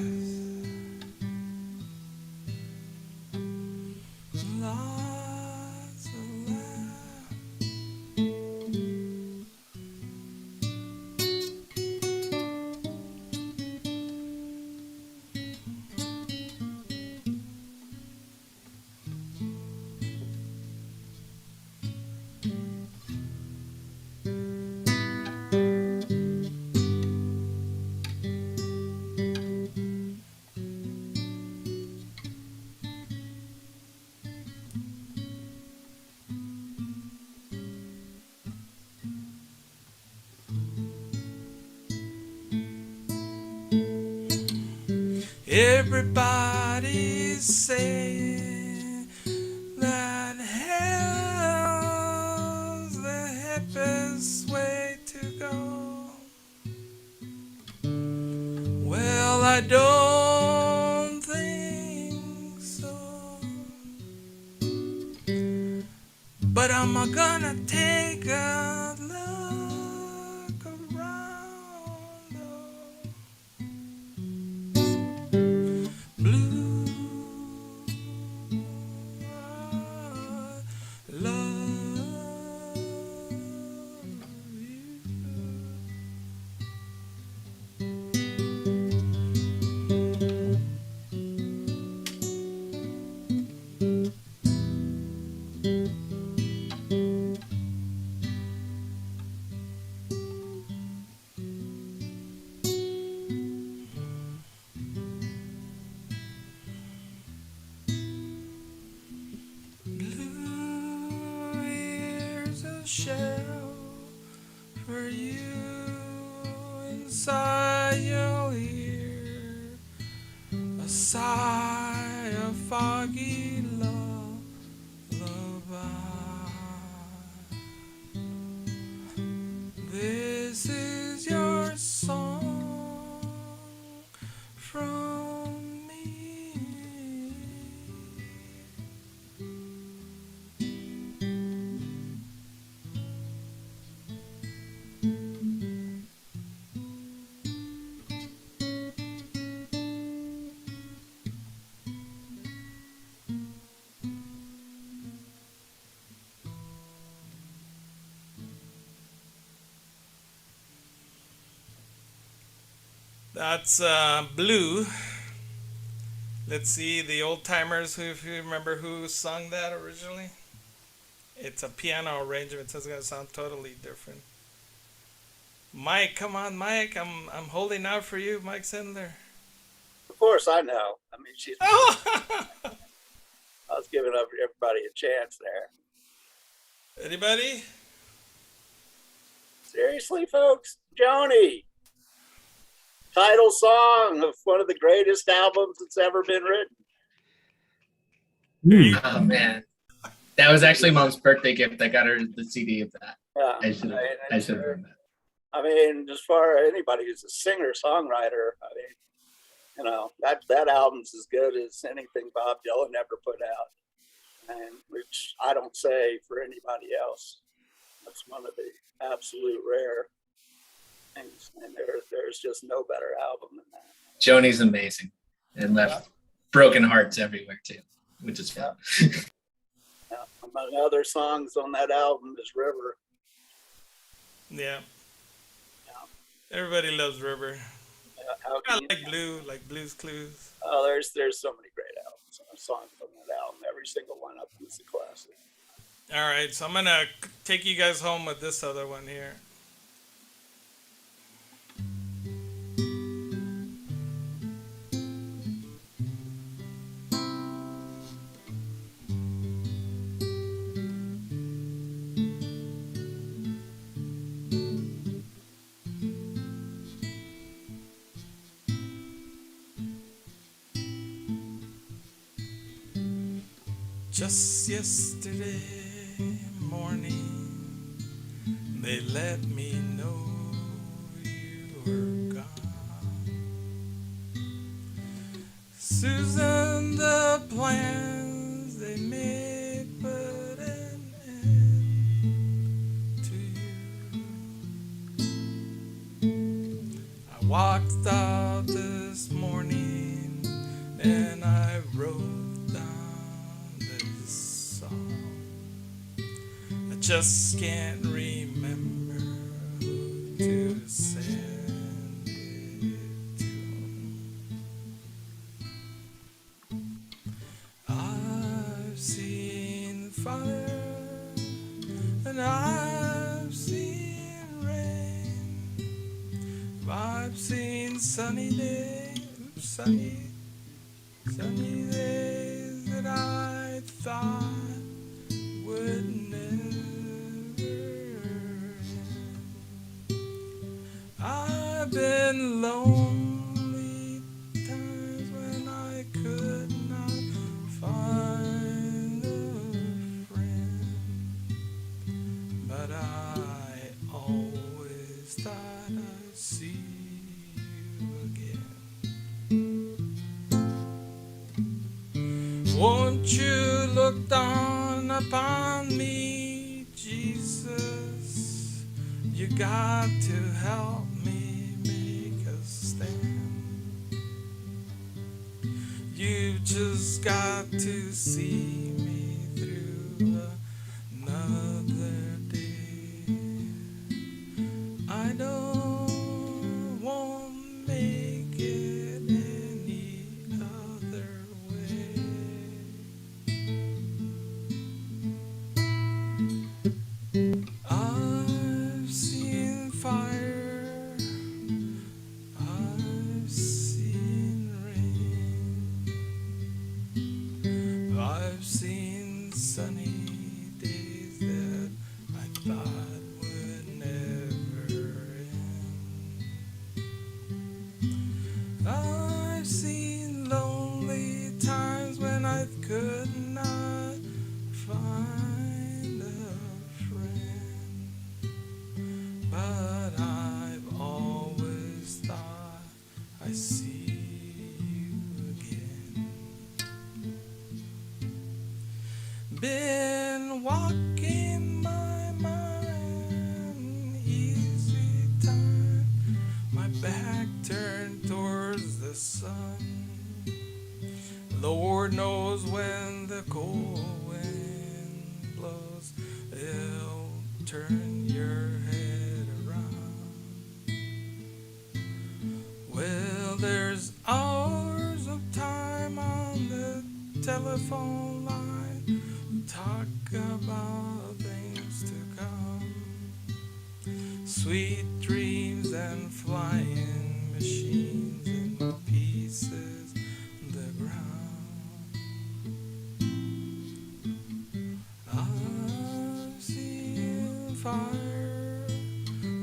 lots of laughs. Everybody's saying that hell's the hippest way to go. Well, I don't think so, but I'm gonna take a look shell for you. Inside you'll hear a sigh of foggy lullaby. This is your song from me. That's Blue. Let's see, the old timers, who, if you remember who sung that originally. It's a piano arrangement, so it's gonna sound totally different. Mike, come on, Mike. I'm holding out for you, Mike Sendler. Of course, I know. I mean, she's. I was giving up everybody a chance there. Anybody? Seriously, folks, Joni. Title song of one of the greatest albums that's ever been written. Oh man, that was actually Mom's birthday gift. I got her the CD of that. Yeah, I should have done that. I mean, as far as anybody who's a singer-songwriter, I mean, you know, that album's as good as anything Bob Dylan ever put out, and which I don't say for anybody else. That's one of the absolute rare things, and there's just no better album than that. Joni's amazing and left broken hearts everywhere too, which is fun. Yeah. Among other songs on that album is River. Yeah. Everybody loves River. I like Blue, like Blue's Clues. Oh, there's so many great albums, songs on that album. Every single one of them is a classic. All right, so I'm gonna take you guys home with this other one here. Just yesterday morning, they let me know you were gone. Susan, the plans they made put an end to you. I walked out this morning and I wrote just can't remember who to send it to. I've seen fire and I've seen rain. I've seen sunny days, sunny days that I thought would never. I've been lonely times when I could not find a friend, but I always thought I'd see you again. Won't you look down upon me, Jesus? You got to help me make a stand. You just got to see me through another day. I don't want to make it any other way. I've seen fire, I've seen rain, I've seen see you again. Been walking my mind, easy time, my back turned towards the sun. Lord knows when the cold wind blows, it'll turn your head around. Well, there's hours of time on the telephone line, talk about things to come, sweet dreams and flying machines and pieces the ground. I've seen fire,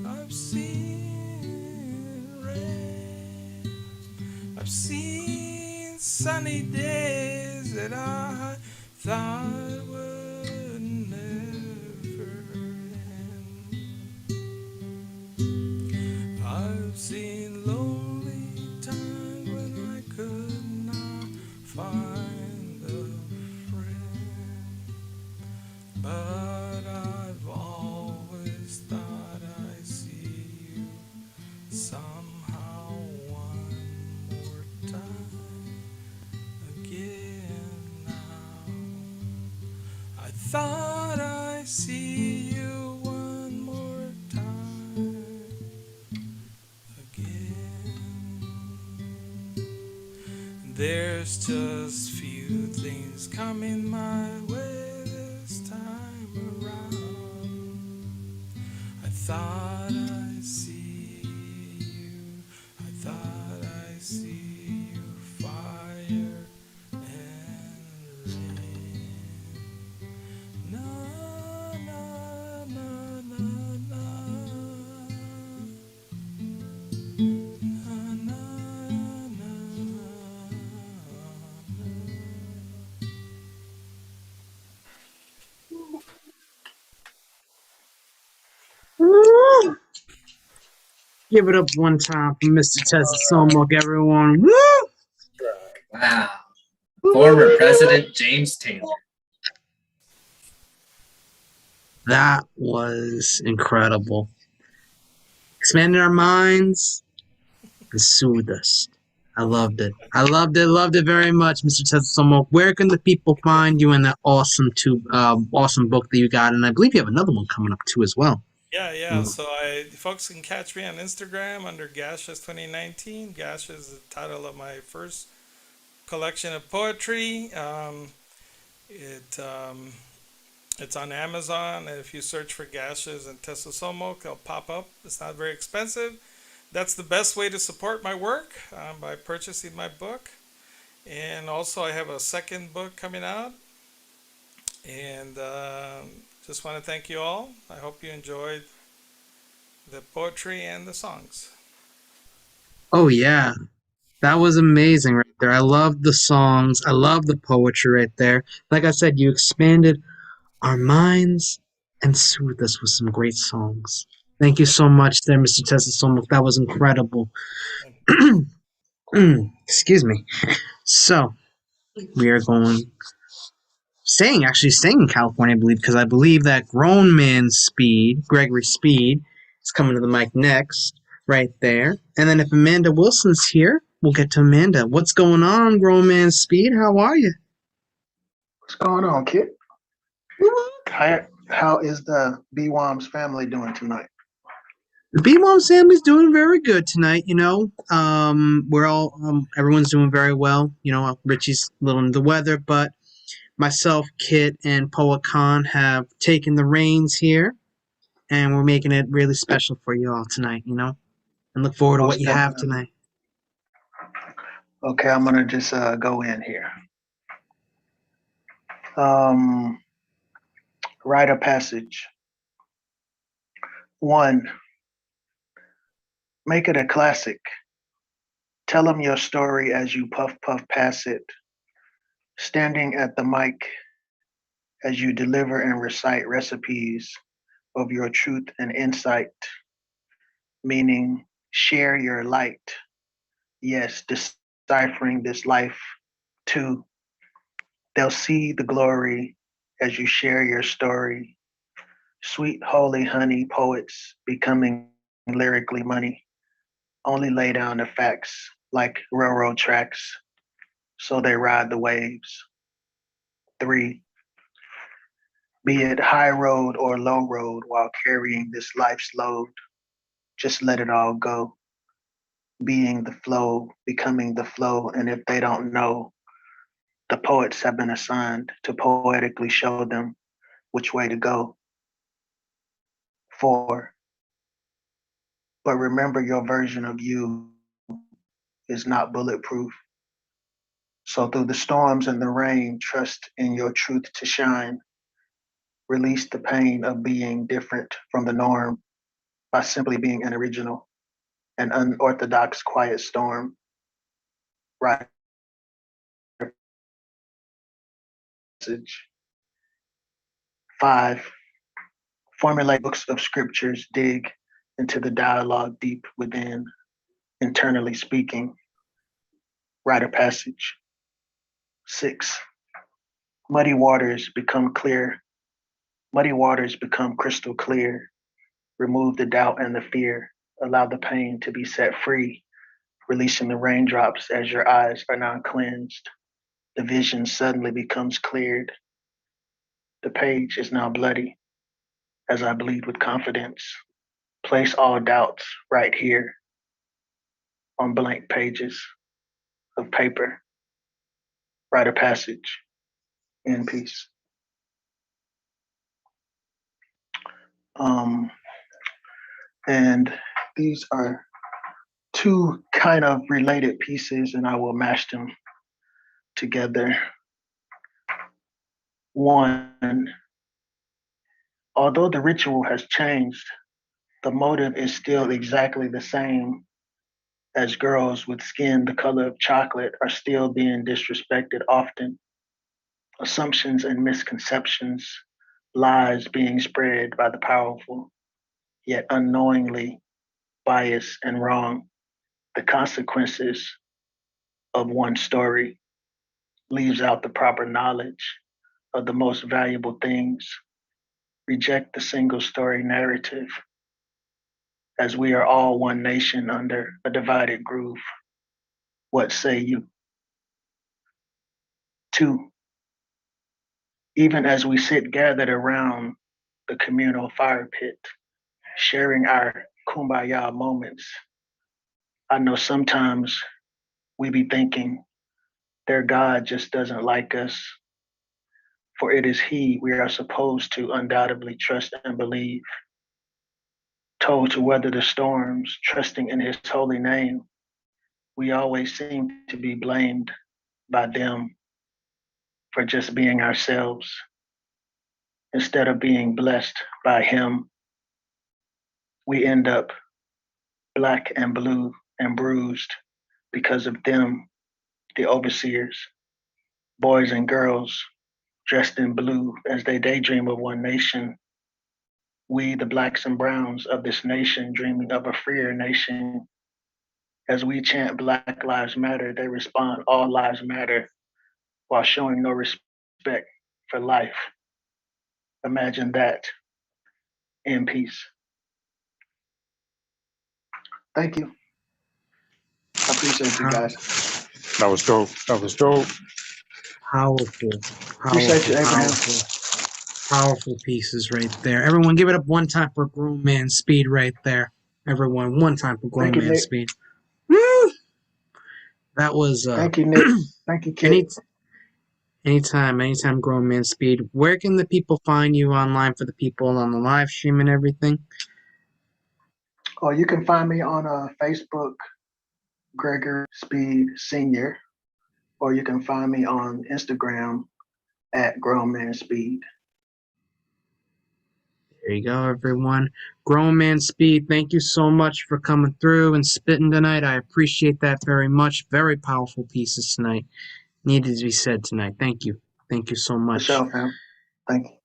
I've seen rain, I've seen sunny days that I thought would never end. I've seen lonely times when I could not find a friend, but I've always thought I see you somehow one more time again now. I thought I see you one more time again. There's just few things coming my way this time around. I thought I see you, I thought I see you, fire and rain. Na na na na na. Na na na Woo! Give it up one time for Mr. Tessa Somok, everyone. Woo! Wow. Former President James Taylor. That was incredible. Expanded our minds and soothed us. I loved it. I loved it very much, Mr. Tessa Somok. Where can the people find you in that awesome book that you got? And I believe you have another one coming up too as well. Yeah. So folks can catch me on Instagram under Gaseous 2019. Gaseous is the title of my first collection of poetry. It's on Amazon. If you search for Gaseous and Tessa Somok, it'll pop up. It's not very expensive. That's the best way to support my work, by purchasing my book. And also I have a second book coming out. And just want to thank you all. I hope you enjoyed the poetry and the songs. Oh yeah. That was amazing right there. I love the songs. I love the poetry right there. Like I said, you expanded our minds and soothed us with some great songs. Thank you so much there, Mr. Tessa Somok. That was incredible. Excuse me. So, we are staying in California, I believe, because I believe that grown man Gregory Speed, is coming to the mic next, right there. And then if Amanda Wilson's here, we'll get to Amanda. What's going on, grown man Speed? How are you? What's going on, kid? How is the BWOMS family doing tonight? The BWOMS family's doing very good tonight. We're all everyone's doing very well. Richie's a little under the weather, but myself, Kit, and Poet Khan have taken the reins here, and we're making it really special for you all tonight. And look forward to what you have tonight. Okay, I'm gonna just go in here. Rite of passage. 1. Make it a classic. Tell them your story as you puff past it, standing at the mic as you deliver and recite recipes of your truth and insight, meaning share your light Yes, deciphering this life too. They'll see the glory as you share your story. Sweet, holy honey poets becoming lyrically money. Only lay down the facts like railroad tracks so they ride the waves. 3. Be it high road or low road while carrying this life's load, just let it all go. Being the flow, becoming the flow, and if they don't know, the poets have been assigned to poetically show them which way to go. 4. But remember your version of you is not bulletproof. So through the storms and the rain, trust in your truth to shine. Release the pain of being different from the norm by simply being an original, an unorthodox quiet storm. Right. Message. 5. Formulate books of scriptures, dig into the dialogue deep within, internally speaking. Write a passage. 6. Muddy waters become clear. Muddy waters become crystal clear. Remove the doubt and the fear. Allow the pain to be set free, releasing the raindrops as your eyes are now cleansed. The vision suddenly becomes cleared. The page is now bloody as I bleed with confidence. Place all doubts right here on blank pages of paper. Write a passage in peace. And these are 2 kind of related pieces, and I will mash them together. 1, although the ritual has changed, the motive is still exactly the same, as girls with skin the color of chocolate are still being disrespected often. Assumptions and misconceptions, lies being spread by the powerful, yet unknowingly biased and wrong. The consequences of one story leaves out the proper knowledge of the most valuable things. Reject the single story narrative, as we are all one nation under a divided groove. What say you? 2, even as we sit gathered around the communal fire pit, sharing our kumbaya moments, I know sometimes we be thinking their God just doesn't like us, for it is He we are supposed to undoubtedly trust and believe. Told to weather the storms, trusting in His holy name, we always seem to be blamed by them for just being ourselves instead of being blessed by Him. We end up black and blue and bruised because of them, the overseers, boys and girls dressed in blue as they daydream of one nation. We, the blacks and browns of this nation, dreaming of a freer nation. As we chant Black Lives Matter, they respond, all lives matter, while showing no respect for life. Imagine that in peace. Thank you. I appreciate you guys. That was dope. That was dope. Powerful, Appreciate you, Abraham. powerful pieces right there. Everyone, give it up one time for Grown Man Speed right there. Everyone, one time for Grown Thank you, Man Nick. Speed. Woo! That was Thank you, Nick. Thank you, Kid. Anytime, Grown Man Speed. Where can the people find you online for the people on the live stream and everything? Oh, you can find me on Facebook, Gregor Speed Senior, or you can find me on Instagram at Grown Man Speed. There you go, everyone. Grown Man Speed, thank you so much for coming through and spitting tonight. I appreciate that very much. Very powerful pieces tonight. Needed to be said tonight. Thank you. Thank you so much. For sure, fam. Thank you.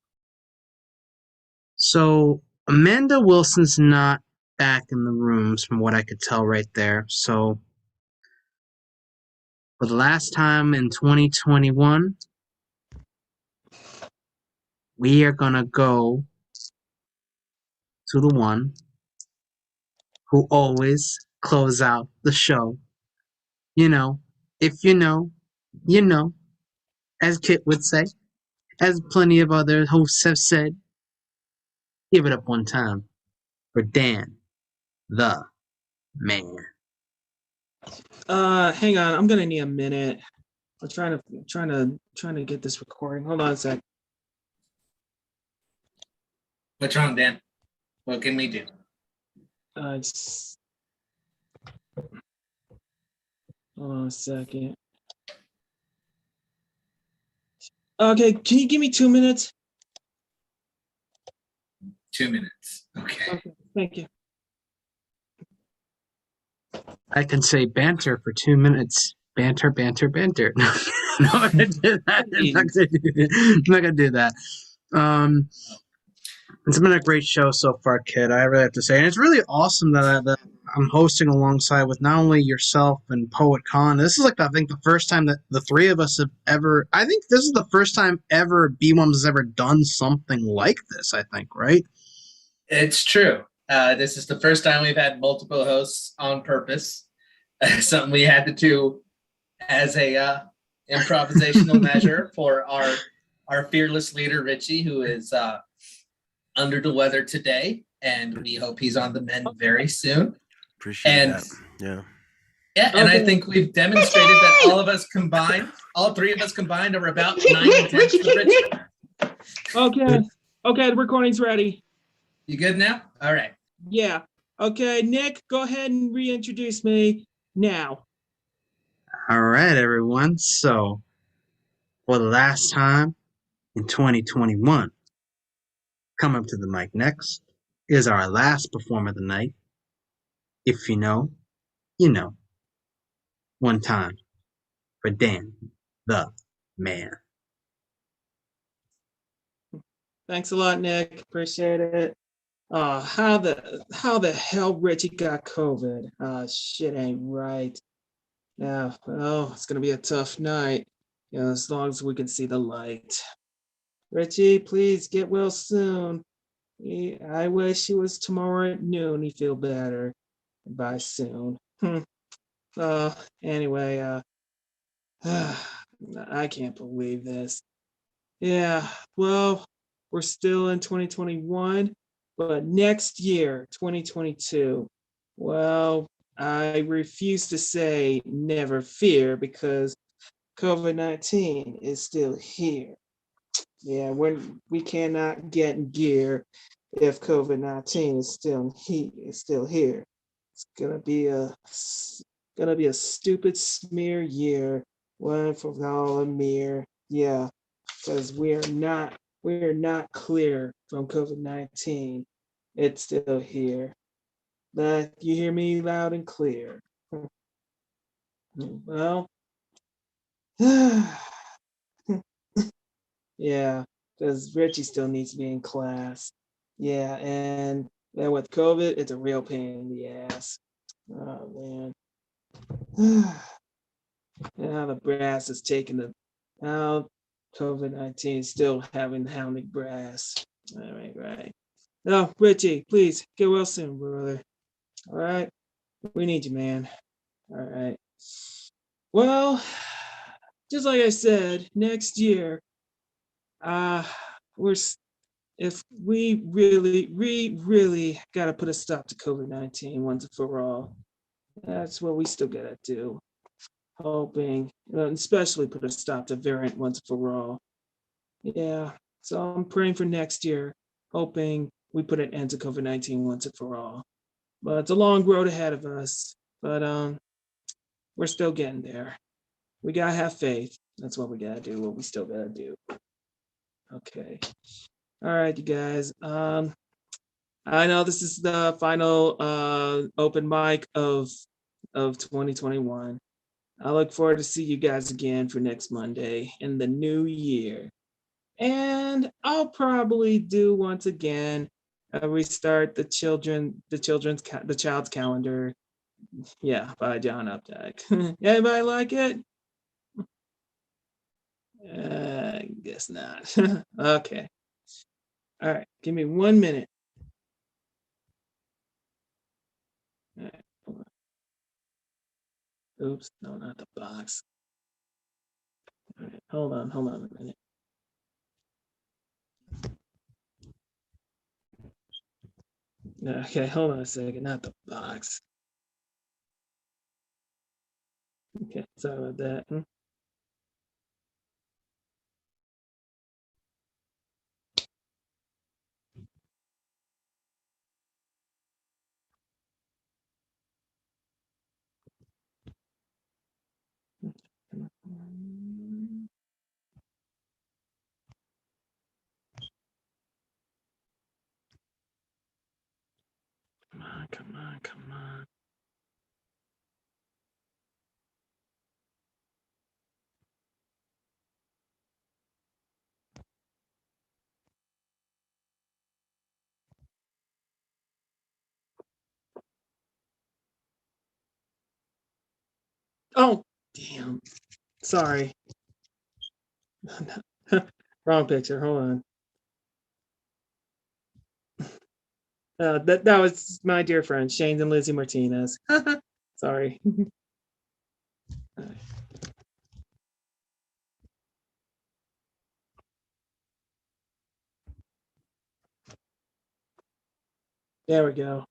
So Amanda Wilson's not back in the rooms from what I could tell right there. So For the last time in 2021, we are gonna go to the one who always close out the show. You know, if you know, you know, as Kit would say, as plenty of other hosts have said. Give it up one time for Dan, the man. Hang on, I'm gonna need a minute. I'm trying to get this recording. Hold on a sec. What's wrong, Dan? What can we do? Hold on a second. Okay, can you give me 2 minutes? 2 minutes. Okay. Thank you. I can say banter for 2 minutes. Banter, banter, banter. No, I'm not gonna do that. I'm not gonna do that. It's been a great show so far, Kid. I really have to say, and it's really awesome that I'm hosting alongside with not only yourself and Poet Con. This is like I think the first time that the three of us have ever. I think this is the first time ever BWOMS has ever done something like this. I think, right? It's true. This is the first time we've had multiple hosts on purpose. Something we had to do as a improvisational measure for our fearless leader, Richie, who is under the weather today, and we hope he's on the mend very soon. Appreciate that. Yeah. Yeah, and I think we've demonstrated that all three of us combined, are about 9 tenths of Richie. Okay, the recording's ready. You good now? All right. Yeah. Okay, Nick, go ahead and reintroduce me now. All right, everyone. So, for the last time in 2021, coming up to the mic next is our last performer of the night. If you know, you know. One time for Dan, the man. Thanks a lot, Nick. Appreciate it. How the hell Richie got COVID? Shit ain't right. Yeah, well, it's gonna be a tough night. You know, as long as we can see the light. Richie, please get well soon. I wish it was tomorrow at noon. You feel better. Bye soon. Anyway, I can't believe this. Yeah, well, we're still in 2021, but next year, 2022, well, I refuse to say never fear because COVID-19 is still here. Yeah, we cannot get in gear if COVID-19 is still here. It's gonna be a stupid smear year, one for all a mere. Yeah, because we're not clear from COVID-19. It's still here. But you hear me loud and clear. Well, yeah, because Richie still needs to be in class. Yeah, and then with COVID, it's a real pain in the ass. Oh man. Now the brass is taking the now COVID-19 is still having hounding brass. All right. No, Richie, please get well soon, brother. All right. We need you, man. All right. Well, just like I said, next year, if we really got to put a stop to COVID-19 once and for all. That's what we still got to do. Hoping, especially put a stop to variant once and for all. Yeah, so I'm praying for next year, hoping we put an end to COVID-19 once and for all. But it's a long road ahead of us, but we're still getting there. We gotta have faith. That's what we gotta do, what we still gotta do. Okay. All right, you guys. I know this is the final open mic of 2021. I look forward to see you guys again for next Monday in the new year. And I'll probably do once again restart the child's calendar. Yeah, by John Updike. Anybody like it? I guess not. Okay. All right. Give me 1 minute. All right. Hold on. Oops. No, not the box. All right. Hold on a minute. Okay. Hold on a second. Not the box. Okay. Sorry about that. Come on, come on, come on. Oh, damn. Sorry. Wrong picture. Hold on. That was my dear friend Shane and Lizzie Martinez. Sorry. There we go.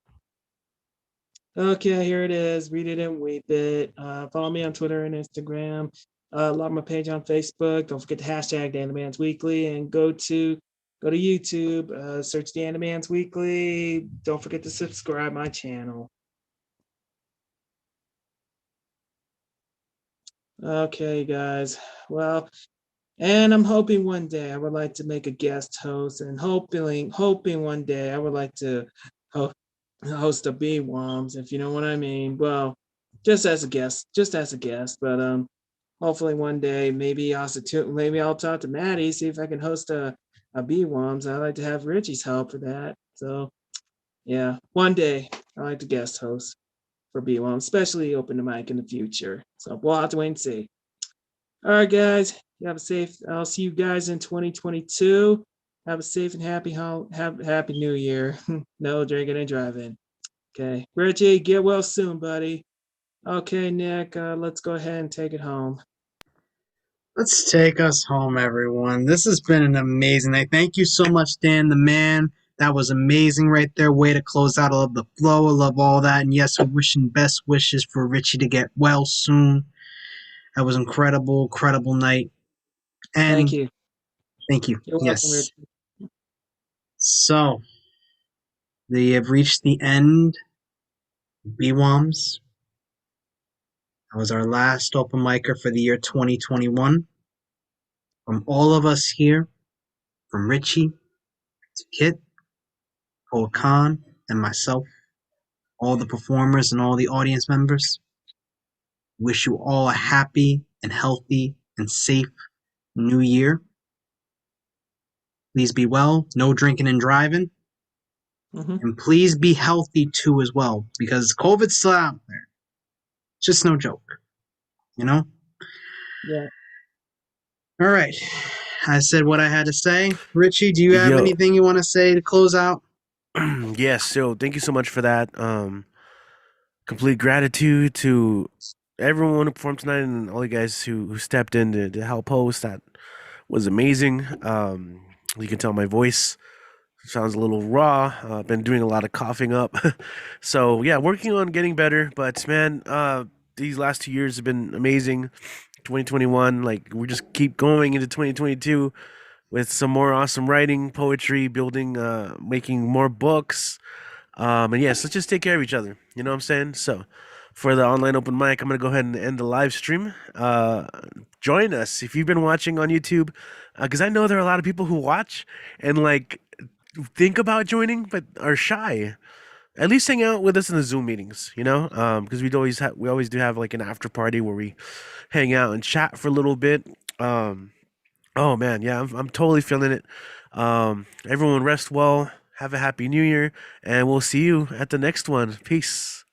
Okay, here it is. Read it and weep it. Follow me on Twitter and Instagram. Like my page on Facebook. Don't forget the hashtag The Animans Weekly and go to YouTube. Search The Animans Weekly. Don't forget to subscribe my channel. Okay, guys. Well, and I'm hoping one day I would like to make a guest host, and hoping one day I would like to host a BWOMS, if you know what I mean. Well, just as a guest, but hopefully one day maybe I'll talk to Maddie, see if I can host a BWOMS. I'd like to have Richie's help for that. So yeah, one day I like to guest host for BWOMS, especially open the mic in the future. So we'll have to wait and see. All right, guys, you have a safe. I'll see you guys in 2022. Have a safe and happy New Year. No drinking and driving. Okay, Reggie, get well soon, buddy. Okay, Nick, let's go ahead and take it home. Let's take us home, everyone. This has been an amazing night. Thank you so much, Dan the man. That was amazing right there. Way to close out. I love the flow. I love all that. And yes, we're wishing best wishes for Richie to get well soon. That was incredible night. And Thank you. Thank you. You're welcome, Yes. Richie. So, they have reached the end. BWOMS. That was our last open micer for the year 2021. From all of us here, from Richie to Kit, Paul Khan, and myself, all the performers and all the audience members, wish you all a happy and healthy and safe new year. Please be well, no drinking and driving. And please be healthy too as well, because COVID's still out there. It's just no joke, you know? Yeah. All right. I said what I had to say. Richie, do you have Yo. anything you want to say to close out? Yes, so thank you so much for that. Complete gratitude to everyone who performed tonight and all you guys who stepped in to help host. That was amazing. You can tell my voice sounds a little raw. I've been doing a lot of coughing up. So yeah, working on getting better. But man, these last 2 years have been amazing. 2021, like we just keep going into 2022 with some more awesome writing, poetry, building, making more books. And yes, let's just take care of each other. You know what I'm saying? So for the online open mic, I'm going to go ahead and end the live stream. Join us if you've been watching on YouTube, because I know there are a lot of people who watch and like think about joining but are shy. At least hang out with us in the Zoom meetings, you know, because we always do have like an after party where we hang out and chat for a little bit. Oh man, yeah, I'm totally feeling it. Everyone rest well. Have a happy new year, and we'll see you at the next one. Peace.